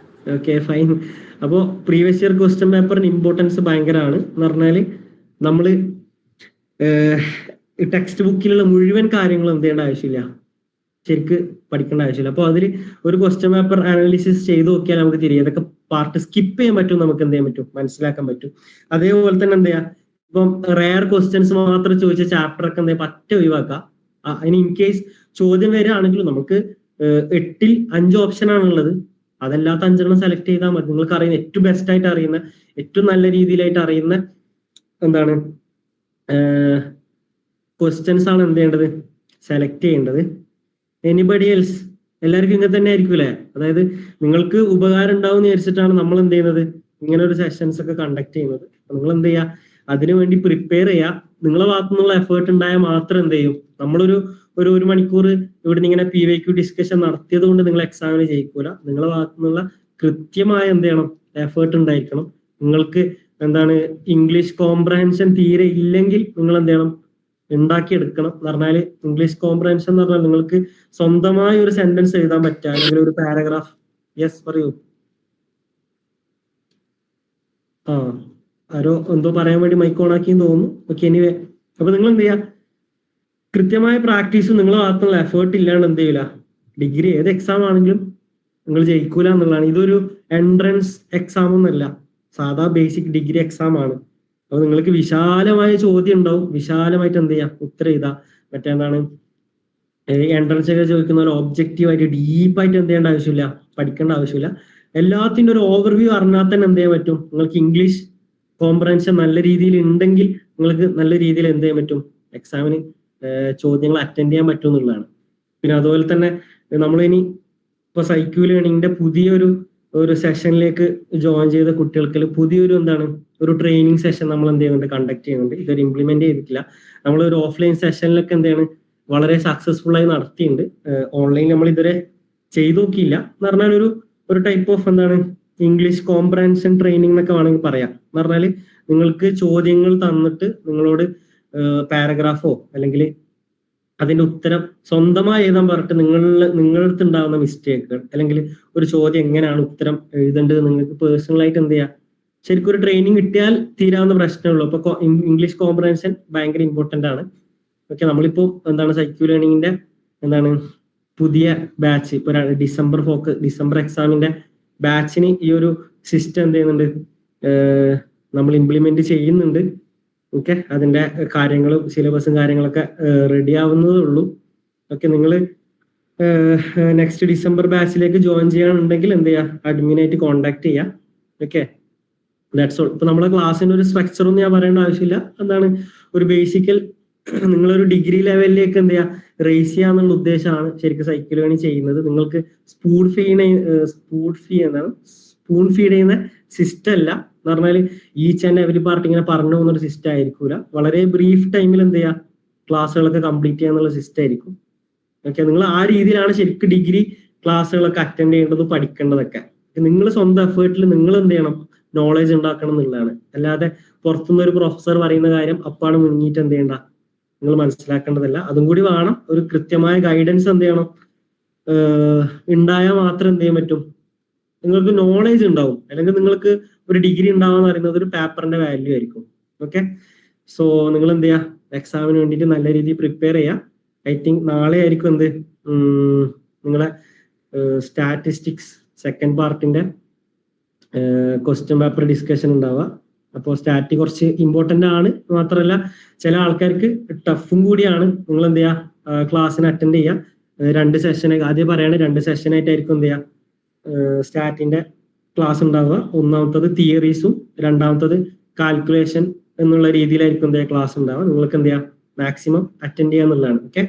Okay, fine. അപ്പോൾ പ്രീവിയസ് ഇയർ ക്വസ്റ്റ്യൻ പേപ്പറിന് ഇമ്പോർട്ടൻസ് ഭയങ്കരമാണ് എന്ന് പറഞ്ഞാല് നമ്മള് ടെക്സ്റ്റ് ബുക്കിലുള്ള മുഴുവൻ കാര്യങ്ങളും എന്ത് ചെയ്യേണ്ട ആവശ്യമില്ല, ശരിക്ക് പഠിക്കേണ്ട ആവശ്യമില്ല. അപ്പോൾ അതിൽ ഒരു ക്വസ്റ്റ്യൻ പേപ്പർ അനാലിസിസ് ചെയ്ത് നോക്കിയാൽ നമുക്ക് തിരിയും ഏതൊക്കെ പാർട്ട് സ്കിപ്പ് ചെയ്യാൻ പറ്റും, നമുക്ക് എന്ത് ചെയ്യാൻ പറ്റും, മനസ്സിലാക്കാൻ പറ്റും. അതേപോലെ തന്നെ എന്ത് ചെയ്യാം, ഇപ്പം റെയർ ക്വസ്റ്റ്യൻസ് മാത്രം ചോദിച്ച ചാപ്റ്റർ ഒക്കെ എന്ത് ചെയ്യാം, പറ്റ ഒഴിവാക്കാം. ഇനി ഇൻ കേസ് ചോദ്യം വരികയാണെങ്കിലും നമുക്ക് 8ൽ 5 ഓപ്ഷൻ ആണുള്ളത്, അതല്ലാത്ത 5 സെലക്ട് ചെയ്താൽ മതി. നിങ്ങൾക്ക് അറിയുന്ന ഏറ്റവും ബെസ്റ്റ് ആയിട്ട് അറിയുന്ന, ഏറ്റവും നല്ല രീതിയിലായിട്ട് അറിയുന്ന ക്വസ്റ്റ്യൻസ് ആണ് എന്ത് ചെയ്യേണ്ടത്, സെലക്ട് ചെയ്യേണ്ടത്. എനിബഡി എൽസ് എല്ലാവർക്കും ഇങ്ങനെ തന്നെ ആയിരിക്കും അല്ലേ? അതായത് നിങ്ങൾക്ക് ഉപകാരം ഉണ്ടാവും എന്ന് വിചാരിച്ചിട്ടാണ് നമ്മൾ എന്ത് ചെയ്യുന്നത്, ഇങ്ങനെ ഒരു സെഷൻസ് ഒക്കെ കണ്ടക്ട് ചെയ്യുന്നത്. നിങ്ങൾ എന്ത് ചെയ്യുക, അതിനുവേണ്ടി പ്രിപ്പയർ ചെയ്യുക. നിങ്ങളെ ഭാഗത്തു നിന്നുള്ള എഫേർട്ട് ഉണ്ടായാൽ മാത്രം എന്ത് ചെയ്യും, ഒരു മണിക്കൂർ ഇവിടെ ഇങ്ങനെ PYQ ഡിസ്കഷൻ നടത്തിയത് കൊണ്ട് നിങ്ങൾ എക്സാമിന് ജയിക്കൂല. നിങ്ങളെ ഭാഗത്തു നിന്നുള്ള കൃത്യമായ എന്ത് ചെയ്യണം, എഫേർട്ട് ഉണ്ടായിരിക്കണം. നിങ്ങൾക്ക് എന്താണ് ഇംഗ്ലീഷ് കോംപ്രഹെൻഷൻ തീരെ ഇല്ലെങ്കിൽ നിങ്ങൾ എന്ത് ചെയ്യണം, ഉണ്ടാക്കിയെടുക്കണം. എന്ന് പറഞ്ഞാല് ഇംഗ്ലീഷ് കോംപ്രഹെൻഷൻ എന്ന് പറഞ്ഞാൽ നിങ്ങൾക്ക് സ്വന്തമായി ഒരു സെന്റൻസ് എഴുതാൻ പറ്റുക, അല്ലെങ്കിൽ ഒരു പാരഗ്രാഫ്. യെസ്, പറയൂ. ആരോ എന്തോ പറയാൻ വേണ്ടി മൈക്ക് ഓൺ ആക്കിയെന്ന് തോന്നുന്നു. ഓക്കെ, എനിവേ, അപ്പൊ നിങ്ങൾ എന്ത് ചെയ്യുക, കൃത്യമായ പ്രാക്ടീസും നിങ്ങളെ ഭാഗത്തുള്ള എഫേർട്ട് ഇല്ലാണ്ട് എന്ത് ചെയ്യില്ല, ഡിഗ്രി ഏത് എക്സാം ആണെങ്കിലും നിങ്ങൾ ജയിക്കൂല എന്നുള്ളതാണ്. ഇതൊരു എൻട്രൻസ് എക്സാം ഒന്നല്ല, സാധാ ബേസിക് ഡിഗ്രി എക്സാം ആണ്. അപ്പൊ നിങ്ങൾക്ക് വിശാലമായ ചോദ്യം ഉണ്ടാവും, വിശാലമായിട്ട് എന്ത് ചെയ്യാം, ഉത്തരം എഴുതാം. മറ്റേന്താണ് എൻട്രൻസ് ഒക്കെ ചോദിക്കുന്ന പോലെ ഒബ്ജക്റ്റീവായിട്ട് ഡീപ്പായിട്ട് എന്ത് ചെയ്യേണ്ട ആവശ്യമില്ല, പഠിക്കേണ്ട ആവശ്യമില്ല. എല്ലാത്തിൻ്റെ ഒരു ഓവർവ്യൂ അറിഞ്ഞാൽ തന്നെ എന്ത് ചെയ്യാൻ പറ്റും, നിങ്ങൾക്ക് ഇംഗ്ലീഷ് കോംപ്രഹെൻഷൻ നല്ല രീതിയിൽ ഉണ്ടെങ്കിൽ നിങ്ങൾക്ക് നല്ല രീതിയിൽ എന്ത് ചെയ്യാൻ പറ്റും, എക്സാമിന് ചോദ്യങ്ങൾ അറ്റൻഡ് ചെയ്യാൻ പറ്റും എന്നുള്ളതാണ്. പിന്നെ അതുപോലെ തന്നെ നമ്മളിനി ഇപ്പൊ സൈക്യൂ ലേണിംഗിന്റെ പുതിയൊരു സെഷനിലേക്ക് ജോയിൻ ചെയ്ത കുട്ടികൾക്ക് പുതിയൊരു ഒരു ട്രെയിനിങ് സെഷൻ നമ്മൾ എന്ത് ചെയ്യുന്നുണ്ട്, കണ്ടക്ട് ചെയ്യുന്നുണ്ട്. ഇതൊരു ഇംപ്ലിമെന്റ് ചെയ്തിട്ടില്ല. നമ്മൾ ഒരു ഓഫ്ലൈൻ സെഷനിലൊക്കെ എന്താണ് വളരെ സക്സസ്ഫുൾ ആയി നടത്തിയിട്ടുണ്ട്. ഓൺലൈൻ നമ്മൾ ഇതുവരെ ചെയ്തു നോക്കിയില്ല. എന്ന് പറഞ്ഞാൽ ഒരു type of English comprehension training എന്നൊക്കെ വേണമെങ്കിൽ പറയാം. എന്ന് പറഞ്ഞാൽ നിങ്ങൾക്ക് ചോദ്യങ്ങൾ തന്നിട്ട് നിങ്ങളോട് പാരഗ്രാഫോ അല്ലെങ്കിൽ അതിന്റെ ഉത്തരം സ്വന്തമായി എഴുതാൻ പറഞ്ഞിട്ട് നിങ്ങളുടെ അടുത്ത് ഉണ്ടാകുന്ന മിസ്റ്റേക്കുകൾ, അല്ലെങ്കിൽ ഒരു ചോദ്യം എങ്ങനെയാണ് ഉത്തരം എഴുതേണ്ടത് നിങ്ങൾക്ക് പേഴ്സണലായിട്ട് എന്ത് ചെയ്യാം, ശരിക്കും ഒരു ട്രെയിനിങ് കിട്ടിയാൽ തീരാവുന്ന പ്രശ്നമുള്ളൂ. അപ്പൊ ഇംഗ്ലീഷ് കോംപ്രഹെൻഷൻ ഭയങ്കര ഇമ്പോർട്ടന്റ് ആണ്. ഓക്കെ, നമ്മളിപ്പോ സൈക്യൂ ലേണിംഗിന്റെ പുതിയ ബാച്ച് ഇപ്പൊ ഡിസംബർ എക്സാമിന്റെ ബാച്ചിന് ഈ ഒരു സിസ്റ്റം എന്ത് ചെയ്യുന്നുണ്ട്, നമ്മൾ ഇംപ്ലിമെന്റ് ചെയ്യുന്നുണ്ട്. ഓക്കെ, അതിന്റെ കാര്യങ്ങളും സിലബസും കാര്യങ്ങളൊക്കെ റെഡി ആവുന്നതേ ഉള്ളൂ. ഓക്കെ, നിങ്ങൾ നെക്സ്റ്റ് ഡിസംബർ ബാച്ചിലേക്ക് ജോയിൻ ചെയ്യാനുണ്ടെങ്കിൽ എന്ത് ചെയ്യുക, അഡ്മിനായിട്ട് കോൺടാക്ട് ചെയ്യാം. Okay, that's all. ഇപ്പൊ നമ്മളെ ക്ലാസ്സിന്റെ ഒരു സ്ട്രക്ചർ ഒന്നും ഞാൻ പറയേണ്ട ആവശ്യമില്ല. ഒരു ബേസിക്കൽ നിങ്ങളൊരു ഡിഗ്രി ലെവലിലേക്ക് എന്ത് ചെയ്യുക, റേസ് ചെയ്യാന്നുള്ള ഉദ്ദേശമാണ് ശരിക്കും സൈക്യൂ ലേണിംഗ് ചെയ്യുന്നത്. നിങ്ങൾക്ക് സ്പൂൺ ഫീഡ് ചെയ്യുന്ന സിസ്റ്റം അല്ല. എന്ന് പറഞ്ഞാൽ ഈച്ച് ആൻഡ് എവരി പാർട്ട് ഇങ്ങനെ പറഞ്ഞു പോകുന്നൊരു സിസ്റ്റം ആയിരിക്കൂല. വളരെ ബ്രീഫ് ടൈമിൽ എന്ത് ചെയ്യുക, ക്ലാസ്സുകളൊക്കെ കംപ്ലീറ്റ് ചെയ്യാന്നുള്ള സിസ്റ്റം ആയിരിക്കും. ഓക്കെ, നിങ്ങൾ ആ രീതിയിലാണ് ശരിക്കും ഡിഗ്രി ക്ലാസ്സുകളൊക്കെ അറ്റൻഡ് ചെയ്യേണ്ടതും പഠിക്കേണ്ടതൊക്കെ. നിങ്ങൾ സ്വന്തം എഫേർട്ടിൽ നിങ്ങൾ എന്ത് ചെയ്യണം, നോളേജ് ഉണ്ടാക്കണം എന്നുള്ളതാണ്. അല്ലാതെ പുറത്തുനിന്ന് ഒരു പ്രൊഫസർ പറയുന്ന കാര്യം അപ്പാണ് മുങ്ങിയിട്ട് എന്ത് ചെയ്യണ്ട, നിങ്ങൾ മനസ്സിലാക്കേണ്ടതല്ല. അതും കൂടി വേണം. ഒരു കൃത്യമായ ഗൈഡൻസ് എന്ത് ചെയ്യണം, ഉണ്ടായാൽ മാത്രം എന്ത് ചെയ്യാൻ പറ്റും, നിങ്ങൾക്ക് നോളേജ് ഉണ്ടാവും. അല്ലെങ്കിൽ നിങ്ങൾക്ക് ഒരു ഡിഗ്രി ഉണ്ടാവുക എന്ന് പറയുന്നത് ഒരു പേപ്പറിന്റെ വാല്യൂ ആയിരിക്കും. ഓക്കെ, സോ നിങ്ങൾ എന്ത് ചെയ്യുക, എക്സാമിന് വേണ്ടിയിട്ട് നല്ല രീതിയിൽ പ്രിപ്പയർ ചെയ്യുക. ഐ തിങ്ക് നാളെ ആയിരിക്കും നിങ്ങളെ സ്റ്റാറ്റിസ്റ്റിക്സ് സെക്കൻഡ് പാർട്ടിന്റെ ക്വസ്റ്റ്യൻ പേപ്പർ ഡിസ്കഷൻ ഉണ്ടാവുക. അപ്പോൾ സ്റ്റാറ്റി കുറച്ച് ഇമ്പോർട്ടന്റ് ആണ്, മാത്രമല്ല ചില ആൾക്കാർക്ക് ടഫും കൂടിയാണ്. നിങ്ങൾ എന്ത് ചെയ്യുക, ക്ലാസ്സിന് അറ്റൻഡ് ചെയ്യുക. 2 സെഷൻ ആദ്യം പറയാണ്, 2 സെഷനായിട്ടായിരിക്കും എന്ത് ചെയ്യുക, സ്റ്റാറ്റിന്റെ ക്ലാസ് ഉണ്ടാവുക. ഒന്നാമത്തത് തിയറീസും രണ്ടാമത്തത് കാൽക്കുലേഷൻ എന്നുള്ള രീതിയിലായിരിക്കും എന്ത് ചെയ്യുക, ക്ലാസ് ഉണ്ടാവുക. നിങ്ങൾക്ക് എന്ത് ചെയ്യുക, മാക്സിമം അറ്റൻഡ് ചെയ്യുക എന്നുള്ളതാണ്. ഓക്കെ.